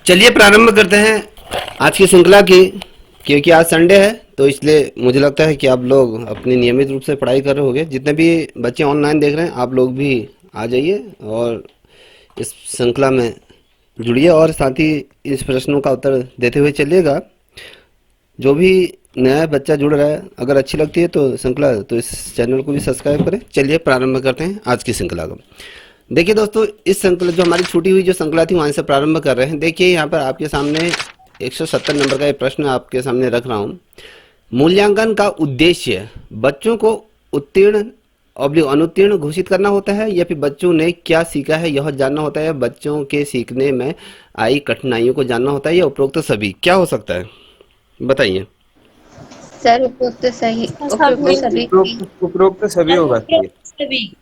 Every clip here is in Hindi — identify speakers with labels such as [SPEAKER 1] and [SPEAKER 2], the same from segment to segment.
[SPEAKER 1] चलिए प्रारंभ करते हैं आज की श्रृंखला की। क्योंकि आज संडे है तो इसलिए मुझे लगता है कि आप लोग अपनी नियमित रूप से पढ़ाई कर रहे होंगे। जितने भी बच्चे ऑनलाइन देख रहे हैं आप लोग भी आ जाइए और इस श्रृंखला में जुड़िए और साथ ही इस प्रश्नों का उत्तर देते हुए चलिएगा। जो भी नया बच्चा जुड़ रहा है, अगर अच्छी लगती है तो श्रृंखला, तो इस चैनल को भी सब्सक्राइब करें। चलिए प्रारंभ करते हैं आज की श्रृंखला को। देखिए दोस्तों, इस श्रृंखला जो हमारी छूटी हुई जो श्रृंखला थी वहाँ से प्रारंभ कर रहे हैं। देखिए यहाँ पर आपके सामने 170 नंबर का एक प्रश्न आपके सामने रख रहा हूँ। मूल्यांकन का उद्देश्य बच्चों को उत्तीर्ण और अनुत्तीर्ण घोषित करना होता है, या फिर बच्चों ने क्या सीखा है यह जानना होता है, या बच्चों के सीखने में आई कठिनाइयों को जानना होता है, या उपरोक्त सभी? क्या हो सकता है, बताइए।
[SPEAKER 2] सर उपरोक्त सही, उपरोक्त सभी।
[SPEAKER 3] उपरोक्त सभी होगा सर।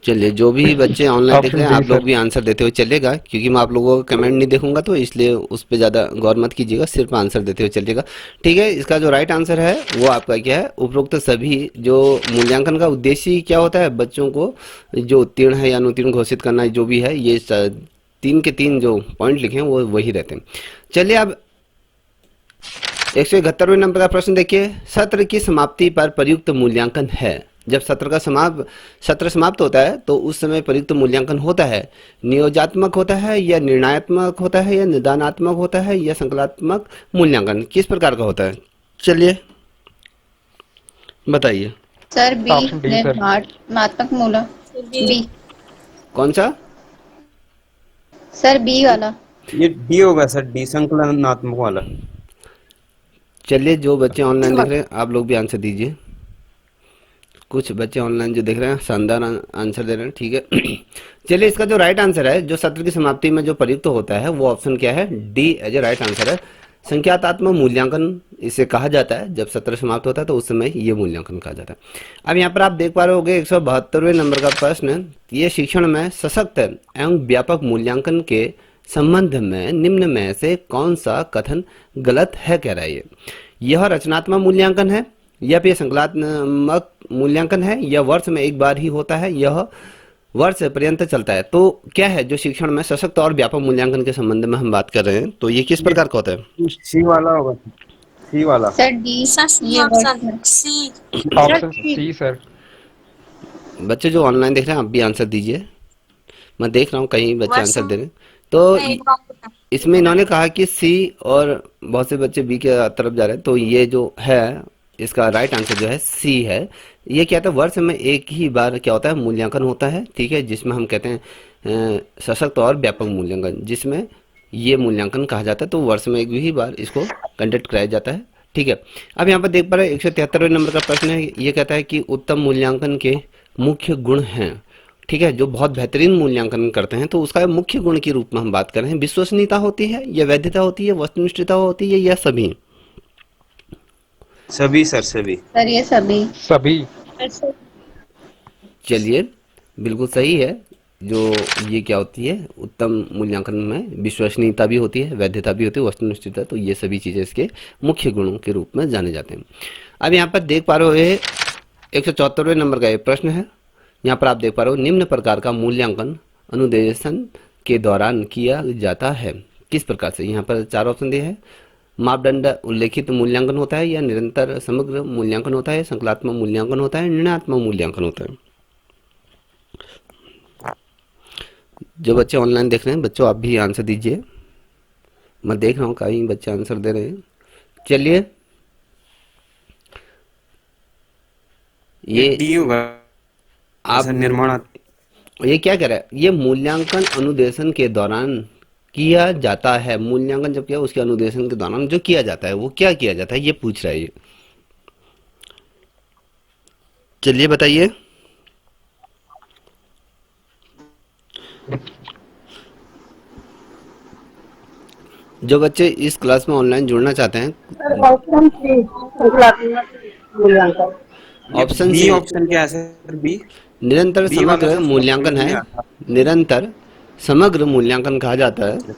[SPEAKER 1] चलिए, जो भी बच्चे ऑनलाइन देख रहे
[SPEAKER 4] ऑप्शन
[SPEAKER 1] हैं
[SPEAKER 4] डी
[SPEAKER 1] आप लोग
[SPEAKER 4] सर।
[SPEAKER 1] भी आंसर देते हुए चलिएगा, क्योंकि मैं आप लोगों का कमेंट नहीं देखूंगा तो इसलिए उस पर ज़्यादा गौर मत कीजिएगा, सिर्फ आंसर देते हुए चलिएगा। ठीक है, इसका जो राइट आंसर है वो आपका क्या है, उपरोक्त सभी। जो मूल्यांकन का उद्देश्य ही क्या होता है, बच्चों को जो उत्तीर्ण है या अनुत्तीर्ण घोषित करना, जो भी है, ये तीन के तीन जो पॉइंट लिखे हैं वो वही रहते हैं। चलिए अब 171वें नंबर का प्रश्न देखिए। सत्र की समाप्ति पर प्रयुक्त मूल्यांकन है। जब सत्र समाप्त होता है तो उस समय प्रयुक्त मूल्यांकन होता है, नियोजात्मक होता है या निर्णयात्मक होता है या निदानात्मक होता है या संकल्पात्मक मूल्यांकन किस प्रकार का होता है? चलिए बताइए।
[SPEAKER 2] Sir B,
[SPEAKER 4] option D sir.
[SPEAKER 2] निर्माणात्मक मूल्य। बी।
[SPEAKER 1] कौन सा?
[SPEAKER 2] सर बी वाला।
[SPEAKER 3] ये डी होगा सर, डी संकलनात्मक वाला।
[SPEAKER 1] चलिए, जो बच्चे ऑनलाइन देख रहे हैं आप लोग भी आंसर दीजिए। कुछ बच्चे ऑनलाइन जो देख रहे हैं शानदार आंसर दे रहे हैं, ठीक है। चलिए, इसका जो राइट आंसर है, जो सत्र की समाप्ति में जो प्रयुक्त होता है वो ऑप्शन क्या है, D as a right answer है। संख्यात्मक मूल्यांकन इसे कहा जाता है। जब सत्र समाप्त होता है तो उस समय ये मूल्यांकन कहा जाता है। अब यहाँ पर आप देख पा रहे होंगे 172वें नंबर का प्रश्न, ये शिक्षण में सशक्त एवं व्यापक मूल्यांकन के संबंध में निम्न में से कौन सा कथन गलत है, कह रहा है ये। यह रचनात्मक मूल्यांकन है, या फिर संकल्पात्मक मूल्यांकन है, या वर्ष में एक बार ही होता है, यह वर्ष पर्यंत चलता है। तो क्या है जो शिक्षण में सशक्त और व्यापक मूल्यांकन के संबंध में हम बात कर रहे हैं, तो ये किस प्रकार का होता है?
[SPEAKER 3] सी वाला होगा, सी वाला।
[SPEAKER 2] Sir D. ये वर्ड है।
[SPEAKER 4] Option C sir.
[SPEAKER 1] बच्चे जो ऑनलाइन देख रहे हैं आप भी आंसर दीजिए। मैं देख रहा हूँ कहीं बच्चे आंसर दे रहे हैं। तो इसमें इन्होंने कहा कि सी, और बहुत से बच्चे बी के तरफ जा रहे हैं, तो ये जो है इसका राइट आंसर जो है सी है। ये क्या था, वर्ष में एक ही बार क्या होता है, मूल्यांकन होता है, ठीक है, जिसमें हम कहते हैं सशक्त और व्यापक मूल्यांकन, जिसमें ये मूल्यांकन कहा जाता है। तो वर्ष में एक ही बार इसको कंडक्ट कराया जाता है, ठीक है। अब यहाँ पर देख पा रहे हैं 173वें नंबर का प्रश्न है। ये कहता है कि उत्तम मूल्यांकन के मुख्य गुण हैं, ठीक है, जो बहुत बेहतरीन मूल्यांकन करते हैं, तो उसका मुख्य गुण के रूप में हम बात कर रहे हैं। विश्वसनीयता होती है, या वैधता होती है, वस्तुनिष्ठता होती है, या सभी?
[SPEAKER 3] सभी सर, सभी।
[SPEAKER 2] सर ये सभी।
[SPEAKER 4] सभी।
[SPEAKER 1] चलिए, बिल्कुल सही है। जो ये क्या होती है, उत्तम मूल्यांकन में विश्वसनीयता भी होती है, वैधता भी होती है, वस्तुनिष्ठता, तो ये सभी चीज़ें इसके मुख्य गुणों के रूप में जाने जाते हैं। अब यहाँ पर देख पा रहे हो 174वें नंबर का ये प्रश्न है। यहाँ पर आप देख पा रहे हो, निम्न प्रकार का मूल्यांकन अनुदेशन के दौरान किया जाता है, किस प्रकार से? यहाँ पर चार ऑप्शन दिए हैं। मापदंड उल्लेखित मूल्यांकन होता है, या निरंतर समग्र मूल्यांकन होता है, संकल्पात्मक मूल्यांकन होता है, निर्णयात्मक मूल्यांकन होता है। जो बच्चे ऑनलाइन देख रहे हैं बच्चों आप भी आंसर दीजिए। मैं देख रहा हूँ कई बच्चे आंसर दे रहे हैं। चलिए, ये
[SPEAKER 3] डी होगा
[SPEAKER 1] आप
[SPEAKER 3] सर, निर्माण।
[SPEAKER 1] ये क्या कह रहा है, ये मूल्यांकन अनुदेशन के दौरान किया जाता है। मूल्यांकन जब किया उसके अनुदेशन के दौरान जो किया जाता है वो क्या किया जाता है, ये पूछ रहा है ये। चलिए बताइए। जो बच्चे इस क्लास में ऑनलाइन जुड़ना चाहते हैं,
[SPEAKER 5] ऑप्शन सी संकल्पात्मक मूल्यांकन।
[SPEAKER 3] ये
[SPEAKER 1] ऑप्शन
[SPEAKER 3] बी
[SPEAKER 1] सी
[SPEAKER 3] ऑप्शन क्या है सर, बी?
[SPEAKER 1] निरंतर
[SPEAKER 3] बी वाला
[SPEAKER 1] समग्र
[SPEAKER 3] सर
[SPEAKER 1] मूल्यांकन
[SPEAKER 3] समझ
[SPEAKER 1] है।
[SPEAKER 3] नहीं आता।
[SPEAKER 1] निरंतर समग्र मूल्यांकन कहा जाता है।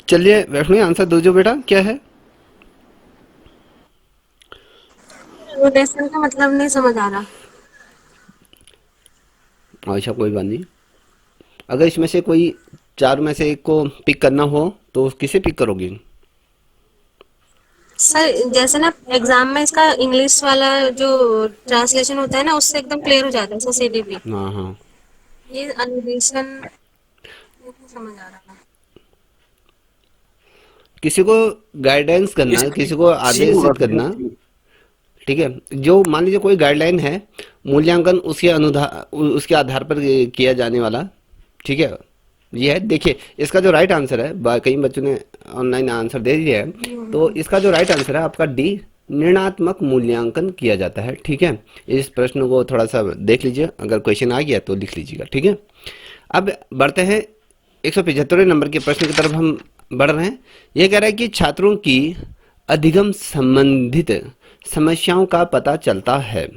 [SPEAKER 1] चलिए वैष्णवी आंसर दो जो बेटा, क्या है?
[SPEAKER 6] रोटेशन का मतलब नहीं समझ आ रहा।
[SPEAKER 1] अच्छा कोई बात नहीं, अगर इसमें से कोई चार में से एक को पिक करना हो तो किसे पिक करोगी?
[SPEAKER 6] सर जैसे ना एग्जाम में इसका इंग्लिश वाला जो ट्रांसलेशन होता है ना उससे एकदम क्लियर हो जाता है सर सीडीपी।
[SPEAKER 1] हाँ हाँ,
[SPEAKER 6] ये अनुदेशन नहीं समझ आ रहा।
[SPEAKER 1] किसी को गाइडेंस करना, किसी को
[SPEAKER 3] सी होगा
[SPEAKER 1] आदेशित करना, ठीक है। जो मान लीजिए कोई गाइडलाइन है, मूल्यांकन उसके आधार पर किया जाने वाला, ठीक है। ये है, देखिए इसका जो राइट आंसर है, कई बच्चों ने ऑनलाइन आंसर दे दिया है, तो इसका जो राइट आंसर है आपका डी, निर्णयात्मक मूल्यांकन किया जाता है, ठीक है। इस प्रश्न को थोड़ा सा देख लीजिए, अगर क्वेश्चन आ गया तो लिख लीजिएगा, ठीक है। अब बढ़ते हैं 175वें नंबर के प्रश्न की तरफ हम बढ़ रहे हैं। ये कह रहा है कि छात्रों की अधिगम संबंधित समस्याओं का पता चलता है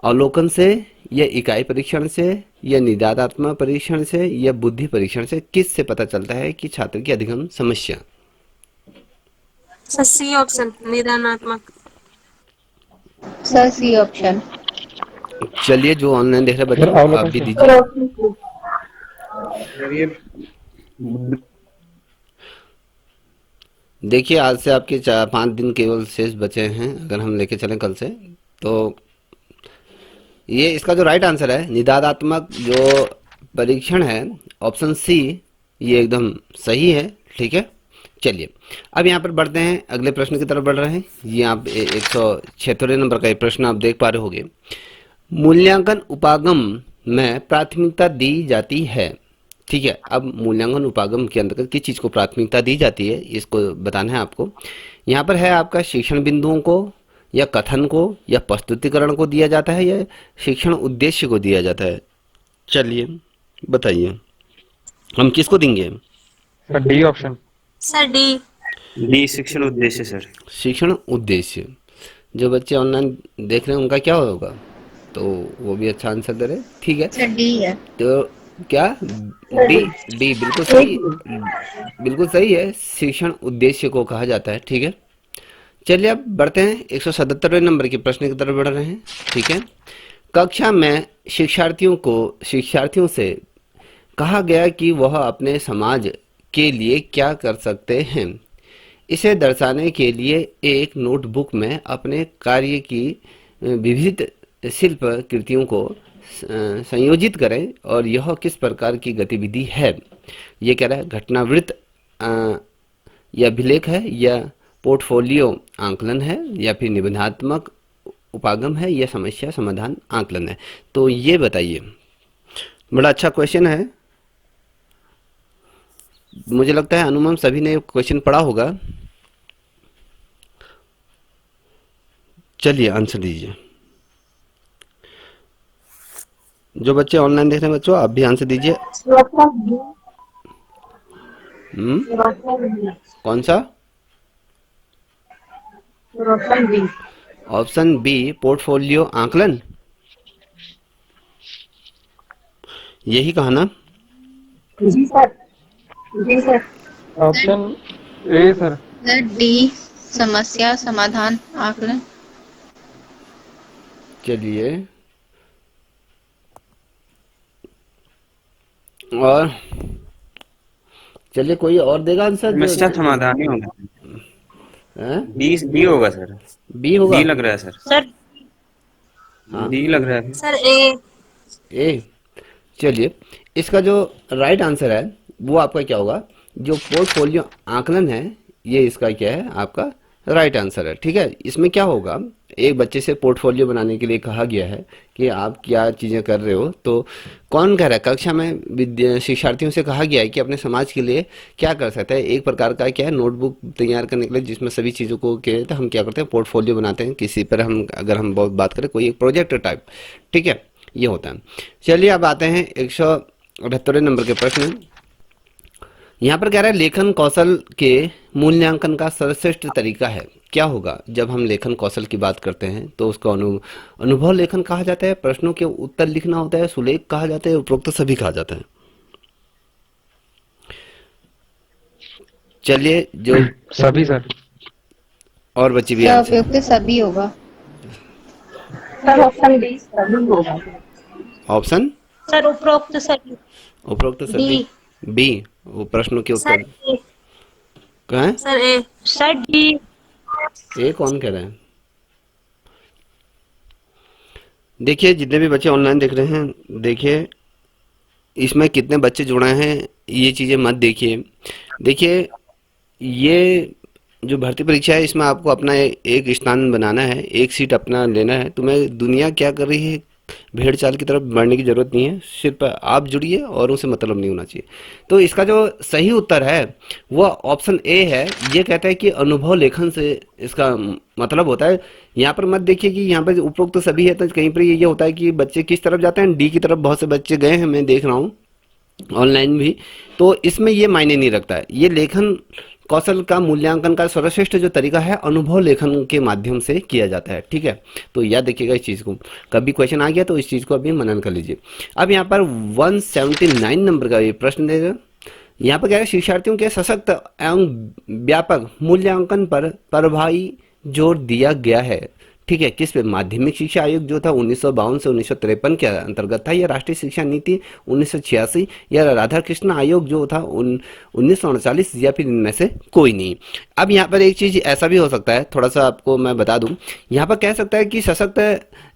[SPEAKER 1] अवलोकन से, या इकाई परीक्षण से, या निदानात्मक परीक्षण से, या बुद्धि परीक्षण से। किस से पता चलता है कि छात्र की अधिगम समस्या?
[SPEAKER 6] सर सी ऑप्शन निदानात्मक।
[SPEAKER 2] Sir C option.
[SPEAKER 1] चलिए, जो ऑनलाइन देख रहे हैं
[SPEAKER 4] सर
[SPEAKER 1] बच्चों, आप
[SPEAKER 4] अवलोकन
[SPEAKER 1] भी
[SPEAKER 4] से।
[SPEAKER 1] दीजिए।
[SPEAKER 3] सर ये
[SPEAKER 1] देखिए, आज से आपके 4-5 दिन केवल शेष बचे हैं, अगर हम लेके चलें कल से, तो ये इसका जो राइट आंसर है निदानात्मक जो परीक्षण है, ऑप्शन सी, ये एकदम सही है, ठीक है। चलिए, अब यहाँ पर बढ़ते हैं, अगले प्रश्न की तरफ बढ़ रहे हैं। ये आप 176 नंबर का ये प्रश्न आप देख पा रहे होंगे। मूल्यांकन उपागम में प्राथमिकता दी जाती है, ठीक है। अब मूल्यांकन उपागम के अंतर्गत किस चीज़ को प्राथमिकता दी जाती है, इसको बताना है आपको। यहाँ पर है आपका शिक्षण बिंदुओं को, या कथन को, या प्रस्तुतिकरण को दिया जाता है, या शिक्षण उद्देश्य को दिया जाता है। चलिए बताइए, हम किसको देंगे?
[SPEAKER 4] Sir D option.
[SPEAKER 6] Sir D.
[SPEAKER 3] D शिक्षण उद्देश्य सर।
[SPEAKER 1] शिक्षण उद्देश्य। जो बच्चे ऑनलाइन देख रहे हैं उनका क्या होगा, तो वो भी अच्छा आंसर दे रहे, ठीक है।
[SPEAKER 2] सर डी है।
[SPEAKER 1] तो क्या डी? डी बिल्कुल सही, बिल्कुल सही है, शिक्षण उद्देश्य को कहा जाता है, ठीक है। चलिए, अब बढ़ते हैं 177वें नंबर के प्रश्न की तरफ बढ़ रहे हैं, ठीक है। कक्षा में शिक्षार्थियों से कहा गया कि वह अपने समाज के लिए क्या कर सकते हैं। इसे दर्शाने के लिए एक नोटबुक में अपने कार्य की विविध शिल्प कृतियों को संयोजित करें, और यह किस प्रकार की गतिविधि है। ये कह रहा है घटनावृत्त या अभिलेख है, या पोर्टफोलियो आंकलन है, या फिर निबंधात्मक उपागम है, या समस्या समाधान आंकलन है। तो ये बताइए, बड़ा अच्छा क्वेश्चन है। मुझे लगता है अनुमान सभी ने क्वेश्चन पढ़ा होगा। चलिए आंसर दीजिए। जो बच्चे ऑनलाइन देख रहे हैं बच्चों, आप भी आंसर दीजिए। कौन सा? ऑप्शन बी, पोर्टफोलियो आंकलन, यही कहा ना?
[SPEAKER 5] जी सर, जी sir.
[SPEAKER 4] Option A sir.
[SPEAKER 2] Sir D, समस्या समाधान आकलन।
[SPEAKER 1] चलिए, और चलिए कोई और देगा आंसर?
[SPEAKER 3] समस्या समाधान ही होगा। डी डी होगा सर।
[SPEAKER 1] बी होगा?
[SPEAKER 3] डी लग रहा है सर।
[SPEAKER 6] सर
[SPEAKER 1] हाँ।
[SPEAKER 3] डी लग रहा है।
[SPEAKER 6] सर ए।
[SPEAKER 1] ए। चलिए, इसका जो राइट आंसर है वो आपका क्या होगा? जो पोर्टफोलियो आंकलन है, ये इसका क्या है? आपका राइट आंसर है, ठीक है। इसमें क्या होगा, एक बच्चे से पोर्टफोलियो बनाने के लिए कहा गया है कि आप क्या चीज़ें कर रहे हो। तो कौन कह रहा है? कक्षा में शिक्षार्थियों से कहा गया है कि अपने समाज के लिए क्या कर सकते हैं। एक प्रकार का क्या है, नोटबुक तैयार करने के लिए, जिसमें सभी चीज़ों को के तो हम क्या करते हैं, पोर्टफोलियो बनाते हैं किसी पर। हम अगर हम बहुत बात करें, कोई एक प्रोजेक्ट टाइप, ठीक है, ये होता है। चलिए अब आते हैं 178 नंबर के प्रश्न। यहाँ पर कह रहा है लेखन कौशल के मूल्यांकन का सर्वश्रेष्ठ तरीका है। क्या होगा? जब हम लेखन कौशल की बात करते हैं तो उसको अनुभव लेखन कहा जाता है, प्रश्नों के उत्तर लिखना होता है, सुलेख कहा जाता है, उपरोक्त सभी कहा जाता है। चलिए, जो
[SPEAKER 4] सभी सर।
[SPEAKER 1] और बच्चे भी
[SPEAKER 2] सर
[SPEAKER 1] आंसर।
[SPEAKER 2] उपयुक्त सभी होगा।
[SPEAKER 5] सर ऑप्शन डी सभी होगा।
[SPEAKER 1] ऑप्शन
[SPEAKER 6] सर उपरोक्त सभी।
[SPEAKER 1] उपरोक्त सभी, बी। वो प्रश्नों के
[SPEAKER 6] सर
[SPEAKER 1] उत्तर कहाँ है?
[SPEAKER 6] Sir A.
[SPEAKER 5] Sir D.
[SPEAKER 1] ये कौन कह रहा है? देखिए जितने भी बच्चे ऑनलाइन देख रहे हैं, देखिए इसमें कितने बच्चे जुड़े हैं, ये चीज़ें मत देखिए। देखिए ये जो भर्ती परीक्षा है, इसमें आपको अपना एक स्थान बनाना है, एक सीट अपना लेना है। तुम्हें दुनिया क्या कर रही है, भेड़ चाल की तरफ बढ़ने की जरूरत नहीं है। सिर्फ आप जुड़िए और उसे मतलब नहीं होना चाहिए। तो इसका जो सही उत्तर है वो ऑप्शन ए है। ये कहता है कि अनुभव लेखन से इसका मतलब होता है। यहाँ पर मत देखिए कि यहाँ पर उपरोक्त तो सभी है, तो कहीं पर ये होता है कि बच्चे किस तरफ जाते हैं, डी की तरफ बहुत से बच्चे गए हैं, मैं देख रहा हूँ ऑनलाइन भी। तो इसमें ये मायने नहीं रखता है। ये लेखन कौशल का मूल्यांकन का सर्वश्रेष्ठ जो तरीका है अनुभव लेखन के माध्यम से किया जाता है। ठीक है, तो याद रखिएगा इस चीज़ को। कभी क्वेश्चन आ गया तो इस चीज़ को अभी मनन कर लीजिए। अब यहाँ पर 179 नंबर का ये प्रश्न देगा। यहाँ पर क्या है, शिक्षार्थियों के सशक्त एवं व्यापक मूल्यांकन पर प्रभावी जोर दिया गया है। ठीक है, किस पे? माध्यमिक शिक्षा आयोग जो था 1952 से 1953 के अंतर्गत था, या राष्ट्रीय शिक्षा नीति 1986, या राधा कृष्ण आयोग जो था 1939, या फिर इनमें से कोई नहीं। अब यहाँ पर एक चीज ऐसा भी हो सकता है, थोड़ा सा आपको मैं बता दूं। यहाँ पर कह सकता है कि सशक्त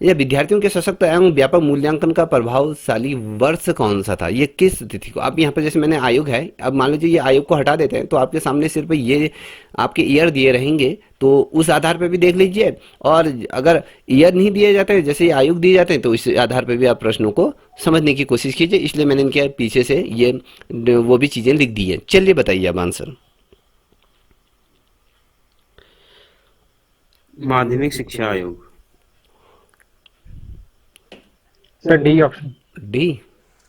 [SPEAKER 1] या विद्यार्थियों के सशक्त एवं व्यापक मूल्यांकन का प्रभावशाली वर्ष कौन सा था, ये किस तिथि को। अब यहाँ पर जैसे मैंने आयोग है, अब मान लीजिए ये आयोग को हटा देते हैं तो आपके सामने सिर्फ ये आपके ईयर दिए रहेंगे, तो उस आधार पर भी देख लीजिए। और अगर ईयर नहीं दिए जाते, जैसे ये आयोग दिए जाते हैं, तो इस आधार पर भी आप प्रश्नों को समझने की कोशिश कीजिए। इसलिए मैंने इनके पीछे से ये वो भी चीजें लिख दी है। चलिए बताइए अब आंसर।
[SPEAKER 3] माध्यमिक शिक्षा आयोग।
[SPEAKER 4] Sir D option.
[SPEAKER 1] D.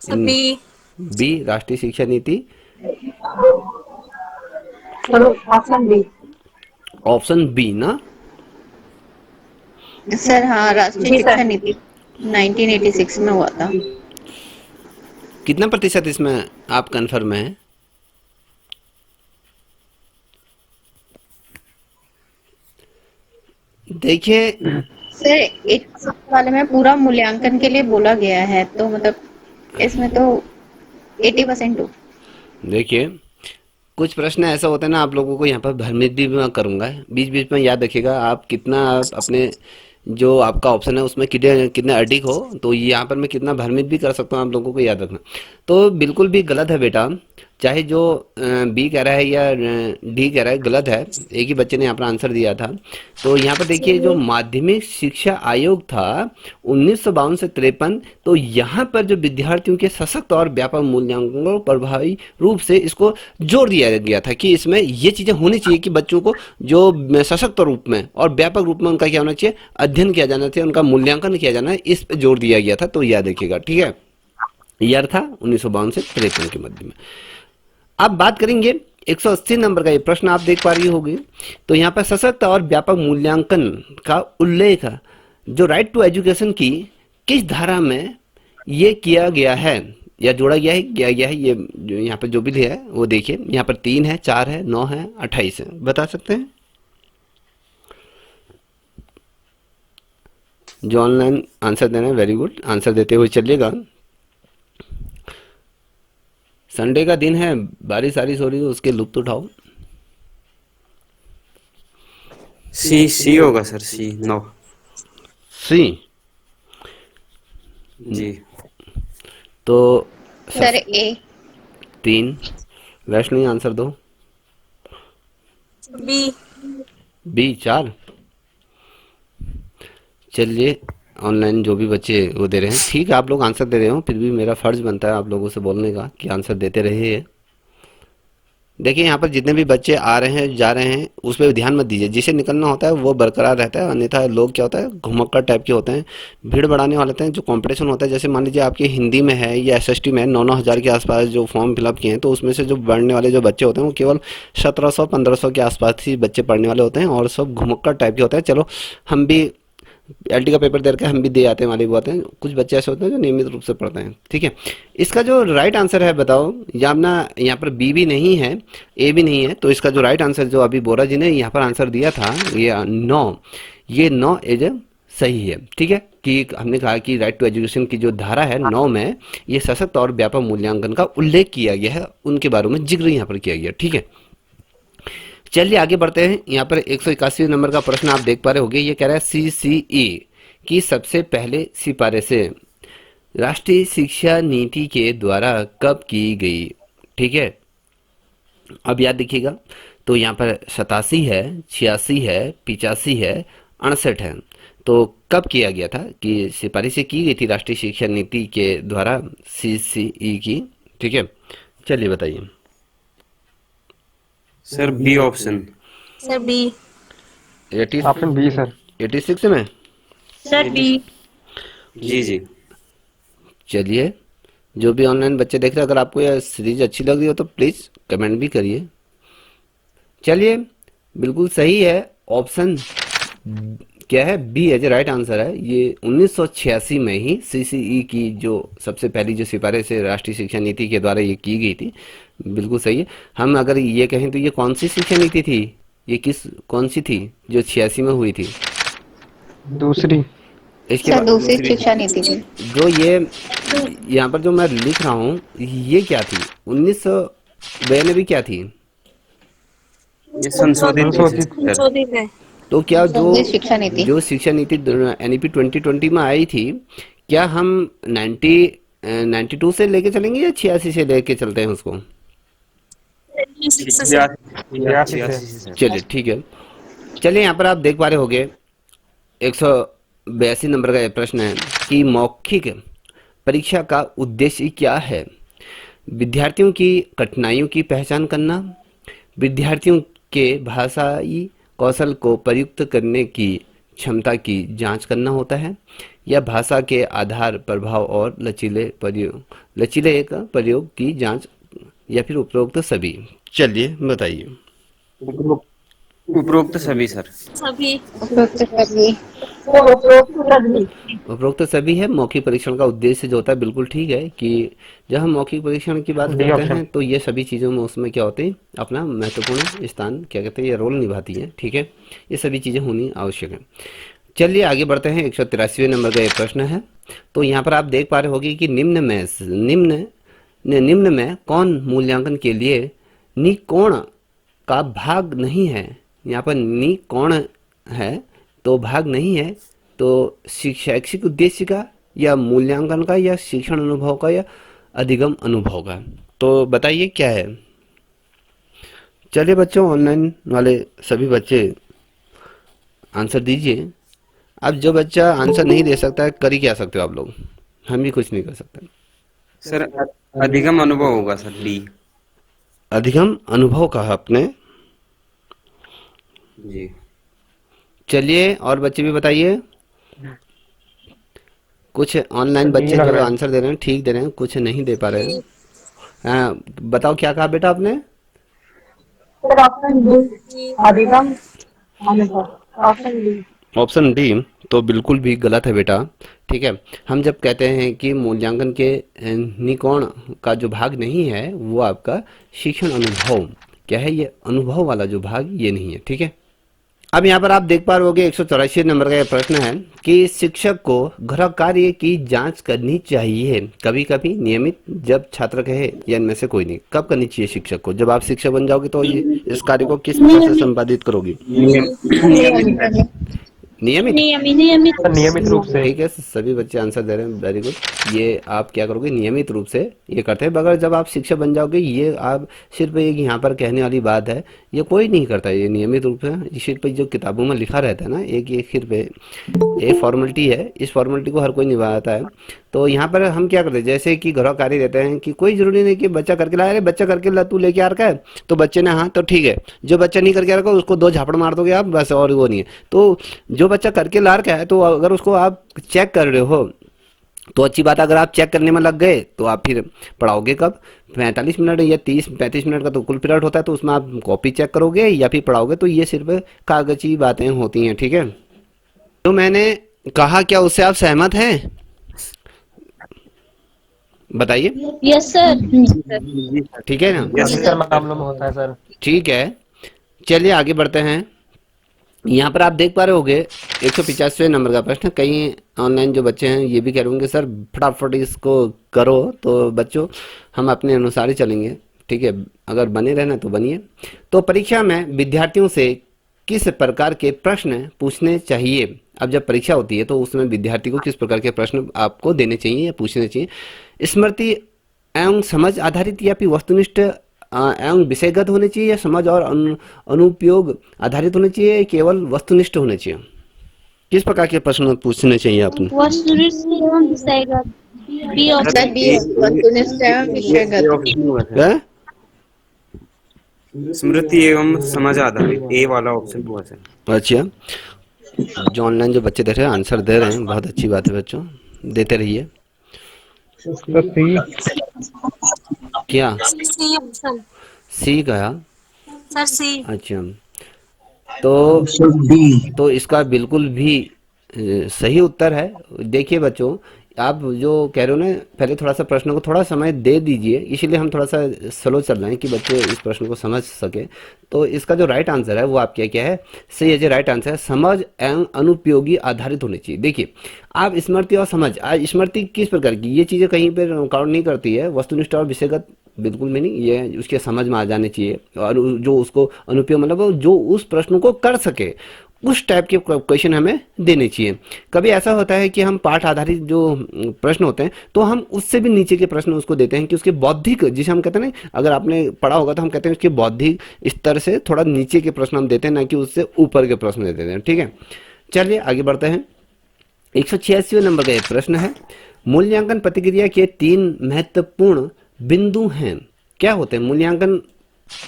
[SPEAKER 6] Sir B.
[SPEAKER 1] B राष्ट्रीय शिक्षा नीति।
[SPEAKER 5] चलो ऑप्शन बी।
[SPEAKER 1] ऑप्शन बी ना?
[SPEAKER 2] सर हाँ, राष्ट्रीय
[SPEAKER 5] जी सर।
[SPEAKER 2] शिक्षा नीति 1986 में हुआ था।
[SPEAKER 1] कितना प्रतिशत इसमें आप कंफर्म हैं? देखिए
[SPEAKER 2] सर एक वाले में पूरा मूल्यांकन के लिए बोला गया है, तो मतलब इसमें तो 80% हो।
[SPEAKER 1] देखिए कुछ प्रश्न ऐसा होता है ना, आप लोगों को यहाँ पर भ्रमित भी मैं करूंगा। बीच बीच में याद रखिएगा आप कितना आप अपने जो आपका ऑप्शन है उसमें कितने कितने अडिग हो, तो यहाँ पर मैं कितना भ्रमित भी कर सकता हूँ, आप लोगों को याद रखना। तो बिल्कुल भी गलत है बेटा, चाहे जो बी कह रहा है या डी कह रहा है, गलत है। एक ही बच्चे ने यहाँ पर आंसर दिया था। तो यहाँ पर देखिए जो माध्यमिक शिक्षा आयोग था 1952 से 53, तो यहाँ पर जो विद्यार्थियों के सशक्त और व्यापक मूल्यांकन को प्रभावी रूप से इसको जोर दिया गया था कि इसमें ये चीजें होनी चाहिए कि बच्चों को जो सशक्त रूप में और व्यापक रूप में उनका क्या होना चाहिए, अध्ययन किया जाना चाहिए, उनका मूल्यांकन किया जाना है, इस पे जोर दिया गया था। तो याद रखिएगा, ठीक है। ईयर था 1952 से 53 के मध्य में। अब बात करेंगे 180 नंबर का ये प्रश्न, आप देख पा रही होगी। तो यहाँ पर सशक्त और व्यापक मूल्यांकन का उल्लेख जो राइट टू एजुकेशन की किस धारा में ये किया गया है या जोड़ा गया है, किया गया है, ये जो यहाँ पर जो भी है वो देखिए। यहाँ पर 3 है, 4 है, 9 है, 28 है। बता सकते हैं? जो ऑनलाइन आंसर देना है, वेरी गुड, आंसर देते हुए चलिएगा। संडे का दिन है, बारिश आरिश हो रही है, उसके लुत्फ उठाओ।
[SPEAKER 3] सी होगा सर, सी 9।
[SPEAKER 1] सी
[SPEAKER 3] जी।
[SPEAKER 1] तो
[SPEAKER 2] सर ए।
[SPEAKER 1] 3। वैष्णवी आंसर दो।
[SPEAKER 6] बी।
[SPEAKER 1] बी 4। चलिए ऑनलाइन जो भी बच्चे वो दे रहे हैं, ठीक है, आप लोग आंसर दे रहे हो, फिर भी मेरा फर्ज बनता है आप लोगों से बोलने का कि आंसर देते रहिए। देखिए यहाँ पर जितने भी बच्चे आ रहे हैं जा रहे हैं उस पर ध्यान मत दीजिए। जिसे निकलना होता है वो बरकरार रहता है, अन्यथा लोग क्या होता है घुमक्कड़ टाइप के होते हैं, भीड़ बढ़ाने वाले होते हैं। जो कंपटीशन होता है, जैसे मान लीजिए आपके हिंदी में है या एसएसटी में 9-9 हज़ार के आसपास जो फॉर्म फिलअप किए हैं, तो उसमें से जो बढ़ने वाले जो बच्चे होते हैं वो केवल 1700-1500 के आसपास ही बच्चे पढ़ने वाले होते हैं, और सब घुमक्कड़ टाइप के होते हैं। चलो हम भी एलटी का पेपर दे रखे हम भी दे आते हैं वाली बात है। कुछ बच्चे ऐसे होते हैं जो नियमित रूप से पढ़ते हैं, ठीक है। इसका जो राइट आंसर है बताओ, या अपना यहाँ पर बी भी नहीं है, ए भी नहीं है, तो इसका जो राइट आंसर जो अभी बोरा जी ने यहाँ पर आंसर दिया था ये 9, ये 9 इज सही है। ठीक है, कि हमने कहा कि राइट टू एजुकेशन की जो धारा है 9 में, ये सशक्त और व्यापक मूल्यांकन का उल्लेख किया गया है, उनके बारे में जिक्र यहाँ पर किया गया। ठीक है, चलिए आगे बढ़ते हैं। यहाँ पर 181 नंबर का प्रश्न आप देख पा रहे होंगे। ये कह रहा है सीसीई की सबसे पहले सिफारिशें राष्ट्रीय शिक्षा नीति के द्वारा कब की गई। ठीक है, अब याद देखिएगा, तो यहाँ पर 87 है, 86 है, 85 है, 68 है। तो कब किया गया था कि सिफारिशें की गई थी राष्ट्रीय शिक्षा नीति के द्वारा सीसीई की। ठीक है, चलिए बताइए।
[SPEAKER 3] Sir B option.
[SPEAKER 6] Sir B.
[SPEAKER 1] 80
[SPEAKER 4] option B sir.
[SPEAKER 1] 86 में।
[SPEAKER 5] Sir B.
[SPEAKER 3] जी जी।
[SPEAKER 1] चलिए, जो भी ऑनलाइन बच्चे देख रहे हैं, अगर आपको यह सीरीज अच्छी लग रही हो तो प्लीज़ कमेंट भी करिए। चलिए, बिल्कुल सही है, ऑप्शन क्या है, बी एज राइट आंसर है। ये 1986 में ही सीसीई की जो सबसे पहली जो सिफारिश है राष्ट्रीय शिक्षा नीति के द्वारा ये की गई थी। बिल्कुल सही है। हम अगर ये कहें तो ये कौन सी शिक्षा नीति थी, ये कौन सी थी जो 86 में हुई थी?
[SPEAKER 4] दूसरी।
[SPEAKER 1] इसके
[SPEAKER 2] सर
[SPEAKER 1] बाद
[SPEAKER 2] दूसरी शिक्षा नीति थी।
[SPEAKER 1] जो ये यहाँ पर जो मैं लिख रहा हूँ, ये क्या थी? 1992 क्या थी?
[SPEAKER 3] ये संशोधित
[SPEAKER 4] संशोधित।
[SPEAKER 3] सर।
[SPEAKER 6] संशोधित है।
[SPEAKER 1] तो क्या
[SPEAKER 2] संशोधित शिक्षा नीति।
[SPEAKER 1] जो शिक्षा नीति एनईपी 2020 में आई थी, क्या हम 92 से लेके चलेंगे या 86 से लेके चलते हैं उसको?
[SPEAKER 6] 86 से।
[SPEAKER 3] 86 से सर।
[SPEAKER 1] चलिए ठीक है। चलिए, यहाँ पर आप देख पा रहे होंगे 182 नंबर का ये प्रश्न है कि मौखिक परीक्षा का उद्देश्य क्या है? विद्यार्थियों की कठिनाइयों की पहचान करना, विद्यार्थियों के भाषाई कौशल को प्रयुक्त करने की क्षमता की जांच करना होता है, या भाषा के आधार प्रभाव और लचीले एक प्रयोग की जांच, या फिर उपरोक्त सभी? चलिए बताइए।
[SPEAKER 3] उपरोक्त सभी सर।
[SPEAKER 6] सभी।
[SPEAKER 2] उपरोक्त सभी।
[SPEAKER 1] उपरोक्त सभी है। मौखिक परीक्षण का उद्देश्य जो होता है, बिल्कुल ठीक है, कि जब हम मौखिक परीक्षण की बात
[SPEAKER 4] डी
[SPEAKER 1] करते
[SPEAKER 4] ऑप्शन।
[SPEAKER 1] हैं तो ये सभी चीज़ों में उसमें क्या होते हैं, अपना महत्वपूर्ण स्थान क्या कहते हैं, ये रोल निभाती है। ठीक है, ये सभी चीज़ें होनी आवश्यक है। चलिए आगे बढ़ते हैं। 183वें नंबर का ये प्रश्न है। तो यहाँ पर आप देख पा रहे होंगे कि निम्न में कौन मूल्यांकन के लिए निकोण का भाग नहीं है? यहाँ पर निकोण है तो भाग नहीं है, तो शैक्षिक उद्देश्य का, या मूल्यांकन का, या शिक्षण अनुभव का, या अधिगम अनुभव का? तो बताइए क्या है। चलिए बच्चों, ऑनलाइन वाले सभी बच्चे आंसर दीजिए। अब जो बच्चा आंसर नहीं दे सकता है, कर ही क्या सकते हो आप लोग? हम भी कुछ नहीं कर सकते।
[SPEAKER 3] सर अधिगम अनुभव होगा सर, डी।
[SPEAKER 1] अधिगम अनुभव कहा आपने।
[SPEAKER 3] जी।
[SPEAKER 1] चलिए, और बच्चे भी बताइए। कुछ ऑनलाइन
[SPEAKER 4] सर, डी
[SPEAKER 1] बच्चे
[SPEAKER 4] लग
[SPEAKER 1] जो
[SPEAKER 4] रहा है।
[SPEAKER 1] आंसर दे रहे हैं ठीक दे रहे हैं, कुछ नहीं दे पा रहे हैं। हाँ, बताओ क्या कहा बेटा आपने?
[SPEAKER 5] Sir option D. अधिगम अनुभव। Option D.
[SPEAKER 1] ऑप्शन डी तो बिल्कुल भी गलत है बेटा। ठीक है, हम जब कहते हैं कि मूल्यांकन के निकोण का जो भाग नहीं है, वो आपका शिक्षण अनुभव क्या है, ये अनुभव वाला जो भाग ये नहीं है। ठीक है, अब यहाँ पर आप देख पा रहे होगे 184 नंबर का यह प्रश्न है कि शिक्षक को गृह कार्य की जांच करनी चाहिए कभी कभी नियमित, जब छात्र कहे, या इनमें से कोई नहीं? कब करनी चाहिए शिक्षक को? जब आप शिक्षक बन जाओगे तो ये इस कार्य को किस प्रकार से संपादित करोगी? नियमित।
[SPEAKER 5] नियमित।
[SPEAKER 4] सर नियमित रूप से।
[SPEAKER 1] ठीक है, सभी बच्चे आंसर दे रहे हैं, वेरी गुड। ये आप क्या करोगे, नियमित रूप से ये करते हैं। मगर जब आप शिक्षक बन जाओगे, ये आप सिर्फ एक यहाँ पर कहने वाली बात है, ये कोई नहीं करता ये नियमित रूप से। ये सिर्फ जो किताबों में लिखा रहता है ना, एक सिर्फ एक फॉर्मेलिटी है, इस फॉर्मेलिटी को हर कोई निभाता है। तो यहाँ पर हम क्या करते हैं, जैसे कि गृह कार्य देते हैं कि कोई जरूरी नहीं कि बच्चा करके लाए, अरे बच्चा करके ला, तू लेके आ रखा है, तो बच्चे ने हाँ तो ठीक है। जो बच्चा नहीं करके आ रखा उसको 2 झापड़ मार दोगे आप बस, और वो नहीं है। तो जो बच्चा करके ला रखा है, तो अगर उसको आप चेक कर रहे हो तो अच्छी बात है। अगर आप चेक करने में लग गए तो आप फिर पढ़ाओगे कब? 45 मिनट या 30-35 मिनट का तो कुल पीरियड होता है, तो उसमें आप कॉपी चेक करोगे या फिर पढ़ाओगे, तो ये सिर्फ कागजी बातें होती हैं। ठीक है, तो मैंने कहा क्या उससे आप सहमत हैं? बताइए।
[SPEAKER 5] Yes sir.
[SPEAKER 1] ठीक है ना?
[SPEAKER 4] अधिकतर मामलों में होता है सर।
[SPEAKER 1] ठीक है, चलिए आगे बढ़ते हैं। यहाँ पर आप देख पा रहे होगे 185वें नंबर का प्रश्न। कई ऑनलाइन जो बच्चे हैं ये भी कह रहे होंगे सर फटाफट इसको करो। तो बच्चों हम अपने अनुसार ही चलेंगे, ठीक है, अगर बने रहना तो बनिए। तो परीक्षा में विद्यार्थियों से किस प्रकार के प्रश्न पूछने चाहिए? अब जब परीक्षा होती है तो उसमें विद्यार्थी को किस प्रकार के प्रश्न आपको देने चाहिए या पूछने चाहिए? स्मृति एवं समझ आधारित या फिर वस्तुनिष्ठ एवं विषयगत होने चाहिए, या समझ और अनुपयोग आधारित होने चाहिए, या केवल वस्तुनिष्ठ होने चाहिए? किस प्रकार के प्रश्न पूछने चाहिए आपने?
[SPEAKER 5] वस्तुनिष्ठ एवं विषयगत बी
[SPEAKER 2] सर
[SPEAKER 5] ऑप्शन
[SPEAKER 2] बी वस्तुनिष्ठ एवं
[SPEAKER 3] ये
[SPEAKER 2] विषयगत।
[SPEAKER 3] ऑप्शन हुआ सर।
[SPEAKER 1] हैं?
[SPEAKER 3] स्मृति एवं समझ आधारित, ए वाला ऑप्शन हुआ सर।
[SPEAKER 1] अच्छा, जो ऑनलाइन जो बच्चे देख रहे हैं आंसर दे रहे हैं, बहुत अच्छी बात है बच्चों, देते रहिए।
[SPEAKER 4] सर सी।
[SPEAKER 1] क्या
[SPEAKER 6] सी ऑप्शन
[SPEAKER 1] सी कहा?
[SPEAKER 6] सर, सी।
[SPEAKER 1] अच्छा, तो इसका बिल्कुल भी सही उत्तर है। देखिए बच्चों, आप जो कह रहे हो ना, पहले थोड़ा सा प्रश्न को थोड़ा समय दे दीजिए, इसीलिए हम थोड़ा सा स्लो चल रहे हैं कि बच्चे इस प्रश्न को समझ सके। तो इसका जो राइट आंसर है वो आपके क्या है? सही है, जो राइट आंसर है समझ एवं अनुपयोगी आधारित होनी चाहिए। देखिए, आप स्मृति और समझ, आज स्मृति किस प्रकार की, ये चीज़ें कहीं पर काउंट नहीं करती है। वस्तुनिष्ठ और विषयगत बिल्कुल भी नहीं, ये उसके समझ में आ जाने चाहिए। और जो उसको अनुपयोग मतलब जो उस प्रश्न को कर सके, उस टाइप के क्वेश्चन हमें देने चाहिए। कभी ऐसा होता है कि हम पाठ आधारित जो प्रश्न होते हैं तो हम उससे भी नीचे के प्रश्न उसको देते हैं कि उसके बौद्धिक, जिसे हम कहते हैं ना, अगर आपने पढ़ा होगा तो हम कहते हैं उसके बौद्धिक स्तर से थोड़ा नीचे के प्रश्न हम देते हैं, ना कि उससे ऊपर के प्रश्न देते हैं। ठीक है, चलिए आगे बढ़ते हैं। 186वें नंबर का एक प्रश्न है, मूल्यांकन प्रतिक्रिया के 3 महत्वपूर्ण बिंदु हैं। क्या होते हैं मूल्यांकन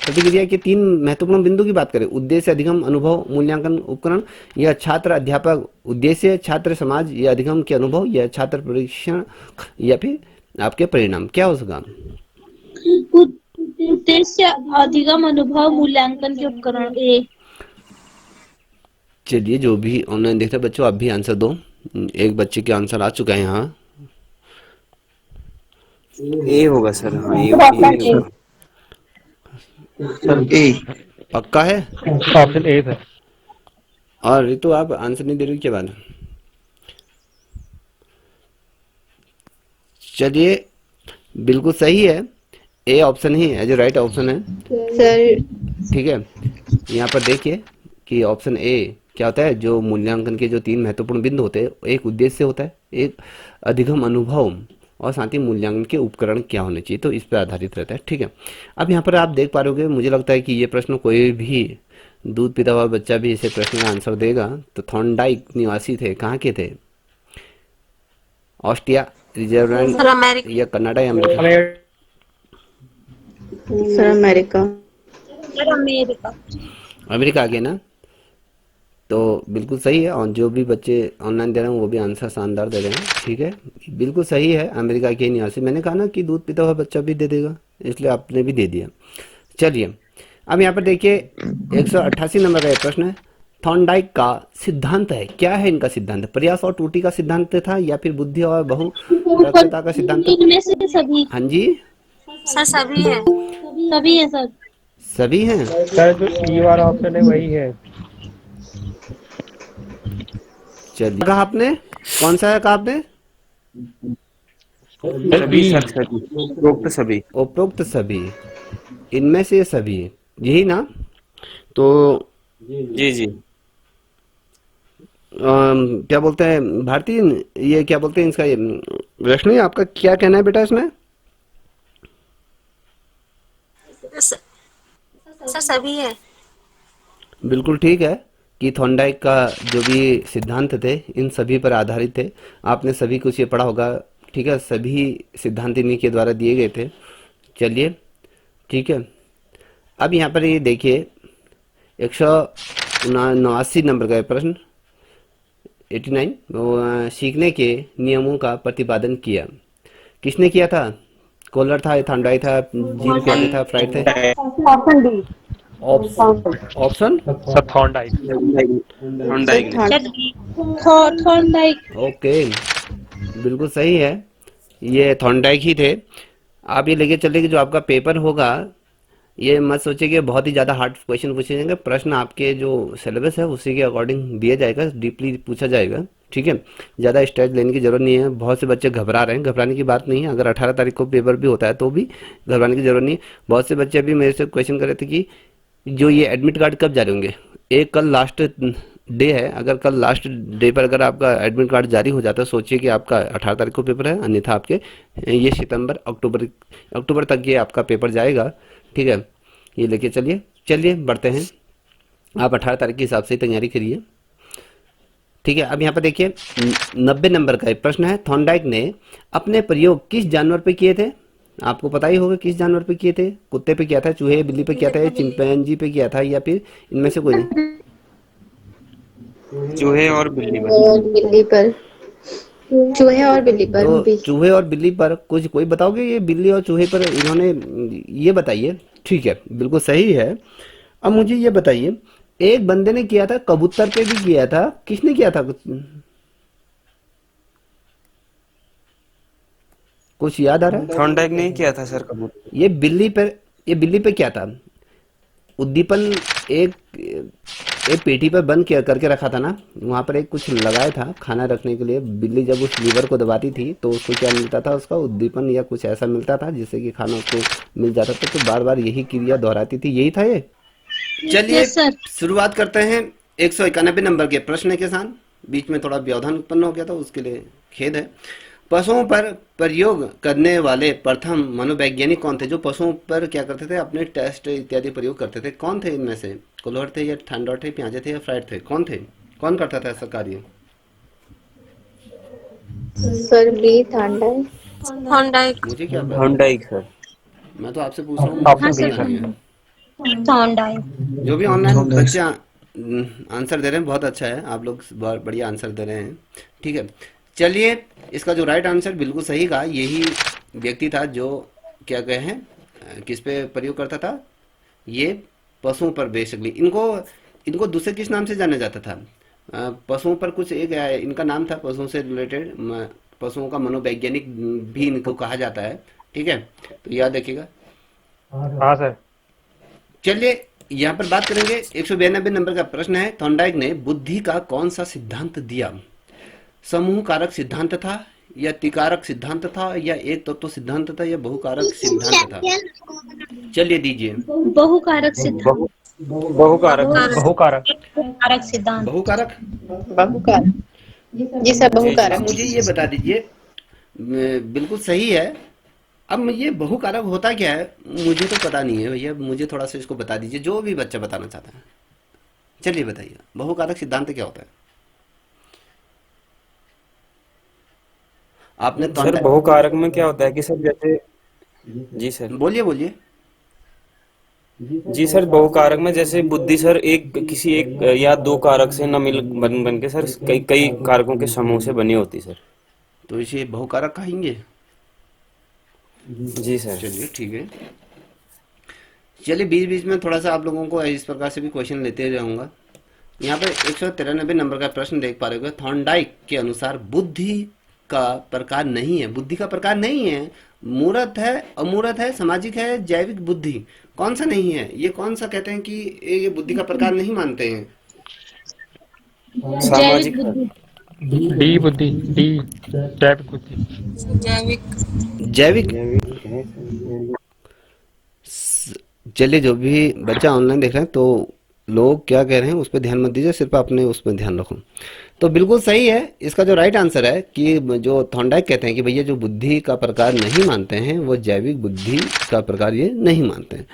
[SPEAKER 1] प्रतिक्रिया के 3 महत्वपूर्ण बिंदु की बात करें? उद्देश्य, अधिगम, अनुभव, मूल्यांकन उपकरण, या छात्र अध्यापक उद्देश्य, छात्र समाज या अधिगम के अनुभव, या छात्र परीक्षण, या फिर आपके परिणाम? क्या हो सका?
[SPEAKER 5] उद्देश्य, अधिगम, अनुभव, मूल्यांकन के उपकरण। ए।
[SPEAKER 1] चलिए, जो भी ऑनलाइन देख रहे बच्चों आप भी आंसर दो। एक बच्चे के आंसर आ चुका है यहाँ।
[SPEAKER 3] ए होगा सर। हाँ, ए होगा।
[SPEAKER 4] सर ए।
[SPEAKER 1] पक्का है?
[SPEAKER 4] Option A sir.
[SPEAKER 1] और रितु आप आंसर नहीं दे रही, क्या बात है? चलिए, बिल्कुल सही है, ए ऑप्शन ही है जो राइट ऑप्शन है
[SPEAKER 2] सर
[SPEAKER 1] ठीक है। यहाँ पर देखिए कि ऑप्शन ए क्या होता है, जो मूल्यांकन के जो 3 महत्वपूर्ण बिंदु होते हैं, एक उद्देश्य होता है, एक अधिगम अनुभव, और साथ ही मूल्यांकन के उपकरण क्या होने चाहिए, तो इस पर आधारित रहता है। ठीक है, अब यहाँ पर आप देख पा रहे होगे, मुझे लगता है कि ये प्रश्न कोई भी दूध पीता हुआ बच्चा भी इसे प्रश्न का आंसर देगा। तो थॉर्नडाइक निवासी थे, कहाँ के थे? Austria, Switzerland,
[SPEAKER 6] sir, America.
[SPEAKER 1] या कनाडा, या America?
[SPEAKER 2] Sir America.
[SPEAKER 5] Sir America.
[SPEAKER 1] America आ गया ना, तो बिल्कुल सही है। और जो भी बच्चे ऑनलाइन दे रहे हैं वो भी आंसर शानदार दे रहे हैं। ठीक है, बिल्कुल सही है, अमेरिका के निवासी। मैंने कहा ना कि दूध पीता हुआ बच्चा भी दे देगा, इसलिए आपने भी दे दिया। चलिए, अब यहाँ पर देखिए 188 नंबर का एक प्रश्न है, थॉर्नडाइक का सिद्धांत है। क्या है इनका सिद्धांत? प्रयास और त्रुटि का सिद्धांत था, या फिर बुद्धि और बहुरक्षता का सिद्धांत?
[SPEAKER 5] इनमें से सभी।
[SPEAKER 1] हाँ जी,
[SPEAKER 6] सर, सभी है।
[SPEAKER 5] सभी है सर।
[SPEAKER 1] सभी हैं।
[SPEAKER 4] सर जो ई वाला ऑप्शन है वही है।
[SPEAKER 1] चलिए, कहा आपने? कौन सा है कहा आपने?
[SPEAKER 3] सभी सर, सभी उपरोक्त सभी।
[SPEAKER 1] उपरोक्त सभी, इनमें से सभी, यही ना? तो
[SPEAKER 3] जी जी।
[SPEAKER 1] क्या बोलते हैं भारतीय, ये क्या बोलते हैं इसका, ये रोशनी आपका क्या कहना है बेटा इसमें?
[SPEAKER 6] सर, सभी है।
[SPEAKER 1] बिल्कुल ठीक है कि थॉर्नडाइक का जो भी सिद्धांत थे इन सभी पर आधारित थे। आपने सभी कुछ ये पढ़ा होगा, ठीक है, सभी सिद्धांत इन्हीं के द्वारा दिए गए थे। चलिए, ठीक है, अब यहाँ पर ये देखिए 179 नंबर का प्रश्न, 89, सीखने के नियमों का प्रतिपादन किया। किसने किया था? कोलर था, थॉर्नडाइक था, जीन पियाजे था, फ्राइड थे?
[SPEAKER 5] Option D.
[SPEAKER 1] Option
[SPEAKER 4] sir Thorndike.
[SPEAKER 3] Thorndike ने।
[SPEAKER 5] थॉर्नडाइक।
[SPEAKER 1] ओके, बिल्कुल सही है, ये थॉर्नडाइक ही थे। आप ये लेके चले कि जो आपका पेपर होगा ये मत सोचिए कि बहुत ही ज़्यादा हार्ड क्वेश्चन पूछे जाएंगे। प्रश्न आपके जो सिलेबस है उसी के अकॉर्डिंग दिया जाएगा, डीपली पूछा जाएगा। ठीक है, ज़्यादा स्ट्रेस लेने की ज़रूरत नहीं है। बहुत से बच्चे घबरा रहे हैं, घबराने की बात नहीं है। अगर 18 तारीख को पेपर भी होता है तो भी घबराने की ज़रूरत नहीं है। बहुत से बच्चे अभी मेरे से क्वेश्चन कर रहे थे कि जो ये एडमिट कार्ड कब जारी होंगे। एक कल लास्ट डे है, अगर कल लास्ट डे पर अगर आपका एडमिट कार्ड जारी हो जाता है, सोचिए कि आपका 18 तारीख को पेपर है, अन्यथा आपके ये सितंबर अक्टूबर तक ये आपका पेपर जाएगा। ठीक है, ये लेके चलिए चलिए बढ़ते हैं। आप 18 तारीख के हिसाब से ही तैयारी करिए। ठीक है, अब यहाँ पर देखिए 90 नंबर का एक प्रश्न है। थॉर्नडाइक ने अपने प्रयोग किस जानवर पे किए थे? आपको पता ही होगा किस जानवर पे किए थे। कुत्ते पे किया था, चूहे बिल्ली पे किया था, या चिंपैंजी पे किया था, या फिर इनमें से कोई नहीं?
[SPEAKER 3] चूहे और बिल्ली पर।
[SPEAKER 2] और बिल्ली पर, चूहे और बिल्ली पर
[SPEAKER 1] तो
[SPEAKER 2] भी।
[SPEAKER 1] चूहे और बिल्ली पर कुछ कोई बताओगे? ये बिल्ली और चूहे पर इन्होंने ये बताइए। ठीक है, बिल्कुल सही है। अब मुझे ये बताइए, एक बंदे ने किया था, कबूतर पे भी किया था, किसने किया था? कुछ याद आ रहा है?
[SPEAKER 3] थॉर्नडाइक ने ही किया था सर कबूतर।
[SPEAKER 1] ये बिल्ली पे क्या था? उद्दीपन एक एक पेटी पर बंद किया करके रखा था ना, वहां पर एक कुछ लगाया था खाना रखने के लिए। बिल्ली जब उस लीवर को दबाती थी तो उसको क्या मिलता था? उसका उद्दीपन या कुछ ऐसा मिलता था जिससे कि खाना उसको मिल जाता था। तो बार बार यही क्रिया दोहराती थी, यही था ये। चलिए
[SPEAKER 5] यस सर।
[SPEAKER 1] शुरुआत करते हैं 191 नंबर के प्रश्न के साथ। बीच में थोड़ा व्यवधान उत्पन्न हो गया था, उसके लिए खेद है। पशुओं पर प्रयोग करने वाले प्रथम मनोवैज्ञानिक कौन थे? जो पशुओं पर क्या करते थे? अपने टेस्ट इत्यादि प्रयोग करते थे, कौन थे इनमें से? कोल्हर थे, या थॉर्नडाइक थे, पियाजे थे, या फ्राइड थे? कौन थे? कौन करता था ऐसा कार्य?
[SPEAKER 2] Sir B Thorndike.
[SPEAKER 6] थॉर्नडाइक।
[SPEAKER 1] मुझे क्या पता,
[SPEAKER 3] थॉर्नडाइक सर।
[SPEAKER 1] मैं तो आपसे पूछ रहा हूँ,
[SPEAKER 4] ऑप्शन
[SPEAKER 5] हाँ
[SPEAKER 1] मुझे
[SPEAKER 4] बी
[SPEAKER 5] सर,
[SPEAKER 1] पता
[SPEAKER 4] सर।
[SPEAKER 1] नहीं है।
[SPEAKER 5] थॉर्नडाइक।
[SPEAKER 1] जो भी ऑनलाइन बच्चे आंसर दे रहे हैं बहुत अच्छा है, आप लोग बहुत बढ़िया आंसर दे रहे हैं। ठीक है, चलिए इसका जो राइट आंसर बिल्कुल सही कहा, यही व्यक्ति था जो क्या कहे हैं किस पे प्रयोग करता था? ये पशुओं पर बेसिकली। इनको इनको दूसरे किस नाम से जाना जाता था? पशुओं पर कुछ एक इनका नाम था, पशुओं से रिलेटेड, पशुओं का मनोवैज्ञानिक भी इनको कहा जाता है। ठीक है, तो याद रखिएगा।
[SPEAKER 4] हाँ सर।
[SPEAKER 1] चलिए यहाँ पर बात करेंगे। 192 नंबर का प्रश्न है। थॉर्नडाइक ने बुद्धि का कौन सा सिद्धांत दिया? समूह कारक सिद्धांत था, या त्रिकारक सिद्धांत था, या एक तत्व सिद्धांत था, या बहुकारक सिद्धांत था? चलिए दीजिए।
[SPEAKER 5] बहुकारक सिद्धांत।
[SPEAKER 3] बहुकारक।
[SPEAKER 4] बहुकारक।
[SPEAKER 5] बहुकारक सिद्धांत।
[SPEAKER 1] बहुकारक।
[SPEAKER 2] बहुकारक। जी सर,
[SPEAKER 3] जी जी।
[SPEAKER 1] अब
[SPEAKER 2] बहुकारक।
[SPEAKER 1] मुझे ये बता दीजिए, बिल्कुल सही है। अब ये बहुकारक होता क्या है? मुझे तो पता नहीं है भैया, मुझे थोड़ा सा इसको बता दीजिए, जो भी बच्चा बताना चाहता है। चलिए बताइए, बहुकारक सिद्धांत क्या होता है? आपने
[SPEAKER 3] सर
[SPEAKER 1] थॉर्नडाइक,
[SPEAKER 3] बहुकारक में क्या होता है कि सर जैसे, जी सर।
[SPEAKER 1] बोलिए बोलिए।
[SPEAKER 3] जी सर, बहुकारक में जैसे बुद्धि सर एक किसी एक या दो कारक से न मिल बन के सर कई कई कारकों के समूह से बनी होती सर।
[SPEAKER 1] तो इसे बहुकारक कहेंगे।
[SPEAKER 3] जी सर।
[SPEAKER 1] चलिए ठीक है। चलिए बीच बीच में थोड़ा सा आप लोगों को इस प्रकार से भी क्वेश्चन लेते रहूंगा। यहाँ पर 193 नंबर का प्रश्न देख पा रहे हो। थॉर्नडाइक के अनुसार बुद्धि का प्रकार नहीं है, बुद्धि का प्रकार नहीं है, मूर्त है, अमूर्त है, सामाजिक है, जैविक बुद्धि। कौन सा नहीं है? ये कौन सा कहते हैं कि ये बुद्धि का प्रकार नहीं मानते हैं?
[SPEAKER 5] जैविक
[SPEAKER 3] सामाजिक सर।
[SPEAKER 5] बुद्धि।
[SPEAKER 4] डी बुद्धि, डी जैविक बुद्धि।
[SPEAKER 6] जैविक।
[SPEAKER 1] जैविक।
[SPEAKER 3] जैविक है सर।
[SPEAKER 1] चलिए जो भी बच्चा ऑनलाइन देख रहे हैं, तो लोग क्या कह रहे हैं उस पर ध्यान मत दीजिए, सिर्फ अपने उस पर ध्यान रखो। तो बिल्कुल सही है। इसका जो राइट आंसर है कि जो थॉर्नडाइक कहते हैं कि भैया जो बुद्धि का प्रकार नहीं मानते हैं वो जैविक बुद्धि का प्रकार ये नहीं मानते हैं।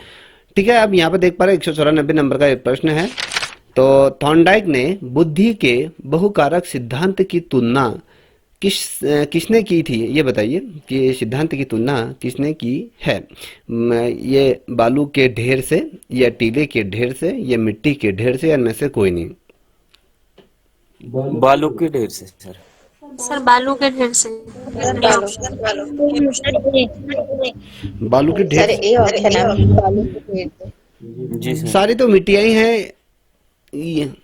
[SPEAKER 1] ठीक है, अब यहाँ पर देख पा रहे हैं 194 नंबर का एक प्रश्न है। तो थॉर्नडाइक ने बुद्धि के बहुकारक सिद्धांत की तुलना किसने की थी? ये बताइए कि सिद्धांत की तुलना किसने की है? ये बालू के ढेर से, या टीले के ढेर से, या मिट्टी के ढेर से, या इनमें से कोई नहीं?
[SPEAKER 3] बालू के ढेर से सर।
[SPEAKER 6] सर बालू के ढेर से।
[SPEAKER 2] बालू।
[SPEAKER 1] बालू के ढेर
[SPEAKER 2] सर
[SPEAKER 1] से?
[SPEAKER 2] ए ऑप्शन है, बालू के ढेर से।
[SPEAKER 3] जी सर।
[SPEAKER 1] सारी तो मिट्टियाँ ही हैं।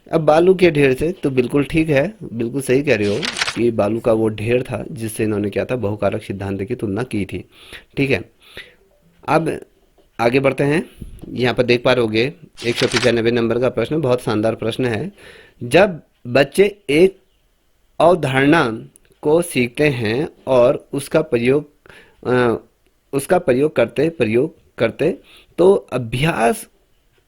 [SPEAKER 1] अब बालू के ढेर से तो बिल्कुल ठीक है, बिल्कुल सही कह रहे हो कि बालू का वो ढेर था जिससे इन्होंने क्या था, बहुकारक सिद्धांत की तुलना की थी। ठीक है, अब आगे बढ़ते हैं। यहाँ पर देख पा रहे होगे 195 नंबर का प्रश्न, बहुत शानदार प्रश्न है। जब बच्चे एक अवधारणा को सीखते हैं और उसका प्रयोग करते तो अभ्यास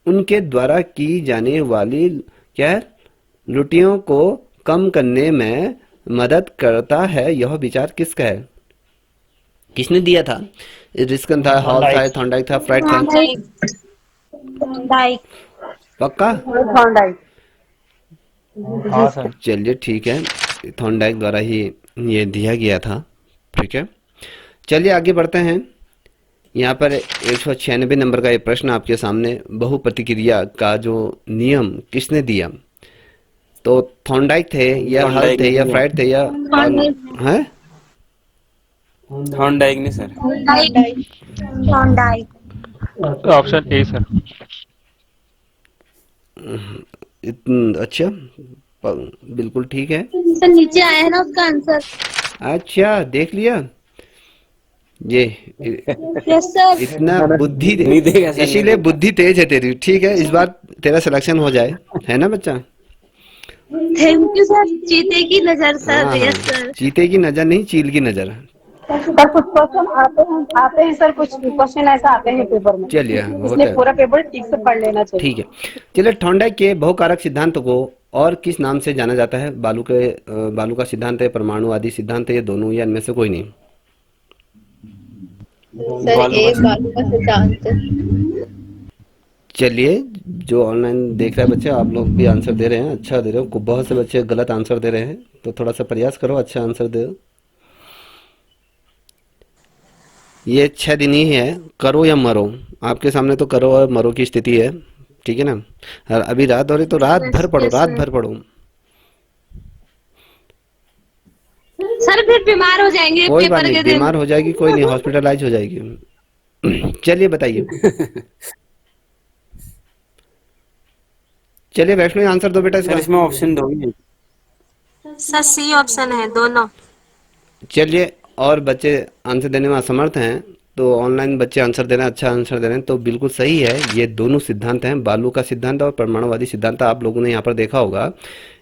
[SPEAKER 1] उनके द्वारा की जाने वाली क्या है, त्रुटियों को कम करने में मदद करता है। यह विचार किसका है? किसने दिया था? रिस्कन था, हॉल था, थॉर्नडाइक था, फ्राइड था?
[SPEAKER 5] डाइक।
[SPEAKER 1] पक्का?
[SPEAKER 4] हाँ सर।
[SPEAKER 1] चलिए ठीक है, थॉर्नडाइक द्वारा ही ये दिया गया था। ठीक है, चलिए आगे बढ़ते हैं। यहाँ पर 196 नंबर का ये प्रश्न आपके सामने, बहुप्रतिक्रिया का जो नियम किसने दिया? तो थॉर्नडाइक थे या हल
[SPEAKER 3] थॉर्नडाइक
[SPEAKER 1] थे या
[SPEAKER 3] ने
[SPEAKER 1] फ्राइड थे या हैं?
[SPEAKER 3] थॉर्नडाइक ने सर।
[SPEAKER 4] Option A sir.
[SPEAKER 1] अच्छा, बिल्कुल ठीक है।
[SPEAKER 5] सर नीचे आया है ना उसका आंसर।
[SPEAKER 1] अच्छा, देख लिया ये
[SPEAKER 5] यस सर।
[SPEAKER 1] इतना बुद्धि
[SPEAKER 3] नहीं देगा सर,
[SPEAKER 1] इसीलिए
[SPEAKER 3] नहीं
[SPEAKER 1] बुद्धि तेज है तेरी। ठीक है, इस बार तेरा सिलेक्शन हो जाए, है ना बच्चा?
[SPEAKER 5] Thank you sir. चीते की नजर सर।
[SPEAKER 1] हाँ
[SPEAKER 5] यस
[SPEAKER 1] हाँ,
[SPEAKER 5] सर।
[SPEAKER 1] चीते की नजर नहीं, चील की नजर।
[SPEAKER 7] सर कुछ क्वेश्चन आते हैं सर, कुछ क्वेश्चन ऐसा आते हैं पेपर में,
[SPEAKER 1] चलिए, होता
[SPEAKER 7] इसलिए
[SPEAKER 1] है।
[SPEAKER 7] पूरा पेपर ठीक से पढ़ लेना चाहिए।
[SPEAKER 1] ठीक है, चलिए थॉर्नडाइक के बहुकारक सिद्धांत को और किस नाम से जाना जाता है? बालू का सिद्धांत है, परमाणुवादी सिद्धांत है, या दोनों, या इनमें से कोई नहीं?
[SPEAKER 2] सर ए बालू का सिद्धांत।
[SPEAKER 1] चलिए, जो ऑनलाइन देख रहे हैं बच्चे, आप लोग भी आंसर दे रहे हैं, अच्छा दे रहे हो। बहुत से बच्चे गलत आंसर दे रहे हैं, तो थोड़ा सा प्रयास करो, अच्छा आंसर दो। ये 6 दिन ही है, करो या मरो। आपके सामने तो करो और मरो की स्थिति है, ठीक है ना? और अभी रात हो रही, तो रात भर पढ़ो, रात भर पढ़ो।
[SPEAKER 5] सर फिर बीमार हो जाएंगे
[SPEAKER 1] कोई बात
[SPEAKER 5] पेपर
[SPEAKER 1] नहीं,
[SPEAKER 5] के दिन।
[SPEAKER 1] बीमार हो जाएगी, कोई नहीं, हॉस्पिटलाइज हो जाएगी। चलिए बताइए। चलिए वैष्णवी, आंसर दो बेटा
[SPEAKER 3] सर
[SPEAKER 1] इसका।
[SPEAKER 3] इसमें ऑप्शन दोगे?
[SPEAKER 6] सर सी ऑप्शन है, दोनों।
[SPEAKER 1] चलिए, और बच्चे आंसर देने में असमर्थ हैं, तो ऑनलाइन बच्चे आंसर दे रहे हैं, अच्छा आंसर दे रहे हैं, तो बिल्कुल सही है। ये दोनों सिद्धांत हैं, बालू का सिद्धांत और परमाणुवादी सिद्धांत। आप लोगों ने यहाँ पर देखा होगा।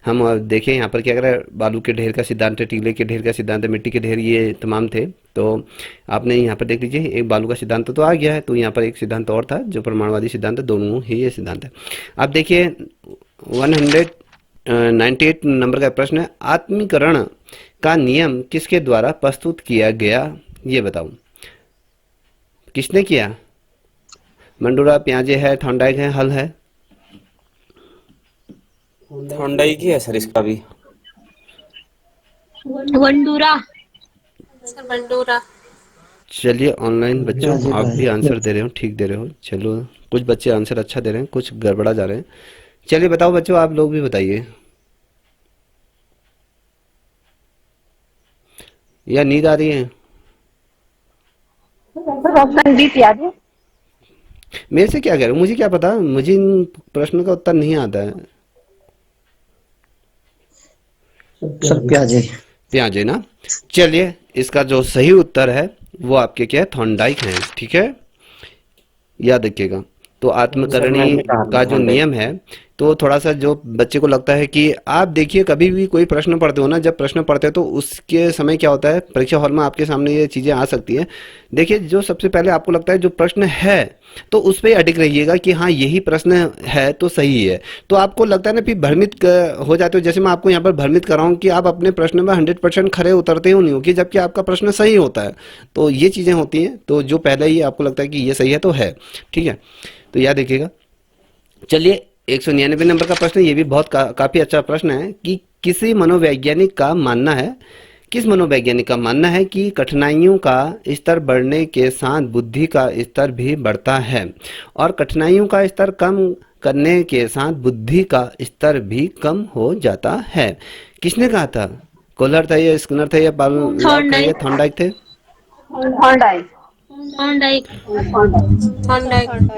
[SPEAKER 1] हम देखिए यहाँ पर क्या कर रहे हैं, बालू के ढेर का सिद्धांत है, टीले के ढेर का सिद्धांत है, मिट्टी के ढेर, ये तमाम थे। तो आपने यहाँ पर देख लीजिए, एक बालू का सिद्धांत तो आ गया है, तो यहाँ पर एक सिद्धांत और था जो परमाणुवादी सिद्धांत है, दोनों ही ये सिद्धांत है। आप देखिए 198 नंबर का प्रश्न है, आत्मीकरण का नियम किसके द्वारा प्रस्तुत किया गया? ये बताओ, किसने किया? मंडूरा, पियाजे है, थॉर्नडाइक है, हल है?
[SPEAKER 3] थॉर्नडाइक ही है सर इसका भी।
[SPEAKER 5] वंडूरा।
[SPEAKER 6] Sir Bandura.
[SPEAKER 1] चलिए ऑनलाइन बच्चों, आप भी आंसर दे रहे हो, ठीक दे रहे हो। चलो, कुछ बच्चे आंसर अच्छा दे रहे हैं, कुछ गड़बड़ा जा रहे हैं। चलिए बताओ बच्चों, आप लोग भी बताइए, या नींद आ रही है?
[SPEAKER 7] सर ऑप्शन डी याद है।
[SPEAKER 1] मेरे से क्या कह रहे हो, मुझे क्या पता, मुझे इन प्रश्नों का उत्तर नहीं आता है।
[SPEAKER 8] सर प्याजे।
[SPEAKER 1] पियाजे ना? चलिए, इसका जो सही उत्तर है वो आपके क्या है, थॉर्नडाइक है। ठीक है, याद रखिएगा। तो आत्मकरणी का जो नियम है, तो थोड़ा सा जो बच्चे को लगता है कि आप देखिए, कभी भी कोई प्रश्न पढ़ते हो ना, जब प्रश्न पढ़ते हैं तो उसके समय क्या होता है, परीक्षा हॉल में आपके सामने ये चीज़ें आ सकती हैं। देखिए, जो सबसे पहले आपको लगता है जो प्रश्न है, तो उस पर अडिग रहिएगा कि हाँ यही प्रश्न है तो सही है। तो आपको लगता है ना, फिर भ्रमित हो जाते हो। जैसे मैं आपको यहाँ पर भ्रमित कर रहा हूँ कि आप अपने प्रश्न में 100% खरे उतरते हो नहीं हो, कि जबकि आपका प्रश्न सही होता है। तो ये चीज़ें होती हैं। तो जो पहले ही आपको लगता है कि ये सही है तो है, ठीक है, तो याद रखिएगा। चलिए 199 नंबर का प्रश्न, ये भी बहुत काफ़ी अच्छा प्रश्न है कि किस मनोवैज्ञानिक का मानना है कि कठिनाइयों का स्तर बढ़ने के साथ बुद्धि का स्तर भी बढ़ता है, और कठिनाइयों का स्तर कम करने के साथ बुद्धि का स्तर भी कम हो जाता है? किसने कहा था? कोलर था या स्किनर थे या थॉर्नडाइक थे?
[SPEAKER 7] थॉर्नडाइक।
[SPEAKER 6] थॉर्नडाइक।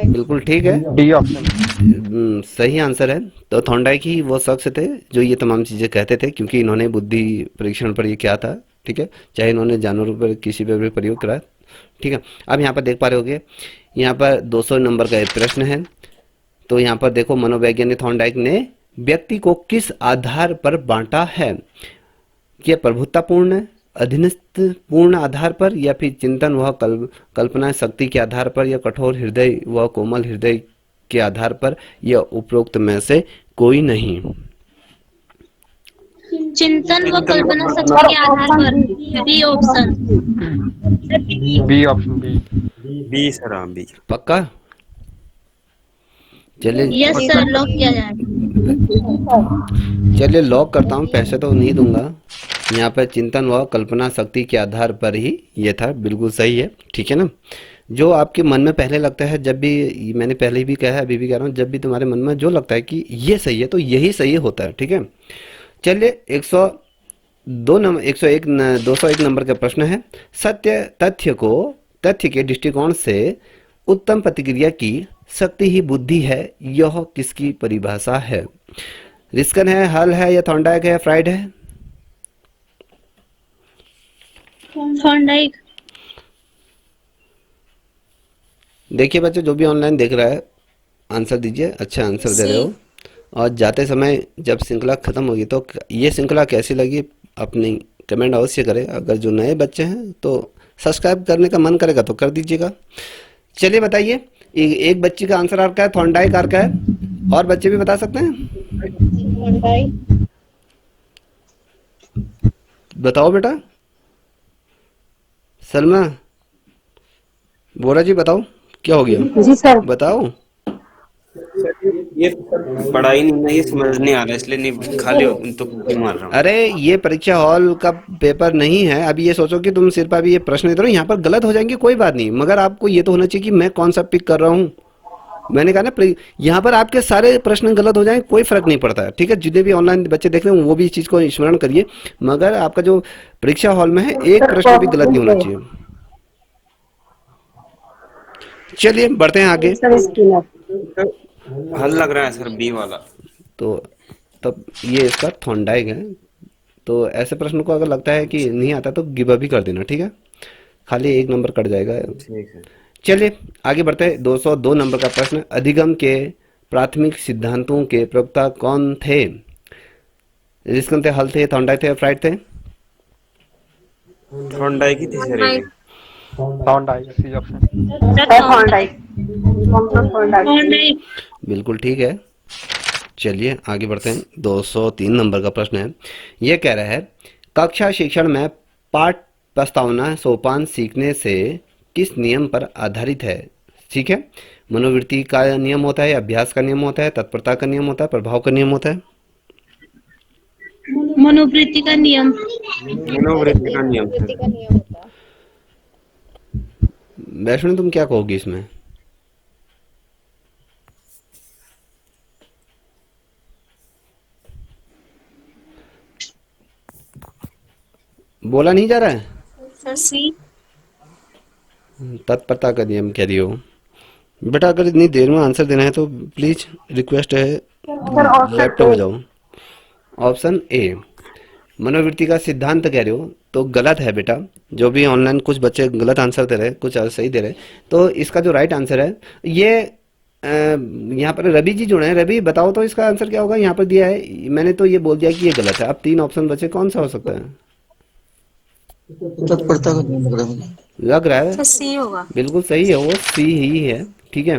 [SPEAKER 1] बिल्कुल ठीक है,
[SPEAKER 4] डी ऑप्शन।
[SPEAKER 1] सही आंसर है। तो थॉर्नडाइक ही वो शख्स थे जो ये तमाम चीज़ें कहते थे, क्योंकि इन्होंने बुद्धि परीक्षण पर ये किया था। ठीक है, चाहे इन्होंने जानवरों पर किसी पर भी प्रयोग करा। ठीक है, अब यहाँ पर देख पा रहे होगे, यहाँ पर 200 नंबर का एक प्रश्न है। तो यहाँ पर देखो, मनोवैज्ञानिक थॉर्नडाइक ने व्यक्ति को किस आधार पर बांटा है? क्या प्रभुत्वपूर्ण, अधीनस्थ पूर्ण आधार पर, या फिर चिंतन व कल्पना शक्ति के आधार पर, या कठोर हृदय व कोमल हृदय के आधार पर, या उपरोक्त में से कोई नहीं?
[SPEAKER 5] चिंतन व कल्पना शक्ति के आधार पर। B option.
[SPEAKER 4] B option B.
[SPEAKER 3] B sir, हाँ बी।
[SPEAKER 1] पक्का? चलिए
[SPEAKER 5] यस सर, लॉक किया जाए।
[SPEAKER 1] चलिए लॉक करता हूँ, पैसे तो नहीं दूंगा। यहाँ पर चिंतन व कल्पना शक्ति के आधार पर ही ये था, बिल्कुल सही है। ठीक है ना? जो आपके मन में पहले लगता है, जब भी, मैंने पहले भी कहा है, अभी भी कह रहा हूँ, जब भी तुम्हारे मन में जो लगता है कि ये सही है तो यही सही होता है। ठीक है? चलिए 201 नंबर का प्रश्न है। तथ्य के दृष्टिकोण से उत्तम प्रतिक्रिया की शक्ति ही बुद्धि है, यह किसकी परिभाषा है? रिस्कन है, हल है, या थॉर्नडाइक है, फ्राइड है?
[SPEAKER 5] थॉर्नडाइक।
[SPEAKER 1] देखिए बच्चे, जो भी ऑनलाइन देख रहा है आंसर दीजिए, अच्छा आंसर दे रहे हो। और जाते समय जब श्रृंखला खत्म होगी तो ये श्रृंखला कैसी लगी अपनी कमेंट अवश्य करें। अगर जो नए बच्चे हैं तो सब्सक्राइब करने का मन करेगा तो कर दीजिएगा। चलिए बताइए, एक बच्ची का आंसर आपका है, थॉर्नडाइक आपका है, और बच्चे भी बता सकते हैं? बताओ बेटा। सलमा, बोरा जी बताओ, क्या हो गया?
[SPEAKER 7] जी सर।
[SPEAKER 1] बताओ।
[SPEAKER 3] ये पढ़ाई नहीं, ये समझ नहीं आ रहा, इसलिए नहीं, खाली तो मार रहा हूँ।
[SPEAKER 1] अरे ये परीक्षा हॉल का पेपर नहीं है। अभी ये सोचो कि तुम सिर्फ अभी ये प्रश्न दे रहे हो, यहाँ पर गलत हो जाएंगे कोई बात नहीं, मगर आपको ये तो होना चाहिए कि मैं कौन सा पिक कर रहा हूँ। मैंने कहा ना, यहाँ पर आपके सारे प्रश्न गलत हो जाएं कोई फर्क नहीं पड़ता है। ठीक है? जितने भी ऑनलाइन बच्चे देख रहे हैं वो भी इस चीज को स्मरण करिए, मगर आपका जो परीक्षा हॉल में है एक प्रश्न भी गलत नहीं होना चाहिए। चलिए बढ़ते हैं आगे।
[SPEAKER 3] हल लग रहा है सर बी वाला।
[SPEAKER 1] तो तब ये इसका थॉर्नडाइक है। तो ऐसे प्रश्न को अगर लगता है कि नहीं आता तो गिव अप ही कर देना। ठीक है? खाली एक नंबर कट जाएगा।
[SPEAKER 3] ठीक है।
[SPEAKER 1] चलिए आगे बढ़ते हैं। 202 नंबर का प्रश्न, अधिगम के प्राथमिक सिद्धांतों के प्रवक्ता कौन थे? रिस्कन थे, हल थे, थॉर्नडाइक थे, फ्राइड थे?
[SPEAKER 3] थॉर्नडाइक ही थी सर ये।
[SPEAKER 4] Thorndike, C option.
[SPEAKER 7] Thorndike.
[SPEAKER 5] Thorndike.
[SPEAKER 1] बिल्कुल ठीक है। चलिए आगे बढ़ते हैं। 203 नंबर का प्रश्न है, यह कह रहा है कक्षा शिक्षण में पाठ प्रस्तावना सोपान सीखने से किस नियम पर आधारित है? ठीक है? मनोवृत्ति का नियम होता है, अभ्यास का नियम होता है, तत्परता का नियम होता है, प्रभाव का नियम होता है?
[SPEAKER 5] मनोवृत्ति का नियम।
[SPEAKER 3] मनोवृत्ति का नियम सर।
[SPEAKER 1] वैष्णो तुम क्या कहोगी इसमें? बोला नहीं जा रहा है?
[SPEAKER 6] सर सी।
[SPEAKER 1] तत्परता का नियम कह रही हो बेटा। अगर इतनी देर में आंसर देना है तो प्लीज रिक्वेस्ट है लैपटॉप हो जाओ। ऑप्शन ए मनोवृत्ति का सिद्धांत कह रहे हो तो गलत है बेटा। जो भी ऑनलाइन कुछ बच्चे गलत आंसर दे रहे हैं, कुछ सही दे रहे हैं, तो इसका जो राइट आंसर है ये यहाँ पर रवि जी जुड़े हैं। रवि बताओ तो इसका आंसर क्या होगा? यहाँ पर दिया है, मैंने तो ये बोल दिया कि ये गलत है। अब 3 ऑप्शन बचे, कौन सा हो सकता है?
[SPEAKER 8] तत्परता का नियम
[SPEAKER 1] लग रहा है
[SPEAKER 6] सर सी होगा।
[SPEAKER 1] बिल्कुल सही है, वो सी ही है। ठीक है?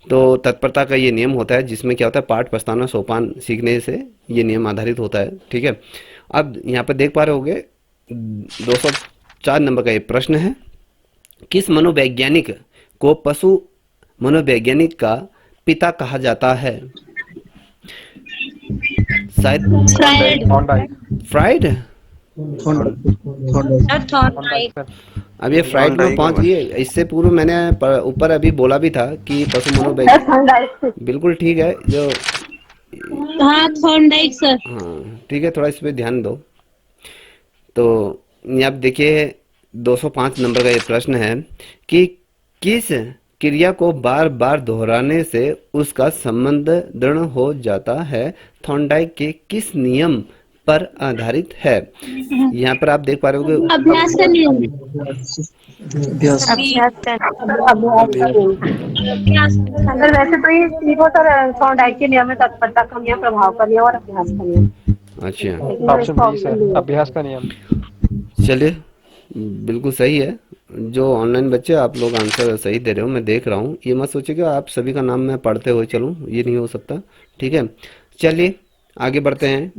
[SPEAKER 1] तो तत्परता का ये नियम होता है जिसमें क्या होता है, पाठ प्रस्तावना सोपान सीखने से ये नियम आधारित होता है। ठीक है? अब यहाँ पर देख पा रहे होगे 204 नंबर का ये प्रश्न है, किस मनोवैज्ञानिक को पशु मनोवैज्ञानिक का पिता कहा जाता है? शायद
[SPEAKER 5] fried.
[SPEAKER 4] Thorndike.
[SPEAKER 1] Fried.
[SPEAKER 8] Thorndike.
[SPEAKER 5] Thorndike.
[SPEAKER 1] अब ये फ्राइड में
[SPEAKER 3] थॉर्नडाइक
[SPEAKER 1] पहुंच
[SPEAKER 3] होगा।
[SPEAKER 1] गई। इससे पूर्व मैंने ऊपर अभी बोला भी था कि पशु मनोवैज्ञानिक।
[SPEAKER 7] थॉर्नडाइक।
[SPEAKER 1] बिल्कुल ठीक है। जो
[SPEAKER 5] हाँ थॉर्नडाइक सर।
[SPEAKER 1] हाँ ठीक है, थोड़ा इस पे ध्यान दो। तो आप देखिए 205 नंबर का ये प्रश्न है कि किस क्रिया को बार बार दोहराने से उसका संबंध दृढ़ हो जाता है? थॉर्नडाइक के किस नियम पर आधारित है। यहाँ पर आप देख पा रहे हो
[SPEAKER 5] अभ्यास का नियम।
[SPEAKER 8] अभ्यास
[SPEAKER 7] अभ्यास का अभ्यास का नियम।
[SPEAKER 6] अभ्यास
[SPEAKER 7] सर वैसे तो ये तीनों सर थॉर्नडाइक के नियम है, तत्परता का नियम, प्रभाव का नियम और अभ्यास का नियम।
[SPEAKER 1] कि अच्छा,
[SPEAKER 7] लेकिन
[SPEAKER 4] ऑप्शन
[SPEAKER 7] इसका
[SPEAKER 4] बी सर,
[SPEAKER 7] ऑप्शन
[SPEAKER 4] अभ्यास का नियम।
[SPEAKER 1] चलिए बिल्कुल सही है। जो ऑनलाइन बच्चे आप लोग आंसर सही दे रहे हो, मैं देख रहा हूँ। ये मत सोचिए कि आप सभी का नाम मैं पढ़ते हुए चलूँ, ये नहीं हो सकता। ठीक है, चलिए आगे बढ़ते हैं।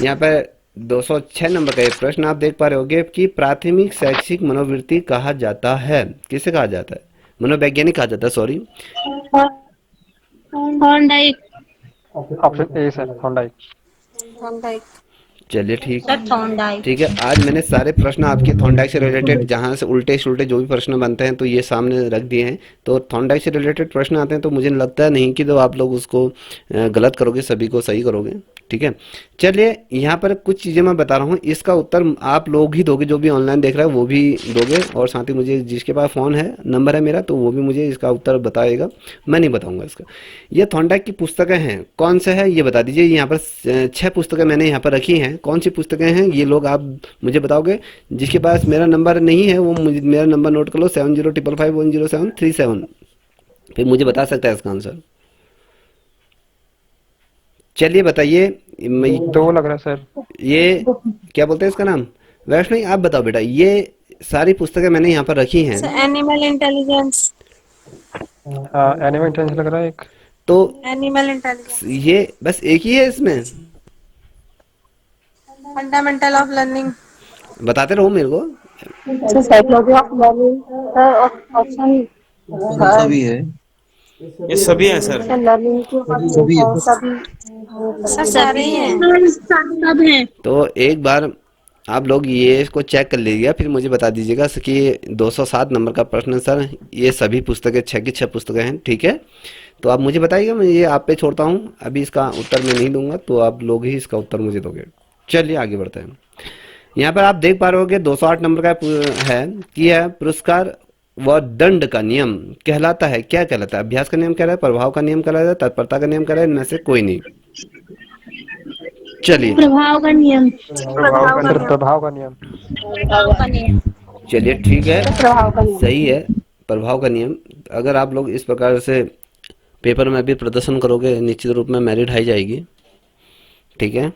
[SPEAKER 1] यहाँ पर 206 नंबर का एक प्रश्न आप देख पा रहे होगे कि प्राथमिक शैक्षिक मनोवृत्ति कहा जाता है, किसे कहा जाता है? मनोवैज्ञानिक कहा जाता है, sorry.
[SPEAKER 5] Thorndike.
[SPEAKER 4] Option A sir, Thorndike.
[SPEAKER 6] Thorndike.
[SPEAKER 1] चलिए ठीक
[SPEAKER 6] सर थॉर्नडाइक।
[SPEAKER 1] ठीक है, आज मैंने सारे प्रश्न आपके थॉर्नडाइक से रिलेटेड, जहाँ से उल्टे सुल्टे जो भी प्रश्न बनते हैं तो ये सामने रख दिए हैं। तो थॉर्नडाइक से रिलेटेड प्रश्न आते हैं तो मुझे लगता नहीं कि तो आप लोग उसको गलत करोगे, सभी को सही करोगे। ठीक है, चलिए यहाँ पर कुछ चीज़ें मैं बता रहा हूँ, इसका उत्तर आप लोग ही दोगे, जो भी ऑनलाइन देख रहा है वो भी दोगे, और साथ ही मुझे जिसके पास फ़ोन है, नंबर है मेरा, तो वो भी मुझे इसका उत्तर बताएगा, मैं नहीं बताऊंगा इसका। ये थॉर्नडाइक की पुस्तकें हैं, कौन से है ये बता दीजिए। यहाँ पर 6 पुस्तकें मैंने यहाँ पर रखी हैं, कौन सी पुस्तकें हैं ये लोग आप मुझे बताओगे। जिसके पास मेरा नंबर नहीं है वो मुझे मेरा नंबर नोट कर लो, 7055510737, फिर मुझे बता सकता है इसका आंसर। चलिए बताइए।
[SPEAKER 4] दो लग रहा है सर।
[SPEAKER 1] ये क्या बोलते हैं इसका नाम? वैष्णवी आप बताओ बेटा, ये सारी पुस्तकें मैंने यहाँ पर रखी हैं,
[SPEAKER 6] sir animal intelligence.
[SPEAKER 4] Animal intelligence लग रहा है एक।
[SPEAKER 1] तो
[SPEAKER 6] एनिमल इंटेलिजेंस।
[SPEAKER 1] ये बस एक ही है इसमें?
[SPEAKER 6] Fundamental of learning.
[SPEAKER 1] बताते रहो मेरे को।
[SPEAKER 7] Psychology of learning sir, option
[SPEAKER 8] सभी है,
[SPEAKER 3] ये सभी हैं सर।
[SPEAKER 7] लर्निंग के
[SPEAKER 8] सभी है।
[SPEAKER 7] सभी
[SPEAKER 6] सर सारे ही हैं।
[SPEAKER 5] सब हैं।
[SPEAKER 1] तो एक बार आप लोग ये इसको चेक कर लीजिएगा, फिर मुझे बता दीजिएगा कि 207 नंबर का प्रश्न सर, ये सभी पुस्तकें 6 की 6 पुस्तकें हैं। ठीक है, तो आप मुझे बताइएगा, मैं ये आप पे छोड़ता हूँ, अभी इसका उत्तर मैं नहीं दूंगा, तो आप लोग ही इसका उत्तर मुझे दोगे। चलिए आगे बढ़ते हैं। यहाँ पर आप देख पा रहे होगे 208 नंबर का है कि है पुरस्कार व दंड का नियम कहलाता है, क्या कहलाता है? अभ्यास का नियम कह रहा है, प्रभाव का नियम कह रहा है, तत्परता का नियम कह रहा है, इनमें से कोई नहीं। चलिए
[SPEAKER 5] प्रभाव का नियम।
[SPEAKER 4] सर प्रभाव का नियम।
[SPEAKER 5] प्रभाव का नियम।
[SPEAKER 1] चलिए ठीक है,
[SPEAKER 7] प्रभाव का नियम।
[SPEAKER 1] सही है, प्रभाव का नियम। अगर आप लोग इस प्रकार से पेपर में भी प्रदर्शन करोगे, निश्चित रूप में मेरिट हाई जाएगी। ठीक है,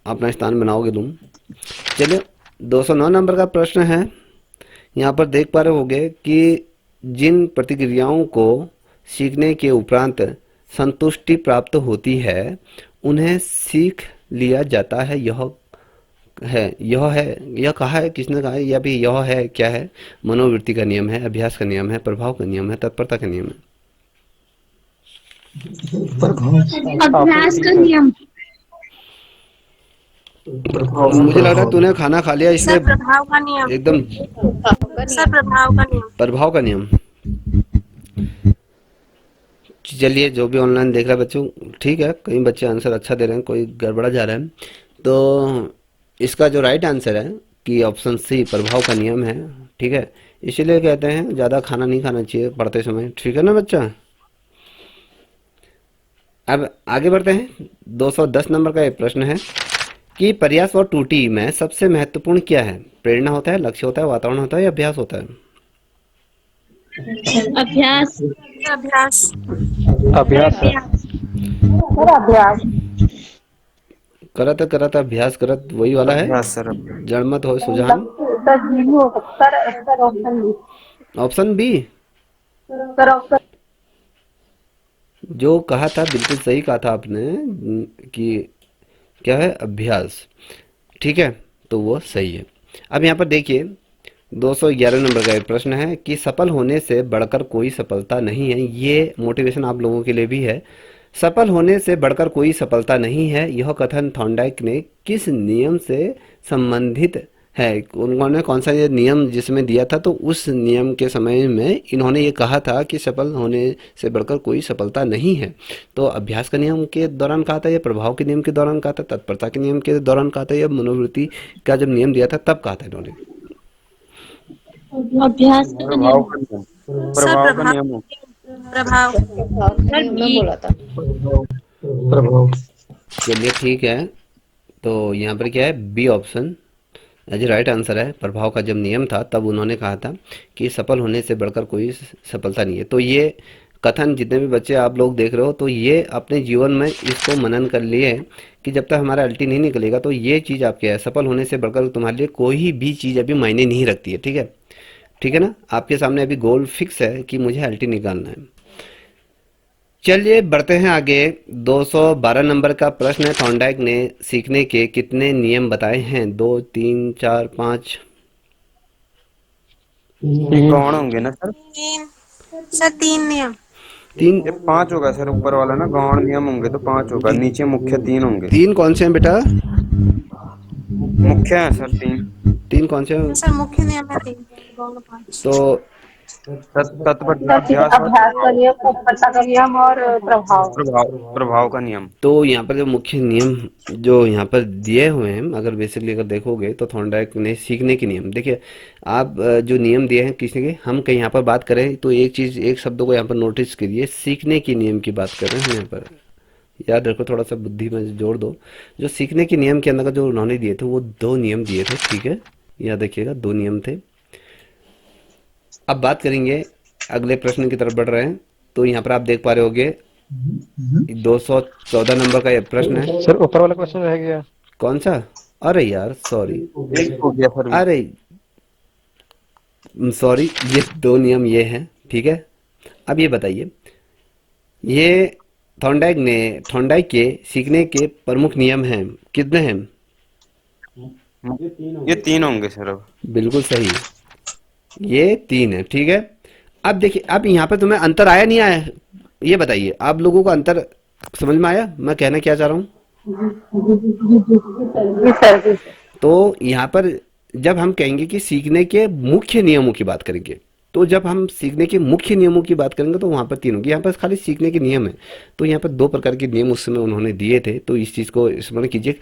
[SPEAKER 1] अपना स्थान बनाओगे तुम। चलिए 209 नंबर का प्रश्न है, यहाँ पर देख पा रहे होगे कि जिन प्रतिक्रियाओं को सीखने के उपरांत संतुष्टि प्राप्त होती है उन्हें सीख लिया जाता है। यह कहा है, किसने कहा है? या भी यह है, क्या है? मनोवृत्ति का नियम है, अभ्यास का नियम है, प्रभाव का नियम है, तत्परता का नियम है।
[SPEAKER 5] अभ्यास का नियम।
[SPEAKER 1] मुझे लग रहा है तूने खाना खा लिया,
[SPEAKER 6] सर
[SPEAKER 1] इसलिए
[SPEAKER 6] प्रभाव का नियम।
[SPEAKER 1] एकदम
[SPEAKER 6] सर प्रभाव का नियम।
[SPEAKER 1] प्रभाव का नियम। चलिए जो भी ऑनलाइन देख रहा है बच्चों, ठीक है, कई बच्चे आंसर अच्छा दे रहे हैं, कोई गड़बड़ा जा रहा है, तो इसका जो राइट आंसर है कि ऑप्शन सी प्रभाव का नियम है। ठीक है, इसीलिए कहते हैं ज़्यादा खाना नहीं खाना चाहिए पढ़ते समय। ठीक है ना बच्चा? अब आगे बढ़ते हैं। 210 नंबर का एक प्रश्न है कि प्रयास और त्रुटि में सबसे महत्वपूर्ण क्या है? प्रेरणा होता है, लक्ष्य होता है, वातावरण होता है, या अभ्यास होता है?
[SPEAKER 5] अभ्यास।
[SPEAKER 6] अभ्यास।
[SPEAKER 4] अभ्यास सर।
[SPEAKER 7] सर अभ्यास।
[SPEAKER 1] करत अभ्यास करत, वही वाला है।
[SPEAKER 3] अभ्यास सर।
[SPEAKER 1] जड़मत हो सुजान।
[SPEAKER 7] सर जी हो सकता है, sir option B.
[SPEAKER 1] Option B
[SPEAKER 7] sir option
[SPEAKER 1] जो कहा था बिल्कुल सही कहा था आपने कि क्या है? अभ्यास। ठीक है, तो वो सही है। अब यहाँ पर देखिए 211 नंबर का एक प्रश्न है कि सफल होने से बढ़कर कोई सफलता नहीं है। ये मोटिवेशन आप लोगों के लिए भी है। सफल होने से बढ़कर कोई सफलता नहीं है, यह कथन थॉर्नडाइक ने किस नियम से संबंधित है? उन्होंने कौन सा ये नियम जिसमें दिया था, तो उस नियम के समय में इन्होंने ये कहा था कि सफल होने से बढ़कर कोई सफलता नहीं है। तो अभ्यास का नियम के दौरान कहा था, या प्रभाव के नियम के दौरान कहा था, तत्परता के नियम के दौरान कहा था, या मनोवृत्ति का जब नियम दिया था तब कहा था इन्होंने?
[SPEAKER 5] अभ्यास का नियम।
[SPEAKER 6] सर प्रभाव। प्रभाव।
[SPEAKER 2] प्रभाव का नियम में बोला था।
[SPEAKER 8] प्रभाव।
[SPEAKER 1] चलिए ठीक है, तो यहाँ पर क्या है, B option as right answer है। प्रभाव का जब नियम था तब उन्होंने कहा था कि सफल होने से बढ़कर कोई सफलता नहीं है। तो ये कथन जितने भी बच्चे आप लोग देख रहे हो, तो ये अपने जीवन में इसको मनन कर लिए कि जब तक हमारा अल्टी नहीं निकलेगा तो ये चीज़ आपके है, सफल होने से बढ़कर तुम्हारे लिए कोई भी चीज़ अभी मायने नहीं रखती है। ठीक है, ठीक है ना। आपके सामने अभी गोल फिक्स है कि मुझे अल्टी निकालना है। चलिए बढ़ते हैं आगे। 212 नंबर का प्रश्न है, थॉर्नडाइक ने सीखने के कितने नियम बताए हैं? 2, 3, 4, 5।
[SPEAKER 3] गौण होंगे ना सर?
[SPEAKER 6] तीन सर, 3 नियम।
[SPEAKER 1] 3?
[SPEAKER 3] ये 5 होगा सर, ऊपर वाला ना गौण नियम होंगे तो 5 होगा, नीचे मुख्य 3 होंगे।
[SPEAKER 1] 3 कौन से हैं बेटा?
[SPEAKER 3] मुख्य है सर 3।
[SPEAKER 1] 3 कौन से हैं?
[SPEAKER 6] सर मुख्य नियम है 3, गौण 5।
[SPEAKER 1] तो
[SPEAKER 3] तत्परता,
[SPEAKER 7] सचिव
[SPEAKER 3] अभ्यास और
[SPEAKER 7] अभ्यास का नियम, तत्परता का नियम और प्रभाव।
[SPEAKER 3] प्रभाव का नियम।
[SPEAKER 1] तो यहाँ पर जो मुख्य नियम जो यहाँ पर दिए हुए हैं, अगर बेसिकली अगर देखोगे तो थॉर्नडाइक ने सीखने के नियम, देखिए आप जो नियम दिए हैं किसी के, हम कहीं यहाँ पर बात करें तो एक चीज़, एक शब्द को यहाँ पर नोटिस करिए, सीखने के नियम की बात कर रहे हैं हम यहाँ पर। याद रखो, थोड़ा सा बुद्धि में जोड़ दो। जो सीखने के नियम के अंदर का जो उन्होंने दिए थे वो 2 नियम दिए थे। ठीक है, याद रखिएगा 2 नियम थे। अब बात करेंगे, अगले प्रश्न की तरफ बढ़ रहे हैं। तो यहाँ पर आप देख पा रहे होगे 214 नंबर का ये प्रश्न है।
[SPEAKER 4] सर ऊपर वाला क्वेश्चन रह गया।
[SPEAKER 1] कौन सा? अरे यार सॉरी,
[SPEAKER 3] एक हो गया सर।
[SPEAKER 1] अरे सॉरी, ये 2 नियम ये हैं। ठीक है, अब ये बताइए, ये थॉर्नडाइक के सीखने के प्रमुख नियम हैं, कितने हैं?
[SPEAKER 3] ये 3 होंगे सर। अब
[SPEAKER 1] बिल्कुल सही, ये 3 है। ठीक है, अब देखिए, अब यहाँ पर तुम्हें अंतर आया नहीं आया, ये बताइए आप लोगों को अंतर समझ में आया मैं कहना क्या चाह रहा हूँ?
[SPEAKER 7] जी सर, जी।
[SPEAKER 1] तो यहाँ पर जब हम कहेंगे कि सीखने के मुख्य नियमों की बात करेंगे, तो जब हम सीखने के मुख्य नियमों की बात करेंगे तो वहाँ पर 3 होंगे। यहाँ पर खाली सीखने के नियम है, तो यहाँ पर 2 प्रकार के नियम उस समय उन्होंने दिए थे। तो इस चीज़ को स्मरण कीजिए।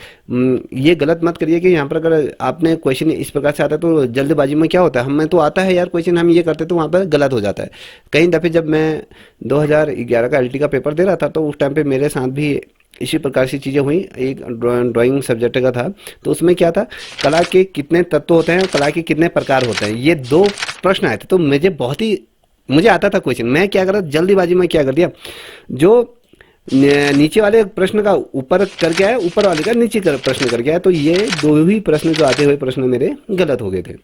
[SPEAKER 1] ये गलत मत करिए कि यहाँ पर अगर आपने क्वेश्चन इस प्रकार से आता है तो जल्दबाजी में क्या होता है, हमें तो आता है यार क्वेश्चन, हम ये करते तो वहाँ पर गलत हो जाता है। कई दफ़े जब मैं 2011 का एलटी का पेपर दे रहा था तो उस टाइम पर मेरे साथ भी इसी प्रकार से चीज़ें हुई। एक ड्राइंग सब्जेक्ट का था, तो उसमें क्या था, कला के कितने तत्व होते हैं और कला के कितने प्रकार होते हैं, ये 2 प्रश्न आए थे। तो मुझे आता था क्वेश्चन, मैं क्या कर रहा, जल्दीबाजी में क्या कर दिया, जो नीचे वाले प्रश्न का ऊपर करके आया, ऊपर वाले का नीचे प्रश्न करके आया, तो ये 2 ही प्रश्न जो आते हुए प्रश्न मेरे गलत हो गए थे।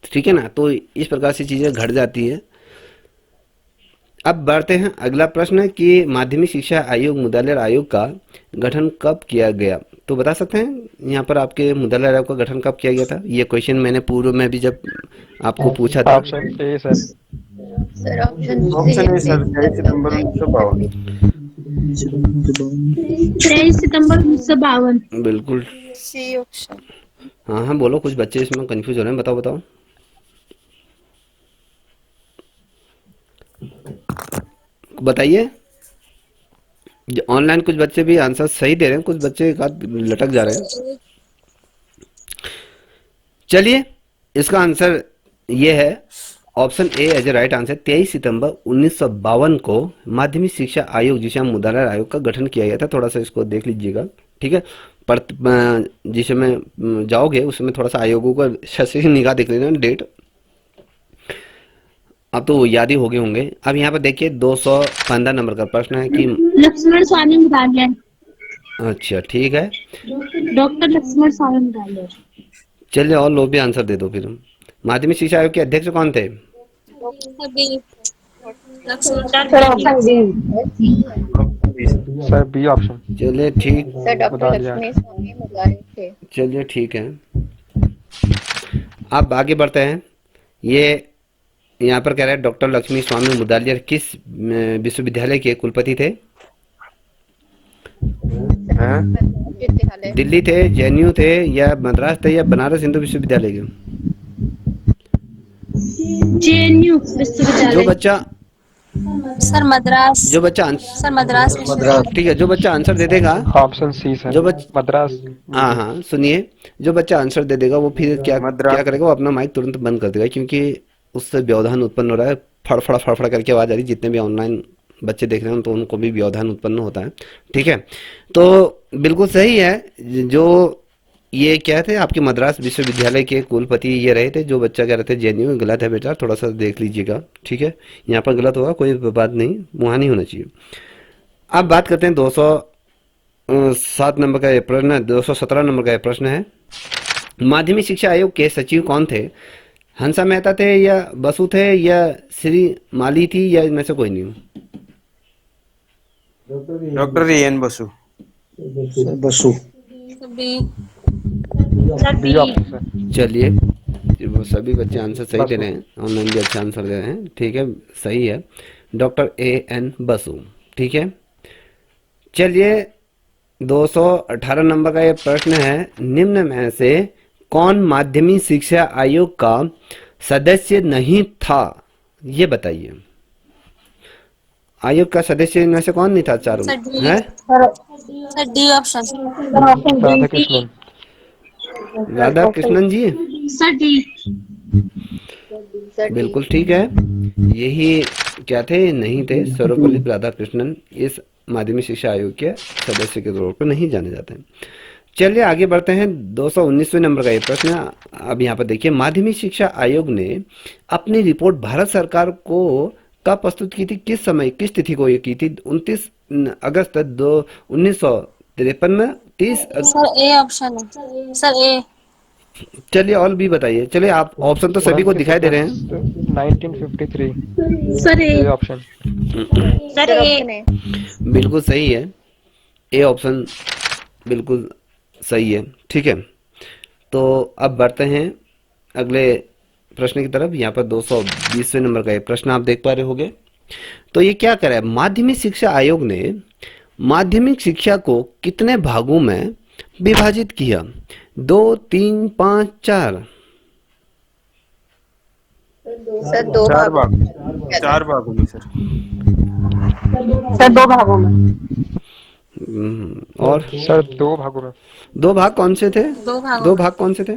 [SPEAKER 1] ठीक है ना, तो इस प्रकार से चीज़ें घट जाती है। अब बढ़ते हैं, अगला प्रश्न है कि माध्यमिक शिक्षा आयोग मुदालियार आयोग का गठन कब किया गया? तो बता सकते हैं यहाँ पर आपके मुदालियार आयोग का गठन कब किया गया था? ये क्वेश्चन मैंने पूर्व में भी जब आपको पूछा था।
[SPEAKER 4] Option A sir.
[SPEAKER 2] Sir option
[SPEAKER 3] option A sir, 23 सितंबर 1952।
[SPEAKER 5] 23 सितंबर 1952।
[SPEAKER 1] बिल्कुल,
[SPEAKER 6] सी ऑप्शन।
[SPEAKER 1] हाँ हाँ बोलो, कुछ बच्चे इसमें कंफ्यूज हो रहे हैं, बताओ बताओ। बताइए, ऑनलाइन कुछ बच्चे भी आंसर सही दे रहे हैं, कुछ बच्चे एक आध लटक जा रहे हैं। चलिए, इसका आंसर ये है option A as a right answer. 23 सितंबर 1952 को माध्यमिक शिक्षा आयोग, जिसे हम मुदालियार आयोग का गठन किया गया था। थोड़ा सा इसको देख लीजिएगा, ठीक है। पर जिस समय जाओगे उसमें थोड़ा सा आयोगों का सही निगाह देख लेना, डेट अब तो याद ही हो गए होंगे। अब यहाँ पर देखिए 215 नंबर का प्रश्न है कि
[SPEAKER 5] लक्ष्मण स्वामी मुदालियार।
[SPEAKER 1] अच्छा ठीक है,
[SPEAKER 5] डॉक्टर लक्ष्मण स्वामी मुदालियार।
[SPEAKER 1] चलिए और लोग भी आंसर दे दो फिर। माध्यमिक शिक्षा आयोग के अध्यक्ष कौन थे?
[SPEAKER 7] Sir option D.
[SPEAKER 4] Sir B option.
[SPEAKER 1] चलिए ठीक,
[SPEAKER 2] सर डॉक्टर
[SPEAKER 4] मुदालियार।
[SPEAKER 2] लक्ष्मण स्वामी मुदालियार थे।
[SPEAKER 1] चलिए ठीक है। अब आगे बढ़ते हैं। ये यहाँ पर कह रहे हैं डॉक्टर लक्ष्मी स्वामी मुदालियार किस विश्वविद्यालय के कुलपति थे?
[SPEAKER 2] विद्यालय।
[SPEAKER 1] दिल्ली थे, जेएनयू थे, या मद्रास थे, या बनारस हिंदू विश्वविद्यालय के?
[SPEAKER 5] जेएनयू विश्वविद्यालय।
[SPEAKER 1] जो बच्चा
[SPEAKER 6] सर मद्रास।
[SPEAKER 1] जो बच्चा
[SPEAKER 6] सर मद्रास विश्वविद्यालय।
[SPEAKER 1] ठीक है, जो बच्चा आंसर दे देगा,
[SPEAKER 4] ऑप्शन सी सर।
[SPEAKER 1] जो
[SPEAKER 4] मद्रास।
[SPEAKER 1] हाँ हाँ सुनिए, जो बच्चा आंसर दे देगा वो फिर क्या करेगा, वो अपना माइक तुरंत बंद कर देगा, क्योंकि उससे व्यवधान उत्पन्न हो रहा है। फड़फड़ा फड़फड़ा करके आवाज आ रही है। जितने भी ऑनलाइन बच्चे देख रहे हैं तो उनको भी व्यवधान उत्पन्न होता है, ठीक है। तो बिल्कुल सही है। जो ये क्या थे आपके मद्रास विश्वविद्यालय के कुलपति ये रहे थे, जो बच्चा कह रहे थे जेएनयू में गलत है बेटा, थोड़ा सा देख लीजिएगा, ठीक है। यहाँ पर गलत होगा, कोई बात नहीं, वहाँ नहीं होना चाहिए। अब बात करते हैं 207 नंबर का ये प्रश्न है, 217 नंबर का ये प्रश्न है। माध्यमिक शिक्षा आयोग के सचिव कौन थे? हंसा मेहता थे, या बसु थे, या श्री माली थी, या इनमें से कोई नहीं?
[SPEAKER 3] Doctor N Basu.
[SPEAKER 8] Sir Basu.
[SPEAKER 6] B.
[SPEAKER 5] Sir
[SPEAKER 4] B
[SPEAKER 5] D.
[SPEAKER 4] Option sir.
[SPEAKER 1] चलिए, वो सभी बच्चे आंसर सही दे रहे हैं, ऑनलाइन भी अच्छा आंसर दे रहे हैं, ठीक है, सही है, डॉक्टर एन बसु, ठीक है। चलिए, 218 नंबर का ये प्रश्न है। निम्न में से कौन माध्यमिक शिक्षा आयोग का सदस्य नहीं था, ये बताइए। आयोग का सदस्य इनमें से कौन नहीं था चारों
[SPEAKER 6] सर
[SPEAKER 1] में?
[SPEAKER 6] डी।
[SPEAKER 1] है
[SPEAKER 6] sir D option.
[SPEAKER 7] Sir option
[SPEAKER 4] Radha
[SPEAKER 7] D.
[SPEAKER 4] Krishnan.
[SPEAKER 1] Radha Krishnan ji,
[SPEAKER 5] sir D.
[SPEAKER 2] Sir D.
[SPEAKER 1] बिल्कुल ठीक है। यही क्या थे? नहीं थे, सर्वपल्ली राधाकृष्णन इस माध्यमिक शिक्षा आयोग के सदस्य के तौर पर नहीं जाने जाते हैं। चलिए आगे बढ़ते हैं। 219वें नंबर का ये प्रश्न है। अब यहाँ पर देखिए, माध्यमिक शिक्षा आयोग ने अपनी रिपोर्ट भारत सरकार को कब प्रस्तुत की थी, किस समय, किस तिथि को ये की थी? 29 अगस्त 1953 में, 30
[SPEAKER 6] सर ए ऑप्शन है, सर ए।
[SPEAKER 1] चलिए और भी बताइए। चलिए, आप ऑप्शन तो सभी को दिखाई दे रहे हैं।
[SPEAKER 4] 1953।
[SPEAKER 5] Sir A.
[SPEAKER 4] A option.
[SPEAKER 5] Sir
[SPEAKER 2] sir
[SPEAKER 5] A.
[SPEAKER 2] Option है।
[SPEAKER 1] बिल्कुल सही है, ए ऑप्शन बिल्कुल सही है, ठीक है। तो अब बढ़ते हैं अगले प्रश्न की तरफ। यहाँ पर 220वें नंबर का ये प्रश्न आप देख पा रहे होंगे। तो ये क्या करा है? माध्यमिक शिक्षा आयोग ने माध्यमिक शिक्षा को कितने भागों में विभाजित किया? 2, 3, 5, 4?
[SPEAKER 2] सर दो
[SPEAKER 3] चार
[SPEAKER 2] भाग।
[SPEAKER 3] भाग, 4 भागों में सर।
[SPEAKER 7] सर 2 भागों में।
[SPEAKER 1] और
[SPEAKER 4] सर 2 भागों में।
[SPEAKER 1] 2 भाग कौन से थे?
[SPEAKER 6] 2 भागों
[SPEAKER 1] 2 भाग कौन से थे?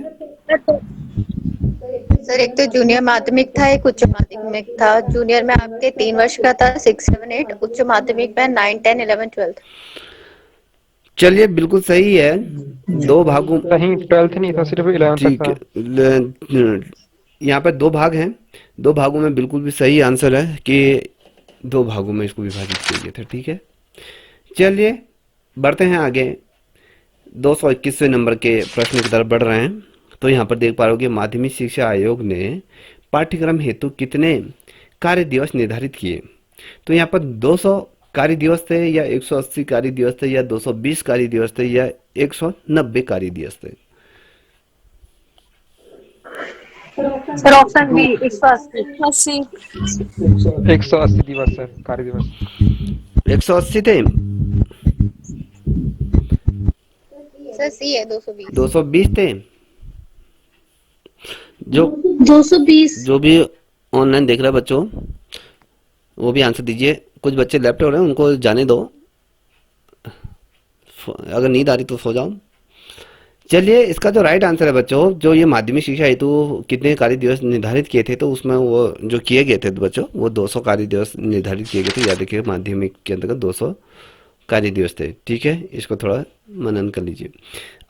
[SPEAKER 2] सर एक तो जूनियर माध्यमिक था, एक उच्च माध्यमिक था। जूनियर में आपके 3 वर्ष का था, 6, 7, 8। उच्च माध्यमिक में 9, 10, 11, 12।
[SPEAKER 1] चलिए, बिल्कुल सही है। 2 भागों,
[SPEAKER 4] नहीं 12th नहीं था, सिर्फ 11th तक
[SPEAKER 1] ठीक
[SPEAKER 4] था।
[SPEAKER 1] है। यहाँ पर 2 भाग हैं, 2 भागों में बिल्कुल भी सही आंसर है कि 2 भागों में इसको विभाजित किया गया था, ठीक है। चलिए बढ़ते हैं आगे। 221वें नंबर के प्रश्न की तरफ बढ़ रहे हैं। तो यहाँ पर देख पा रहे हो कि माध्यमिक शिक्षा आयोग ने पाठ्यक्रम हेतु कितने कार्य दिवस निर्धारित किए? तो यहाँ पर 200 कार्य दिवस थे, या 180 कार्य दिवस थे, या 220 कार्य दिवस थे, या 190 कार्य दिवस थे?
[SPEAKER 7] Sir option B 180।
[SPEAKER 6] 80।
[SPEAKER 4] 180 दिवस सर, कार्य दिवस।
[SPEAKER 1] 180 थे।
[SPEAKER 2] सर सी है 220।
[SPEAKER 1] 220 थे। जो
[SPEAKER 5] 220।
[SPEAKER 1] जो भी ऑनलाइन देख रहे हैं बच्चों, वो भी आंसर दीजिए। कुछ बच्चे लेफ्ट हो रहे हैं, उनको जाने दो, अगर नींद आ रही तो सो जाओ। चलिए, इसका जो राइट आंसर है बच्चों, जो ये माध्यमिक शिक्षा हेतु कितने कार्य दिवस निर्धारित किए थे, तो उसमें वो जो किए गए थे बच्चों, वो 200 कार्य दिवस निर्धारित किए गए थे। याद रखिए, माध्यमिक के अंतर्गत 200 कार्य दिवस थे, ठीक है। इसको थोड़ा मनन कर लीजिए।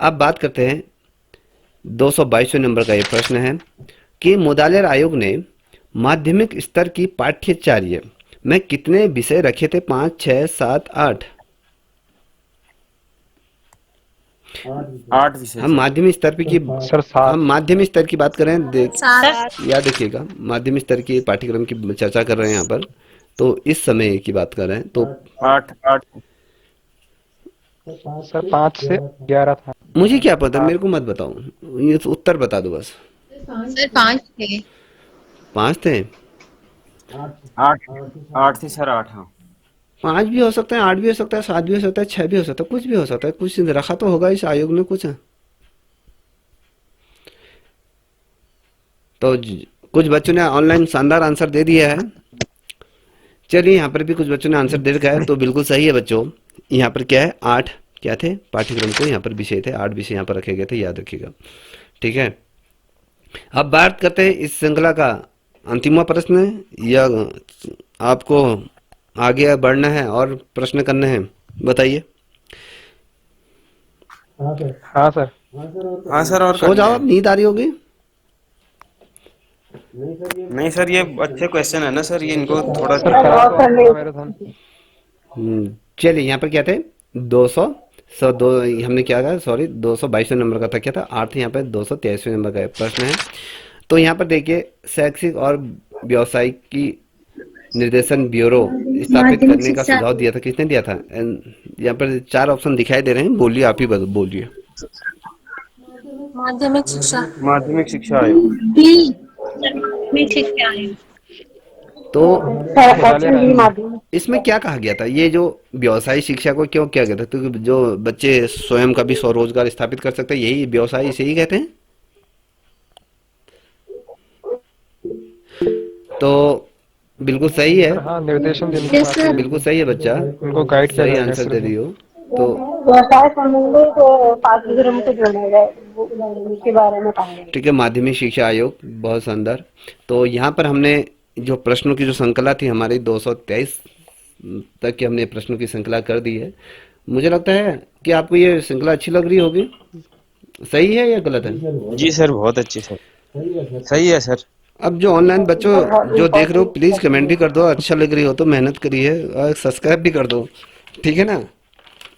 [SPEAKER 1] अब बात करते हैं 222वें नंबर का ये प्रश्न है कि मुदालिर आयोग ने माध्यमिक स्तर की पाठ्यचर्या में कितने विषय रखे थे? 5, 6, 7, 8?
[SPEAKER 3] 8 विषय
[SPEAKER 1] हम माध्यमिक स्तर पे की
[SPEAKER 4] सर 7।
[SPEAKER 1] हम माध्यमिक स्तर की बात करें,
[SPEAKER 6] 7।
[SPEAKER 1] याद रखिएगा, माध्यमिक स्तर की पाठ्यक्रम की चर्चा कर रहे हैं यहाँ पर, तो इस समय की बात कर रहे हैं। तो
[SPEAKER 3] 8
[SPEAKER 4] सर 5 से 11 था।
[SPEAKER 1] मुझे क्या पता, मेरे को मत बताओ, ये तो उत्तर बता दो बस।
[SPEAKER 2] सर 5 थे।
[SPEAKER 1] 5 थे।
[SPEAKER 3] 8 थी सर, 8। हाँ
[SPEAKER 1] 5 भी हो सकता है, 8 भी हो सकता है, 7 भी हो सकता है, 6 भी हो सकता है, कुछ भी हो सकता है। कुछ रखा तो होगा इस आयोग ने कुछ। तो कुछ बच्चों ने ऑनलाइन शानदार आंसर दे दिया है। चलिए, यहाँ पर भी कुछ बच्चों ने आंसर दे रखा है, तो बिल्कुल सही है बच्चों। यहाँ पर क्या है? 8 क्या थे पाठ्यक्रम को, यहाँ पर विषय थे, 8 विषय यहाँ पर रखे गए थे, याद रखिएगा, ठीक है। अब बात करते हैं इस श्रृंखला का अंतिम प्रश्न, या आपको आगे बढ़ना है और प्रश्न करने हैं, बताइए।
[SPEAKER 4] हाँ सर।
[SPEAKER 3] हाँ सर, और
[SPEAKER 1] सो
[SPEAKER 3] कर
[SPEAKER 1] जाओ,
[SPEAKER 3] लें।
[SPEAKER 1] अब नींद आ रही होगी।
[SPEAKER 3] नहीं सर, ये अच्छे क्वेश्चन है ना सर, ये इनको थोड़ा
[SPEAKER 4] सर
[SPEAKER 7] सर
[SPEAKER 4] खराब
[SPEAKER 7] बहुत
[SPEAKER 4] तो
[SPEAKER 7] कर
[SPEAKER 4] नहीं
[SPEAKER 7] ले।
[SPEAKER 4] होगा मैराथन?
[SPEAKER 1] चलिए यहाँ पर क्या थे, 200 दो हमने क्या कहा, सॉरी 222वें नंबर का था, क्या था 8, यहाँ पर 283वें नंबर का प्रश्न है। तो यहाँ पर देखिए, शैक्षिक और व्यावसायिकी निर्देशन ब्यूरो स्थापित
[SPEAKER 5] माध्यमिक
[SPEAKER 1] करने का
[SPEAKER 5] शिक्षा
[SPEAKER 1] सुझाव दिया था, किसने दिया था? यहाँ पर 4 ऑप्शन दिखाई दे रहे हैं, बोलिए, आप ही बोलिए।
[SPEAKER 6] माध्यमिक शिक्षा।
[SPEAKER 3] माध्यमिक शिक्षा आयोग।
[SPEAKER 5] बी माध्यमिक शिक्षा आयोग।
[SPEAKER 1] तो
[SPEAKER 7] सर
[SPEAKER 4] विद्यालय
[SPEAKER 7] ऑप्शन बी
[SPEAKER 4] राज्य।
[SPEAKER 7] माध्यमिक।
[SPEAKER 1] इसमें क्या कहा गया था, ये जो व्यवसायिक शिक्षा को क्यों किया गया था? क्योंकि जो बच्चे स्वयं का भी स्वरोजगार स्थापित कर सकते हैं, यही व्यवसाय, इसे ही कहते हैं। तो बिल्कुल सही है,
[SPEAKER 4] सर हाँ, निर्देशन देने की
[SPEAKER 5] यस
[SPEAKER 4] बात
[SPEAKER 5] सर।
[SPEAKER 4] है,
[SPEAKER 1] बिल्कुल सही है बच्चा,
[SPEAKER 4] उनको गाइड किया
[SPEAKER 1] सही
[SPEAKER 4] जाएगा
[SPEAKER 1] आंसर दे
[SPEAKER 4] सिर्फ।
[SPEAKER 1] रही हो। तो
[SPEAKER 7] व्यवसाय समूह को 5 को जोड़ा जाए, उसके बारे में कहा गया।
[SPEAKER 1] ठीक है, माध्यमिक शिक्षा आयोग, बहुत शानदार। तो यहाँ पर हमने जो प्रश्नों की जो श्रृंखला थी हमारी, 223 तक की हमने प्रश्नों की श्रृंखला कर दी है। मुझे लगता है कि आपको ये श्रृंखला अच्छी लग रही होगी। सही है या गलत है?
[SPEAKER 3] जी सर, बहुत अच्छी सर, सही है सर।
[SPEAKER 1] अब जो ऑनलाइन बच्चों जो देख रहे हो, प्लीज़ कमेंट भी कर दो, अच्छा लग रही हो तो मेहनत करिए, और सब्सक्राइब भी कर दो, ठीक है ना?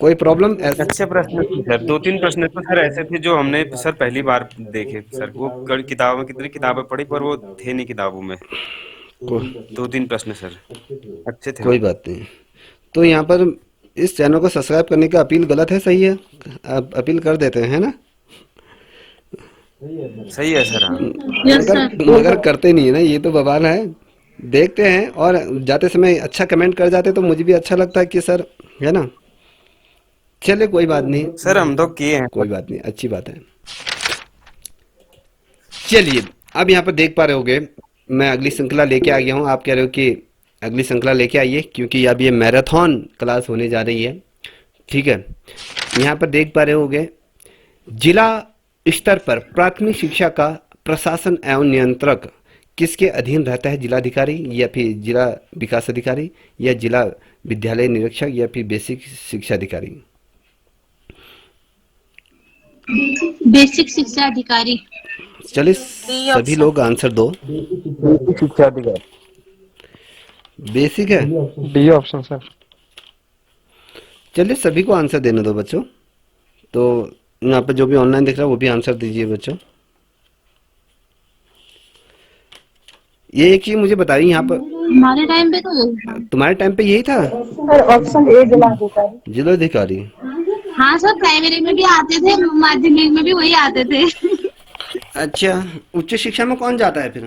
[SPEAKER 1] कोई प्रॉब्लम
[SPEAKER 3] अच्छे प्रश्न थे सर, 2-3 प्रश्न तो सर ऐसे थे जो हमने सर पहली बार देखे सर। वो किताबों, कितनी किताबें पढ़ी पर वो थे नहीं किताबों में।
[SPEAKER 1] को,
[SPEAKER 3] 2-3 प्रश्न सर अच्छे थे
[SPEAKER 1] कोई
[SPEAKER 3] वो।
[SPEAKER 1] बात नहीं। तो यहाँ पर इस चैनल को सब्सक्राइब करने का अपील गलत है, सही है? आप अपील कर देते हैं, है ना?
[SPEAKER 3] सही है सर, हाँ।
[SPEAKER 5] Yes sir.
[SPEAKER 1] मगर करते नहीं है ना, ये तो बवाल है। देखते हैं और जाते समय अच्छा कमेंट कर जाते तो मुझे भी अच्छा लगता है कि सर, है ना? चलिए कोई बात नहीं,
[SPEAKER 3] सर हम तो किए हैं।
[SPEAKER 1] कोई बात नहीं, अच्छी बात है। चलिए, अब यहाँ पर देख पा रहे होगे, मैं अगली श्रृंखला लेके आ गया हूँ। आप कह रहे हो कि अगली श्रृंखला लेके आइए, क्योंकि अब ये मैराथन क्लास होने जा रही है, ठीक है? यहाँ पर देख पा रहे होगे, जिला स्तर पर प्राथमिक शिक्षा का प्रशासन एवं नियंत्रक किसके अधीन रहता है? जिलाधिकारी, या फिर जिला विकास अधिकारी, या जिला विद्यालय निरीक्षक, या फिर बेसिक शिक्षा अधिकारी?
[SPEAKER 5] बेसिक शिक्षा अधिकारी।
[SPEAKER 1] चलिए सभी लोग आंसर दो।
[SPEAKER 3] शिक्षा अधिकारी।
[SPEAKER 1] बेसिक है,
[SPEAKER 4] डी ऑप्शन सर।
[SPEAKER 1] चलिए सभी को आंसर देने दो बच्चों। तो यहाँ पे जो भी ऑनलाइन देख रहा है वो भी आंसर दीजिए बच्चों। ये एक चीज मुझे बताइए, यहाँ पर
[SPEAKER 5] हमारे टाइम पे तो
[SPEAKER 1] तुम्हारे टाइम पे यही था,
[SPEAKER 7] सर ऑप्शन ए जिलाधिकारी।
[SPEAKER 1] जिलाधिकारी?
[SPEAKER 5] हाँ सर, प्राइमरी में भी आते थे, माध्यमिक में भी वही आते थे।
[SPEAKER 1] अच्छा, उच्च शिक्षा में कौन जाता है फिर?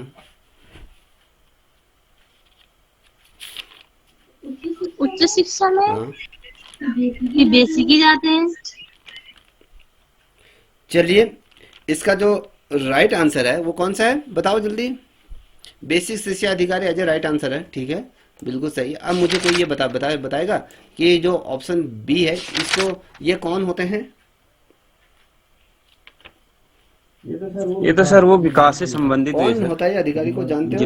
[SPEAKER 5] उच्च शिक्षा में
[SPEAKER 1] हाँ,
[SPEAKER 5] ये बेसिक ही जाते हैं।
[SPEAKER 1] चलिए इसका जो राइट आंसर है वो कौन सा है, बताओ जल्दी। बेसिक शिक्षा अधिकारी अजय राइट आंसर है, ठीक है, बिल्कुल सही। अब मुझे कोई ये बताएगा कि जो ऑप्शन बी है, इसको ये कौन होते हैं?
[SPEAKER 3] ये तो सर वो विकास से संबंधित हुई
[SPEAKER 1] कौन
[SPEAKER 3] सर।
[SPEAKER 1] होता है ये अधिकारी को जानते हो?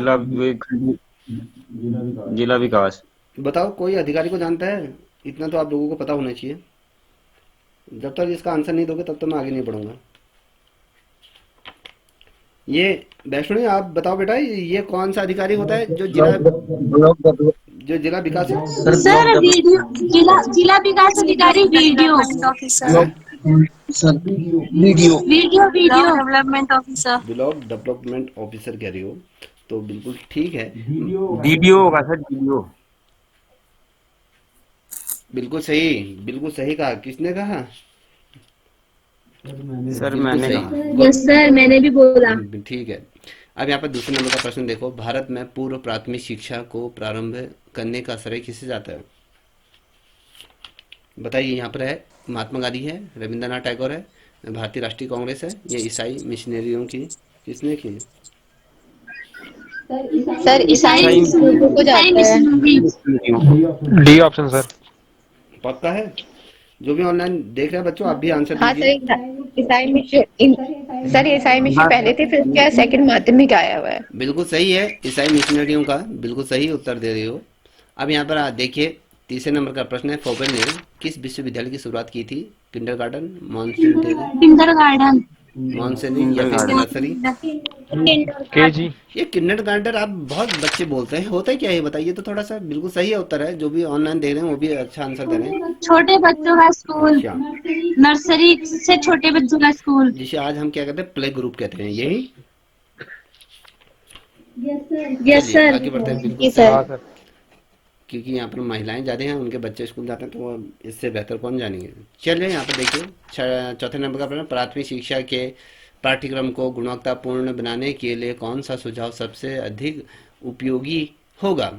[SPEAKER 3] जिला विकास।
[SPEAKER 1] बताओ, कोई अधिकारी को जानता है? इतना तो आप लोगों को पता होना चाहिए। जब तक इसका आंसर नहीं दोगे तब तक मैं आगे नहीं बढ़ूंगा। ये वैष्णवी, आप बताओ बेटा, ये कौन सा अधिकारी होता है जो जिला विकास है?
[SPEAKER 5] सर वीडियो, जिला विकास अधिकारी, वीडियो
[SPEAKER 6] ऑफिसर।
[SPEAKER 1] हैं?
[SPEAKER 5] Video video
[SPEAKER 6] development officer.
[SPEAKER 1] Block development officer कह रही हो, तो बिल्कुल ठीक है,
[SPEAKER 3] डीडीओ होगा सर, डीडीओ।
[SPEAKER 1] बिल्कुल सही कहा। किसने कहा?
[SPEAKER 3] सर
[SPEAKER 1] बिल्कुल
[SPEAKER 3] मैंने
[SPEAKER 1] सही।
[SPEAKER 3] कहा।
[SPEAKER 5] यस सर, मैंने भी बोला।
[SPEAKER 1] ठीक है। अब यहाँ पर दूसरे नंबर का प्रश्न देखो, भारत में पूर्व प्राथमिक शिक्षा को प्रारंभ करने का श्रेय किसे जाता है? बताइए। यहाँ पर है महात्मा गांधी है, रविंद्रनाथ टैगोर है, भारतीय राष्ट्रीय कांग्रेस है, या ईसाई मिशनरियों की? किसने की?
[SPEAKER 2] सर ईसाई मिशनरियों को जाता है।
[SPEAKER 4] D option sir.
[SPEAKER 1] पक्का है? जो भी ऑनलाइन देख रहे हैं बच्चों, आप भी आंसर
[SPEAKER 2] हाँ
[SPEAKER 1] दीजिए।
[SPEAKER 2] सर, ईसाई मिशन, सर ईसाई मिशन पहले थे, फिर क्या सेकंड माध्यमिक आया हुआ है।
[SPEAKER 1] बिल्कुल सही है, ईसाई मिशनरियों का, बिल्कुल सही उत्तर दे रही हो। अब यहाँ पर देखिए, तीसरे नंबर का प्रश्न है, फोबेल ने किस विश्वविद्यालय की शुरुआत की थी? Kindergarten, Montessori,
[SPEAKER 5] kindergarten.
[SPEAKER 1] मॉन्टेसरी या फिर नर्सरी?
[SPEAKER 4] केजी।
[SPEAKER 1] ये किंडरगार्टन आप बहुत बच्चे बोलते हैं, होता है क्या है बताइए तो थोड़ा सा। बिल्कुल सही है उत्तर है, जो भी ऑनलाइन देख रहे हैं वो भी अच्छा आंसर दे रहे हैं।
[SPEAKER 5] छोटे बच्चों का स्कूल,
[SPEAKER 1] अच्छा,
[SPEAKER 5] नर्सरी से छोटे बच्चों का स्कूल।
[SPEAKER 1] जिसे आज हम क्या कहते हैं, प्ले ग्रुप कहते हैं, यही।
[SPEAKER 5] यस
[SPEAKER 1] चलिए
[SPEAKER 5] सर।
[SPEAKER 1] आगे बढ़ते हैं। बिल्कुल
[SPEAKER 2] जी
[SPEAKER 1] सही,
[SPEAKER 2] सर।
[SPEAKER 4] हाँ सर।
[SPEAKER 1] क्योंकि यहाँ पर महिलाएं ज़्यादा हैं, उनके बच्चे स्कूल जाते हैं, तो वो इससे बेहतर कौन जानेंगे। चलिए यहाँ पर देखिए, चौथे नंबर का प्रश्न, प्राथमिक शिक्षा के पाठ्यक्रम को गुणवत्तापूर्ण बनाने के लिए कौन सा सुझाव सबसे अधिक उपयोगी होगा?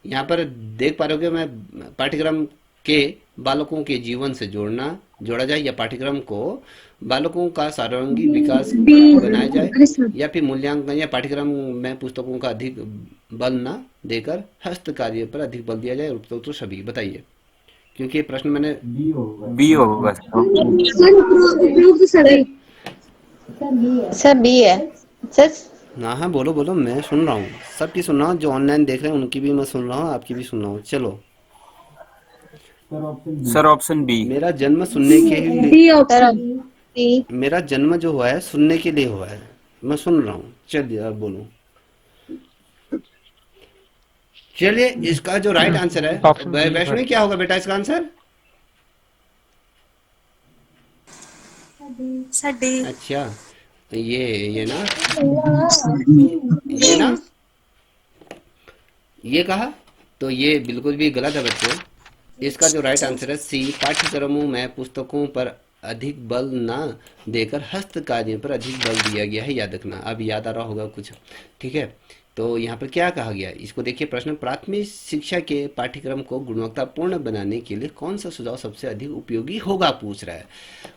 [SPEAKER 1] यहाँ पर देख पा रहे हो कि मैं पाठ्यक्रम के बालकों के जीवन से जोड़ा जाए, या पाठ्यक्रम को बालकों का सर्वांगीण विकास बनाया जाए, या फिर मूल्यांकन या पाठ्यक्रम में पुस्तकों का अधिक बल न देकर हस्त कार्य पर अधिक बल दिया जाए, उपरोक्त सभी बताइए। क्योंकि ये प्रश्न मैंने
[SPEAKER 3] बी होगा
[SPEAKER 5] सर उपरोक्त सभी।
[SPEAKER 2] सर बी है सर।
[SPEAKER 1] हाँ हाँ बोलो बोलो, मैं सुन रहा हूँ, सबकी सुन रहा हूँ, जो ऑनलाइन देख रहे हैं उनकी भी मैं सुन रहा हूँ, आपकी भी सुन रहा हूँ। चलो,
[SPEAKER 3] सर ऑप्शन बी।
[SPEAKER 1] मेरा जन्म सुनने के लिए,
[SPEAKER 5] डी
[SPEAKER 2] सर
[SPEAKER 5] ऑप्शन।
[SPEAKER 2] बी।
[SPEAKER 1] मेरा जन्म जो हुआ है सुनने के लिए हुआ है, मैं सुन रहा हूँ। चलिए अब बोलो। चलिए इसका जो राइट आंसर है,
[SPEAKER 4] Option B,
[SPEAKER 1] वैष्णवी क्या होगा बेटा इसका आंसर?
[SPEAKER 6] Sir D.
[SPEAKER 1] अच्छा, ये ना, ये ना, ये कहा तो ये बिल्कुल भी गलत है बच्चों। इसका जो राइट आंसर है सी, पाठ्यक्रमों में पुस्तकों पर अधिक बल ना देकर हस्त कार्यों पर अधिक बल दिया गया है, याद रखना। अब याद आ रहा होगा कुछ, ठीक है। तो यहाँ पर क्या कहा गया, इसको देखिए प्रश्न, प्राथमिक शिक्षा के पाठ्यक्रम को गुणवत्तापूर्ण बनाने के लिए कौन सा सुझाव सबसे अधिक उपयोगी होगा, पूछ रहा है।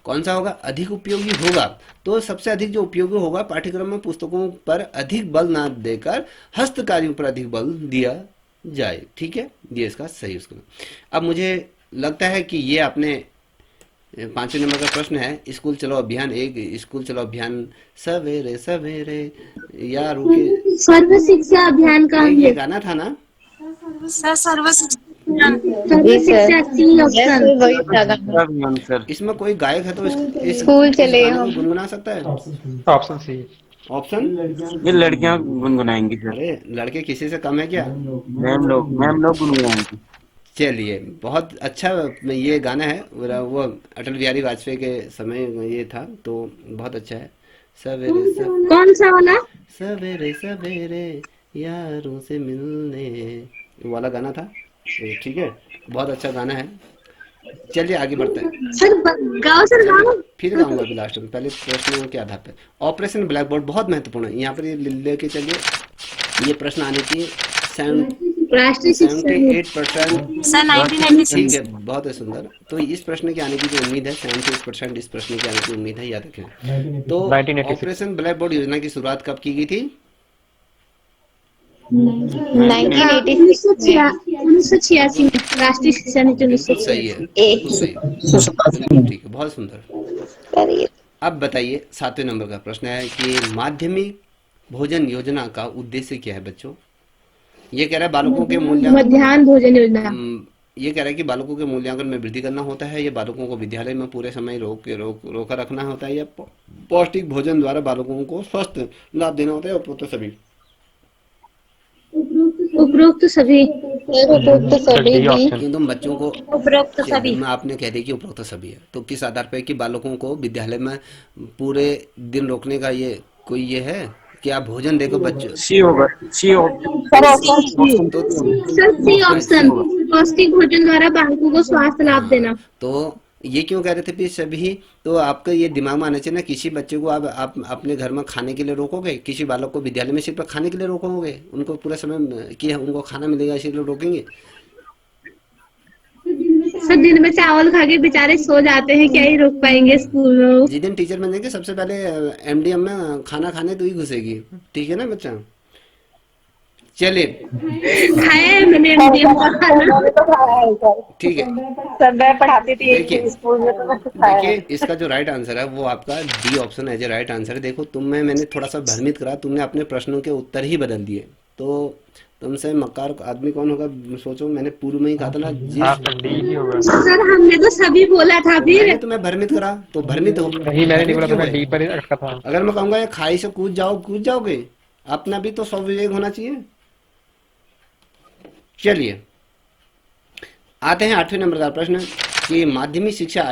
[SPEAKER 1] कौन सा होगा अधिक उपयोगी होगा? तो सबसे अधिक जो उपयोगी होगा, पाठ्यक्रम में पुस्तकों पर अधिक बल ना देकर हस्त कार्यों पर अधिक बल दिया जाए, ठीक है। ये इसका सही उसका। अब मुझे लगता है कि ये आपने पांचवें नंबर का प्रश्न है, स्कूल चलो अभियान, एक स्कूल चलो अभियान सवेरे सवेरे या रुके,
[SPEAKER 5] सर्व शिक्षा अभियान का
[SPEAKER 1] ये गाना था ना?
[SPEAKER 6] सर सर्व शिक्षा।
[SPEAKER 5] सर्व
[SPEAKER 2] जी सर।
[SPEAKER 5] शिक्षा सी
[SPEAKER 2] यस
[SPEAKER 5] ऑप्शन।
[SPEAKER 2] सर, वही था गाना।
[SPEAKER 3] सर
[SPEAKER 1] इसमें कोई गायक है तो इस
[SPEAKER 2] स्कूल चले
[SPEAKER 1] गाने को
[SPEAKER 2] हम।
[SPEAKER 1] गुनगुना सकता है?
[SPEAKER 4] Option C.
[SPEAKER 1] ऑप्शन?
[SPEAKER 3] ये लड़कियां गुनगुनाएंगी सर।
[SPEAKER 1] अरे लड़के किसी से कम है क्या?
[SPEAKER 3] मैम लोग गुनगुनाएंगी।
[SPEAKER 1] चलिए बहुत अच्छा ये गाना है, वो अटल बिहारी वाजपेयी के समय ये था, तो बहुत अच्छा है। सवेरे सवेरे,
[SPEAKER 5] कौन सा वाला?
[SPEAKER 1] सवेरे सवेरे यारों से मिलने, ये वाला गाना था, ठीक है। बहुत अच्छा गाना है। चलिए आगे बढ़ते हैं।
[SPEAKER 5] सर गाओ सर गाओ।
[SPEAKER 1] फिर गाऊंगा अभी लास्ट में, पहले प्रश्नों के आधार पर। ऑपरेशन ब्लैक बोर्ड बहुत महत्वपूर्ण है, यहाँ पर ये लेके चलिए। ये प्रश्न आने की
[SPEAKER 5] राष्ट्रीय शिक्षा
[SPEAKER 1] 78%।
[SPEAKER 6] सर
[SPEAKER 1] ठीक
[SPEAKER 6] 1996।
[SPEAKER 1] है, बहुत है सुंदर। तो इस प्रश्न के आने की जो उम्मीद है, 78% इस प्रश्न के आने की उम्मीद है, याद रखें। तो
[SPEAKER 4] 1986।
[SPEAKER 1] ऑपरेशन ब्लैक बोर्ड योजना की शुरुआत कब की गई थी?
[SPEAKER 2] 1986 में।
[SPEAKER 5] 1986 में राष्ट्रीय शिक्षा नीति
[SPEAKER 1] बिल्कुल सही है, बिल्कुल सही, बिल्कुल ठीक है, बहुत सुंदर।
[SPEAKER 2] करिए।
[SPEAKER 1] अब बताइए, 7वें नंबर का प्रश्न है कि माध्यमिक भोजन योजना का उद्देश्य क्या है बच्चों? ये कह रहा है बालकों के
[SPEAKER 5] मध्याह्न भोजन योजना।
[SPEAKER 1] ये कह रहा है कि बालकों के मूल्यांकन में वृद्धि करना होता है, या बालकों को विद्यालय में पूरे समय रोका रखना होता है, या पौष्टिक भोजन द्वारा बालकों को स्वस्थ लाभ देना होता है, उपरोक्त सभी।
[SPEAKER 5] उपरोक्त सभी।
[SPEAKER 2] उपरोक्त सभी
[SPEAKER 4] डी
[SPEAKER 2] भी।
[SPEAKER 4] ऑप्शन।
[SPEAKER 1] क्यों तुम बच्चों को
[SPEAKER 5] उपरोक्त सभी।
[SPEAKER 1] मैं आपने कह दिया कि उपरोक्त सभी है, तो किस आधार पर कि बालकों को विद्यालय में पूरे दिन रोकने का ये कोई ये है कि आप भोजन देखो बच्चों?
[SPEAKER 3] सी होगा, सी ऑप्शन। तो
[SPEAKER 5] सर सी ऑप्शन, पौष्टिक भोजन द्वारा बालकों को स्वास्थ्य लाभ देना।
[SPEAKER 1] तो ये क्यों कह रहे थे फिर सभी? तो आपका ये दिमाग में आना चाहिए ना, किसी बच्चे को आप अपने घर में खाने के लिए रोकोगे, किसी बालक को विद्यालय में सिर्फ खाने के लिए रोकोगे, उनको पूरा समय कि उनको खाना मिलेगा इसलिए रोकेंगे?
[SPEAKER 5] सर दिन में चावल खा के बेचारे सो जाते हैं, क्या ही रोक पाएंगे स्कूल में।
[SPEAKER 1] जिस दिन टीचर बनेंगे सबसे पहले एमडीएम में खाना खाने तो ही घुसेगी, ठीक है ना बच्चा? चलिए
[SPEAKER 5] खाया है मैंने MDM का खाना।
[SPEAKER 1] ठीक है,
[SPEAKER 7] सर मैं पढ़ाती थी एक
[SPEAKER 1] देखिए
[SPEAKER 7] स्कूल में, तो मैं खाया है।
[SPEAKER 1] देखिए इसका जो राइट आंसर है वो आपका डी ऑप्शन है, जो राइट आंसर है। देखो मैंने थोड़ा सा भ्रमित करा, तुमने अपने प्रश्नों के उत्तर ही बदल दिए। तो तुमसे मक्कार आदमी कौन होगा? सोचो, मैंने पूर्व में ही कहा था ना जिस
[SPEAKER 4] ऑप्शन डी ही होगा।
[SPEAKER 5] सर हमने तो सभी बोला था
[SPEAKER 1] तो
[SPEAKER 5] फिर।
[SPEAKER 1] मैंने तुम्हें भ्रमित करा, तो भ्रमित हो,
[SPEAKER 4] नहीं, मैंने नहीं बोला था,
[SPEAKER 1] क्यों
[SPEAKER 4] मैं
[SPEAKER 1] हुए?
[SPEAKER 4] डी पर ही अटका था।
[SPEAKER 1] अगर मैं कहूंगा ये खाई से कूद जाओ, कूद जाओगे? अपना भी तो स्वविवेक होना चाहिए। चलिए आते हैं 8वें नंबर का प्रश्न कि माध्यमिक शिक्षा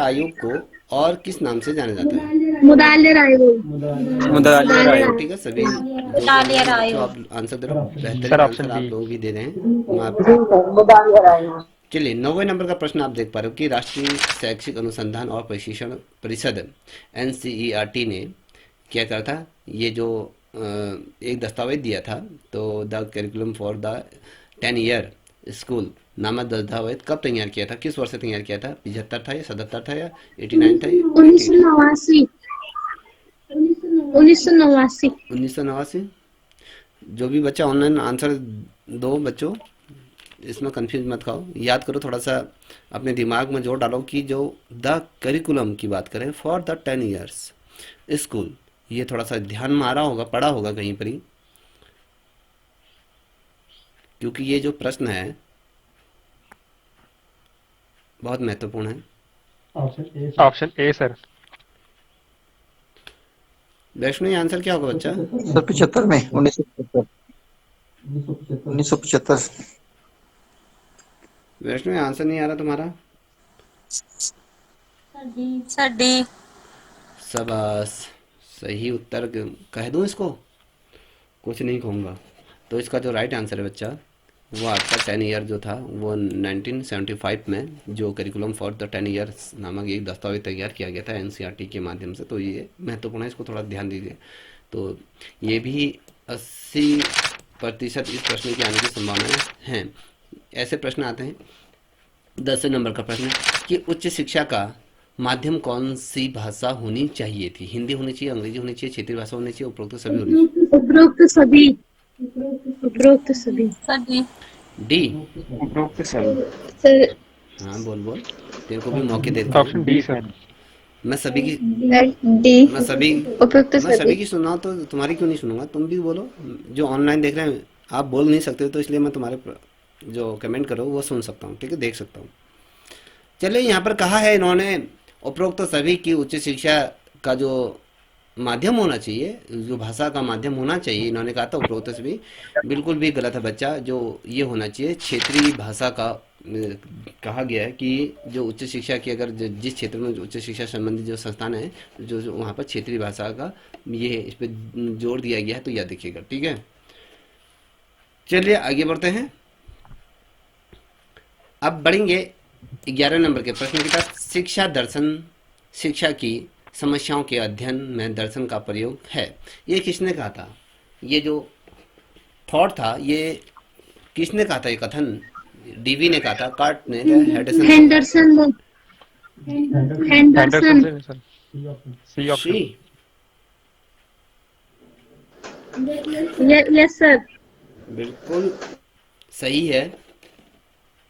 [SPEAKER 1] आयोग को और किस नाम से जाना जाता है?
[SPEAKER 5] मुदालिर आयोग।
[SPEAKER 3] मुदालिर आयोग।
[SPEAKER 1] ठीक है, सभी जो आप आंसर दे रहे हो बेहतरीन
[SPEAKER 4] सर,
[SPEAKER 1] आंसर
[SPEAKER 4] ऑप्शन
[SPEAKER 1] आप
[SPEAKER 4] बी।
[SPEAKER 1] लोग भी दे रहे हैं। मैं आपको
[SPEAKER 7] मुदालिर आयोग।
[SPEAKER 1] चलिए 9वें नंबर का प्रश्न आप देख पा रहे हो कि राष्ट्रीय शैक्षिक अनुसंधान और प्रशिक्षण परिषद NCERT ने क्या करा था? ये जो एक दस्तावेज दिया था, तो the curriculum for the 10 year school नामक दस्तावेज कब तैयार किया था? किस वर्ष से तैयार किया था? 75 था या 77 था या 89 था या
[SPEAKER 5] 1989। 1989।
[SPEAKER 1] 1989? जो भी बच्चा ऑनलाइन आंसर दो बच्चों, इसमें कंफ्यूज मत खाओ, याद करो, थोड़ा सा अपने दिमाग में जोर डालो कि जो द करिकुलम की बात करें फॉर द 10 ईयर्स स्कूल, ये थोड़ा सा ध्यान में आ रहा होगा, पढ़ा होगा कहीं पर ही, क्योंकि ये जो प्रश्न है बहुत महत्वपूर्ण है।
[SPEAKER 4] Option A sir.
[SPEAKER 1] वैष्णो, ये आंसर क्या होगा बच्चा?
[SPEAKER 8] सर 75 में 1975।
[SPEAKER 1] वैष्णो, ये आंसर नहीं आ रहा तुम्हारा?
[SPEAKER 6] Sir D.
[SPEAKER 1] शाबाश, सही उत्तर कह दूं इसको? कुछ नहीं कहूँगा। तो इसका जो राइट आंसर है बच्चा, वो आपका 10 ईयर जो था वो 1975 में जो करिकुलम फॉर द 10 ईयर्स नामक एक दस्तावेज तैयार किया गया था NCERT के माध्यम से। तो ये महत्वपूर्ण है, इसको थोड़ा ध्यान दीजिए। तो ये भी 80% इस प्रश्न के आने की संभावनाएं हैं। ऐसे प्रश्न आते हैं। 10वें नंबर का प्रश्न कि उच्च शिक्षा का माध्यम कौन सी भाषा होनी चाहिए थी? हिंदी होनी चाहिए, अंग्रेजी होनी चाहिए, क्षेत्रीय भाषा होनी चाहिए, उपरोक्त सभी होनी चाहिए?
[SPEAKER 5] उपरोक्त सभी। उपरोक्त सभी।
[SPEAKER 6] Sir D.
[SPEAKER 1] डी?
[SPEAKER 4] उपरोक्त सभी।
[SPEAKER 5] सर
[SPEAKER 1] हाँ बोल, तेरे को भी मौके देते हैं।
[SPEAKER 4] Option D sir.
[SPEAKER 1] मैं सभी की
[SPEAKER 2] डी। उपयुक्त
[SPEAKER 1] मैं सभी
[SPEAKER 2] सभी।
[SPEAKER 1] की सुनाऊं तो तुम्हारी क्यों नहीं सुनूंगा? तुम भी बोलो, जो ऑनलाइन देख रहे हैं आप बोल नहीं सकते, तो इसलिए मैं तुम्हारे जो कमेंट करो वो सुन सकता हूँ, ठीक है, देख सकता हूँ। चलिए, यहाँ पर कहा है इन्होंने उपरोक्त सभी की उच्च शिक्षा का जो माध्यम होना चाहिए, जो भाषा का माध्यम होना चाहिए, इन्होंने कहा था उपरोक्त सभी। बिल्कुल भी गलत है बच्चा। जो ये होना चाहिए क्षेत्रीय भाषा का कहा गया है कि जो उच्च शिक्षा की अगर जिस क्षेत्र में उच्च शिक्षा संबंधी जो संस्थान है, जो वहाँ पर क्षेत्रीय भाषा का ये इस पर जोर दिया गया है, तो याद रखिएगा, ठीक है। चलिए आगे बढ़ते हैं। अब बढ़ेंगे 11वें नंबर के प्रश्न की तरफ। शिक्षा दर्शन शिक्षा की समस्याओं के अध्ययन में दर्शन का प्रयोग है, ये किसने कहा था? ये जो थॉट था ये किसने कहा था? ये कथन डीवी ने कहा था, कार्ट ने, Henderson?
[SPEAKER 5] Henderson.
[SPEAKER 4] Henderson
[SPEAKER 5] Henderson.
[SPEAKER 4] Sir. C option.
[SPEAKER 1] C?
[SPEAKER 5] Yes sir.
[SPEAKER 1] बिल्कुल सही है,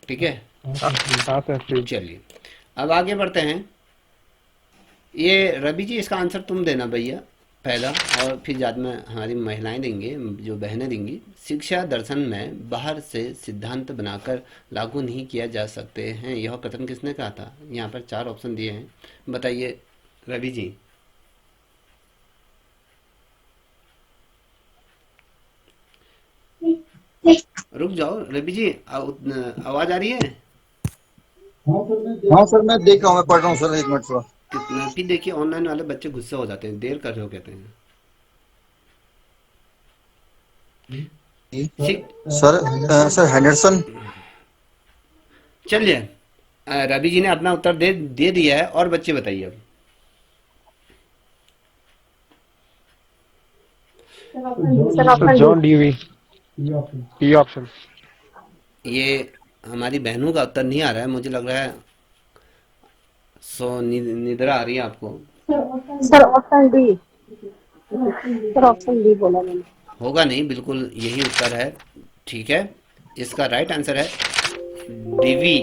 [SPEAKER 1] ठीक है।
[SPEAKER 4] हाँ सर सी।
[SPEAKER 1] चलिए अब आगे बढ़ते हैं। ये रवि जी, इसका आंसर तुम देना भैया पहला, और फिर बाद में हमारी महिलाएं देंगे, जो बहनें देंगी। शिक्षा दर्शन में बाहर से सिद्धांत बनाकर लागू नहीं किया जा सकते हैं, यह कथन किसने कहा था? यहाँ पर 4 ऑप्शन दिए हैं, बताइए रवि जी। रुक जाओ रवि जी, आवाज आ रही है?
[SPEAKER 8] हाँ सर, मैं देख रहा हूँ, मैं पढ़ रहा हूँ सर, 1 मिनट थोड़ा।
[SPEAKER 1] कितना फिर देखिए, ऑनलाइन वाले बच्चे गुस्से हो जाते हैं, देर कर रहे हो कहते हैं।
[SPEAKER 8] Sir Henderson.
[SPEAKER 1] चलिए रवि जी ने अपना उत्तर दे दिया है, और बच्चे बताइए अब।
[SPEAKER 4] Sir John Dewey. E option.
[SPEAKER 1] ये हमारी बहनों का उत्तर नहीं आ रहा है, मुझे लग रहा है निद्रा आ रही है आपको।
[SPEAKER 7] Sir option D. Sir option D बोला मैंने।
[SPEAKER 1] होगा नहीं, बिल्कुल यही उत्तर है, ठीक है। इसका राइट आंसर है डीवी,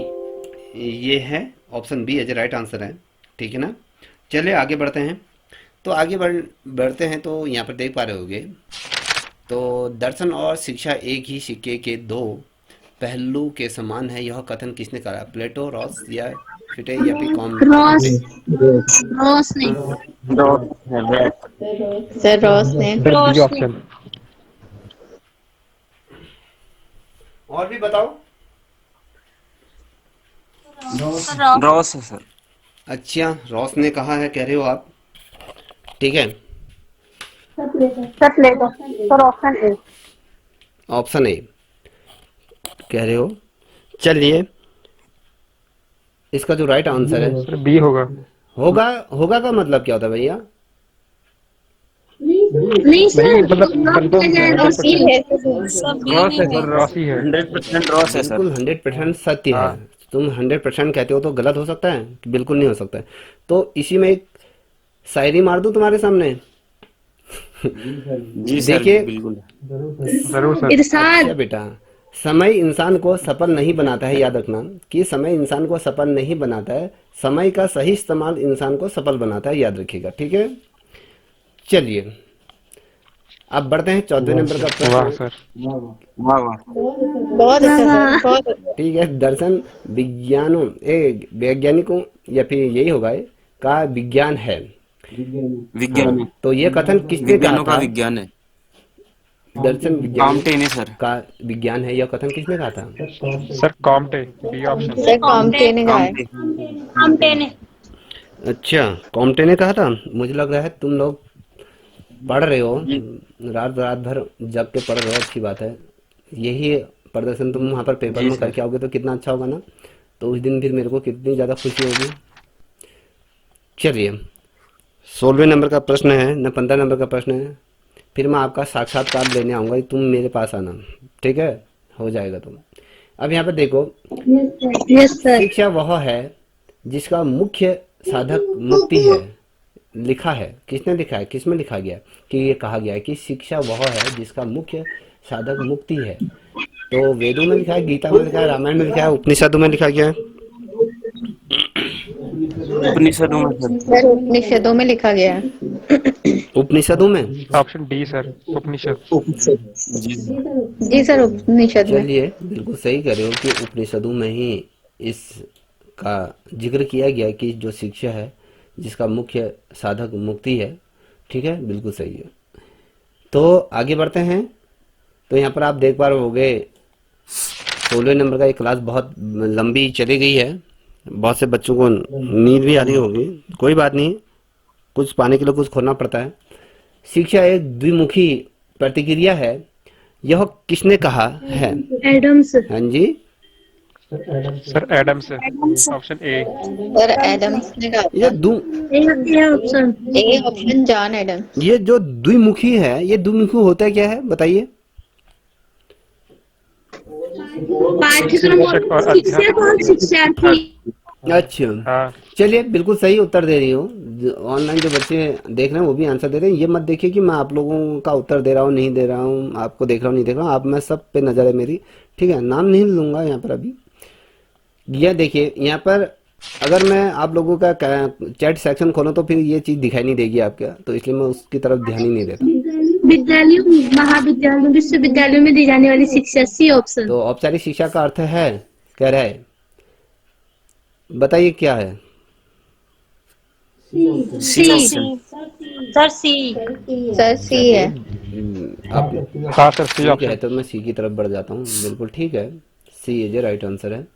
[SPEAKER 1] ये है option B as right answer है, ठीक है ना। चलिए आगे बढ़ते हैं। तो आगे बढ़ते हैं तो यहाँ पर देख पा रहे होगे तो दर्शन और शिक्षा एक ही सिक्के के दो पहलू के समान है, यह कथन किसने कहा? प्लेटो, रॉस या फिटे या फिर
[SPEAKER 5] रॉस
[SPEAKER 1] कॉम्टे?
[SPEAKER 5] रॉस ने
[SPEAKER 2] सर रॉस ने।
[SPEAKER 4] सर बी
[SPEAKER 5] रॉस ने
[SPEAKER 4] ऑप्शन।
[SPEAKER 1] और भी बताओ।
[SPEAKER 5] रॉस
[SPEAKER 3] रॉस है सर।
[SPEAKER 1] अच्छा, रॉस ने कहा है कह रहे हो आप, ठीक है।
[SPEAKER 7] Sir Plato. Sir option A.
[SPEAKER 1] Option A कह रहे हो। चलिए, इसका जो राइट आंसर है,
[SPEAKER 4] सर बी होगा।
[SPEAKER 1] होगा। होगा का मतलब क्या होता है भैया?
[SPEAKER 5] नहीं सर
[SPEAKER 4] नहीं मतलब कंफर्म है
[SPEAKER 5] रॉस ही
[SPEAKER 4] 100%।
[SPEAKER 5] है सब बी
[SPEAKER 3] रॉस
[SPEAKER 5] नहीं
[SPEAKER 3] है
[SPEAKER 5] थे
[SPEAKER 3] सर,
[SPEAKER 4] रॉस ही है।
[SPEAKER 3] 100% रॉस है सर।
[SPEAKER 1] बिल्कुल 100% सत्य है।
[SPEAKER 4] हाँ।
[SPEAKER 1] तुम 100% कहते हो तो गलत हो सकता है? बिल्कुल नहीं हो सकता है। तो इसी में एक शायरी मार दूं तुम्हारे सामने।
[SPEAKER 3] जी सर
[SPEAKER 1] देखिए,
[SPEAKER 3] बिल्कुल।
[SPEAKER 4] जरूर सर।
[SPEAKER 5] इरशाद
[SPEAKER 1] अच्छा बेटा, समय इंसान को सफल नहीं बनाता है, याद रखना कि समय इंसान को सफल नहीं बनाता है, समय का सही इस्तेमाल इंसान को सफल बनाता है, याद रखिएगा, ठीक है। चलिए, अब बढ़ते हैं 14वें नंबर का
[SPEAKER 4] वाह
[SPEAKER 1] प्रश्न।
[SPEAKER 4] सर।
[SPEAKER 3] वाह वाह।
[SPEAKER 2] बहुत अच्छा सर, बहुत अच्छा।
[SPEAKER 1] ठीक है, दर्शन विज्ञानों वैज्ञानिकों या फिर यही होगा का विज्ञान है।
[SPEAKER 3] विज्ञान है।
[SPEAKER 1] तो ये कथन किसने कहा
[SPEAKER 3] विज्ञानों का
[SPEAKER 1] था?
[SPEAKER 3] विज्ञान है।
[SPEAKER 1] दर्शन विज्ञान
[SPEAKER 3] कामटे ने सर।
[SPEAKER 1] का विज्ञान है, यह कथन किसने कहा था?
[SPEAKER 4] Sir Comte B option.
[SPEAKER 2] Sir Comte ने कहा है।
[SPEAKER 3] कामटे।
[SPEAKER 5] कॉम्टे ने
[SPEAKER 1] अच्छा, कॉम्टे ने कहा था। मुझे लग रहा है तुम लोग पढ़ रहे हो, रात रात भर जग के पढ़ रहे हो, अच्छी बात है। यही प्रदर्शन तुम वहाँ पर पेपर
[SPEAKER 3] जी
[SPEAKER 1] में
[SPEAKER 3] सर।
[SPEAKER 1] करके आओगे तो कितना अच्छा होगा ना। तो उस दिन फिर मेरे को कितनी ज़्यादा खुशी होगी। चलिए, 16वें नंबर का प्रश्न है न, 15 नंबर का प्रश्न है। फिर मैं आपका साक्षात्कार लेने आऊँगा, तुम मेरे पास आना, ठीक है। हो जाएगा तुम। अब यहाँ पर देखो,
[SPEAKER 5] यस सर
[SPEAKER 1] शिक्षा वह है जिसका मुख्य साधक मुक्ति है। लिखा है, किसने लिखा है, किसमें लिखा गया है? कि ये कहा गया है कि शिक्षा वह है जिसका मुख्य साधक मुक्ति है। तो वेदों में लिखा है, गीता में लिखा है, रामायण में लिखा है, उपनिषदों में लिखा गया है।
[SPEAKER 3] उपनिषदों में सर।
[SPEAKER 2] सर उपनिषदों में लिखा गया है।
[SPEAKER 1] उपनिषदों में।
[SPEAKER 4] ऑप्शन डी सर उपनिषद।
[SPEAKER 3] जी सर।
[SPEAKER 2] जी सर उपनिषद में।
[SPEAKER 1] चलिए, बिल्कुल सही कह रहे हो कि उपनिषदों में ही इसका जिक्र किया गया है कि जो शिक्षा है जिसका मुख्य साधक मुक्ति है, ठीक है, बिल्कुल सही है। तो आगे बढ़ते हैं। तो यहाँ पर आप देख पा रहे होगे 16वें नंबर का ये क्लास बहुत लंबी चली गई है, बहुत से बच्चों को नींद भी आ रही होगी। कोई बात नहीं, कुछ पाने के लिए कुछ खोना पड़ता है। शिक्षा एक द्विमुखी प्रतिक्रिया है, यह किसने कहा है?
[SPEAKER 5] एडम्स
[SPEAKER 1] हाँ जी,
[SPEAKER 4] sir Adams option A.
[SPEAKER 2] Sir Adams ने कहा
[SPEAKER 1] ये
[SPEAKER 2] था।
[SPEAKER 5] A option
[SPEAKER 2] A option John Adams.
[SPEAKER 1] ये जो द्विमुखी है, ये द्विमुखी होता क्या है बताइए?
[SPEAKER 5] पाठ्यक्रम
[SPEAKER 4] शिक्षक और
[SPEAKER 5] शिक्षक और शिक्षार्थी।
[SPEAKER 1] अच्छा,
[SPEAKER 4] हाँ
[SPEAKER 1] चलिए, बिल्कुल सही उत्तर दे रही हो। ऑनलाइन जो बच्चे देख रहे हैं वो भी आंसर दे रहे हैं। ये मत देखिए कि मैं आप लोगों का उत्तर दे रहा हूँ नहीं दे रहा हूँ, आपको देख रहा हूँ नहीं देख रहा हूँ, आप, मैं सब पे नजर है मेरी, ठीक है। नाम नहीं लूंगा यहाँ पर अभी। यह देखिए, यहाँ पर अगर मैं आप लोगों का चैट सेक्शन खोलूँ तो फिर ये चीज़ दिखाई नहीं देगी आपका, तो इसलिए मैं उसकी तरफ ध्यान ही नहीं देता।
[SPEAKER 5] विद्यालयों महाविद्यालयों विश्वविद्यालयों में दी जाने वाली शिक्षा सी ऑप्शन।
[SPEAKER 1] तो औपचारिक शिक्षा का अर्थ है, कह रहा है, बताइए क्या है?
[SPEAKER 5] सी सर सी
[SPEAKER 2] सर सी है।
[SPEAKER 1] आप
[SPEAKER 4] हाँ सर सी
[SPEAKER 1] ठीक है,
[SPEAKER 4] ऑप्शन।
[SPEAKER 1] तो मैं सी की तरफ बढ़ जाता हूँ। बिल्कुल ठीक है, सी इज राइट आंसर है,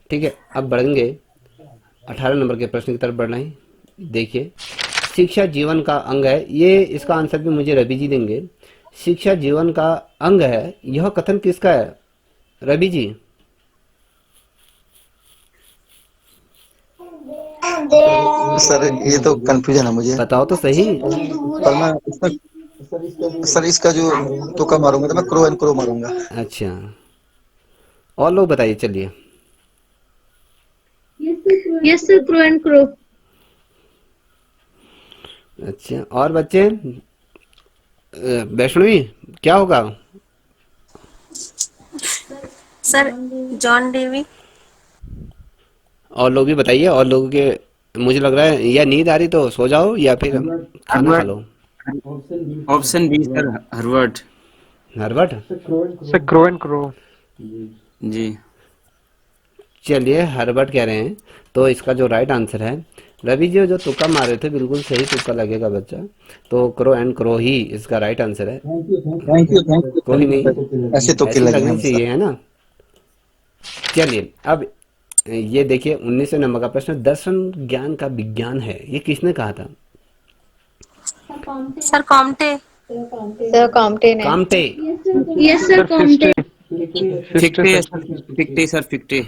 [SPEAKER 1] ठीक है। अब बढ़ेंगे 18 नंबर के प्रश्न की तरफ बढ़ना है। देखिए, शिक्षा जीवन का अंग है, ये इसका आंसर भी मुझे रवि जी देंगे। शिक्षा जीवन का अंग है, यह कथन किसका है रवि जी?
[SPEAKER 8] सर ये तो कंफ्यूजन है मुझे,
[SPEAKER 1] बताओ तो सही।
[SPEAKER 8] पर मैं सर इसका जो तुक्का मारूंगा तो मैं क्रो एंड क्रो मारूंगा।
[SPEAKER 1] अच्छा, और लोग बताइए, चलिए।
[SPEAKER 5] Yes sir Crow and crow.
[SPEAKER 1] अच्छा, और बच्चे, वैष्णवी क्या होगा?
[SPEAKER 6] Sir John Dewey.
[SPEAKER 1] और लोग भी बताइए, और लोगों के, मुझे लग रहा है या नींद आ रही तो सो जाओ या फिर खाना खा लो।
[SPEAKER 3] Option B sir, Harvard.
[SPEAKER 1] Herbert.
[SPEAKER 4] Sir Crow and Crow.
[SPEAKER 3] जी
[SPEAKER 1] चलिए हर्बर्ट कह रहे हैं, तो इसका जो राइट आंसर है, रवि जी जो तुक्का मार रहे थे बिल्कुल सही तुक्का लगेगा बच्चा, तो क्रो एंड क्रो ही इसका राइट आंसर है।
[SPEAKER 8] थैंक यू
[SPEAKER 1] कोई नहीं,
[SPEAKER 8] ऐसे तो
[SPEAKER 1] ऐसी
[SPEAKER 8] लगे
[SPEAKER 1] लगनी
[SPEAKER 8] हमेशा।
[SPEAKER 1] चाहिए, है ना। चलिए अब ये देखिए 19वें नंबर का प्रश्न, दर्शन ज्ञान का विज्ञान है, ये किसने कहा था?
[SPEAKER 6] Sir Comte.
[SPEAKER 2] सर कॉम्टे ने।
[SPEAKER 1] Comte.
[SPEAKER 5] Yes sir
[SPEAKER 4] sir
[SPEAKER 5] Comte.
[SPEAKER 3] Fichte है सर, फिक्टे सर, फिक्टे।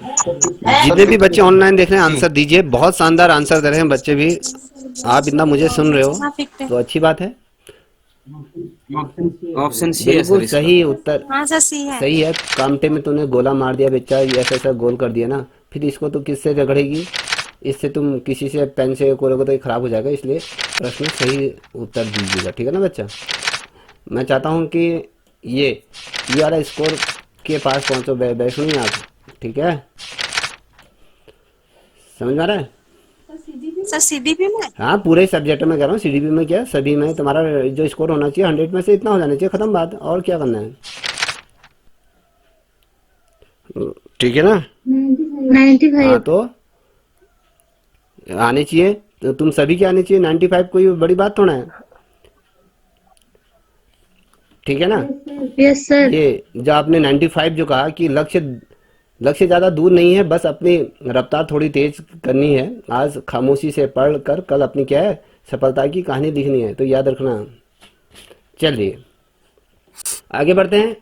[SPEAKER 1] जितने भी बच्चे ऑनलाइन देख रहे हैं आंसर दीजिए, बहुत शानदार आंसर दे रहे हैं बच्चे भी, आप इतना मुझे सुन रहे हो
[SPEAKER 6] हाँ फिक्टे।
[SPEAKER 1] तो अच्छी बात है।
[SPEAKER 3] ऑप्शन सी है सर
[SPEAKER 1] बिल्कुल
[SPEAKER 3] इसका।
[SPEAKER 1] सही उत्तर,
[SPEAKER 6] हाँ सर सी है।
[SPEAKER 1] सही है। कामटे में तूने गोला मार दिया बच्चा, ये ऐसा ऐसा गोल कर दिया ना, फिर इसको तो किससे रगड़ेगी, इससे तुम किसी से पेन से कोरोगे तो ये खराब हो जाएगा, इसलिए प्रश्न सही उत्तर दीजिएगा, ठीक है ना बच्चा। मैं चाहता हूँ कि ये वाला स्कोर के पास पहुँचो वैष्णवी आप, ठीक है, समझ में आ रहा है?
[SPEAKER 6] सर सीडीपी में।
[SPEAKER 1] हाँ पूरे सब्जेक्ट में कह रहा हूँ, सीडीपी में क्या सभी में तुम्हारा जो स्कोर होना चाहिए 100 में से इतना हो जाना चाहिए, खत्म बात, और क्या करना है, ठीक है ना।
[SPEAKER 5] 95।
[SPEAKER 1] हाँ तो आने चाहिए, तो तुम सभी के आने चाहिए 95, कोई बड़ी बात थोड़ा है, ठीक है ना।
[SPEAKER 5] Yes sir.
[SPEAKER 1] ये जो आपने 95 जो कहा कि लक्ष्य ज़्यादा दूर नहीं है, बस अपनी रफ्तार थोड़ी तेज करनी है, आज खामोशी से पढ़ कर कल अपनी क्या है सफलता की कहानी लिखनी है, तो याद रखना। चलिए आगे बढ़ते हैं,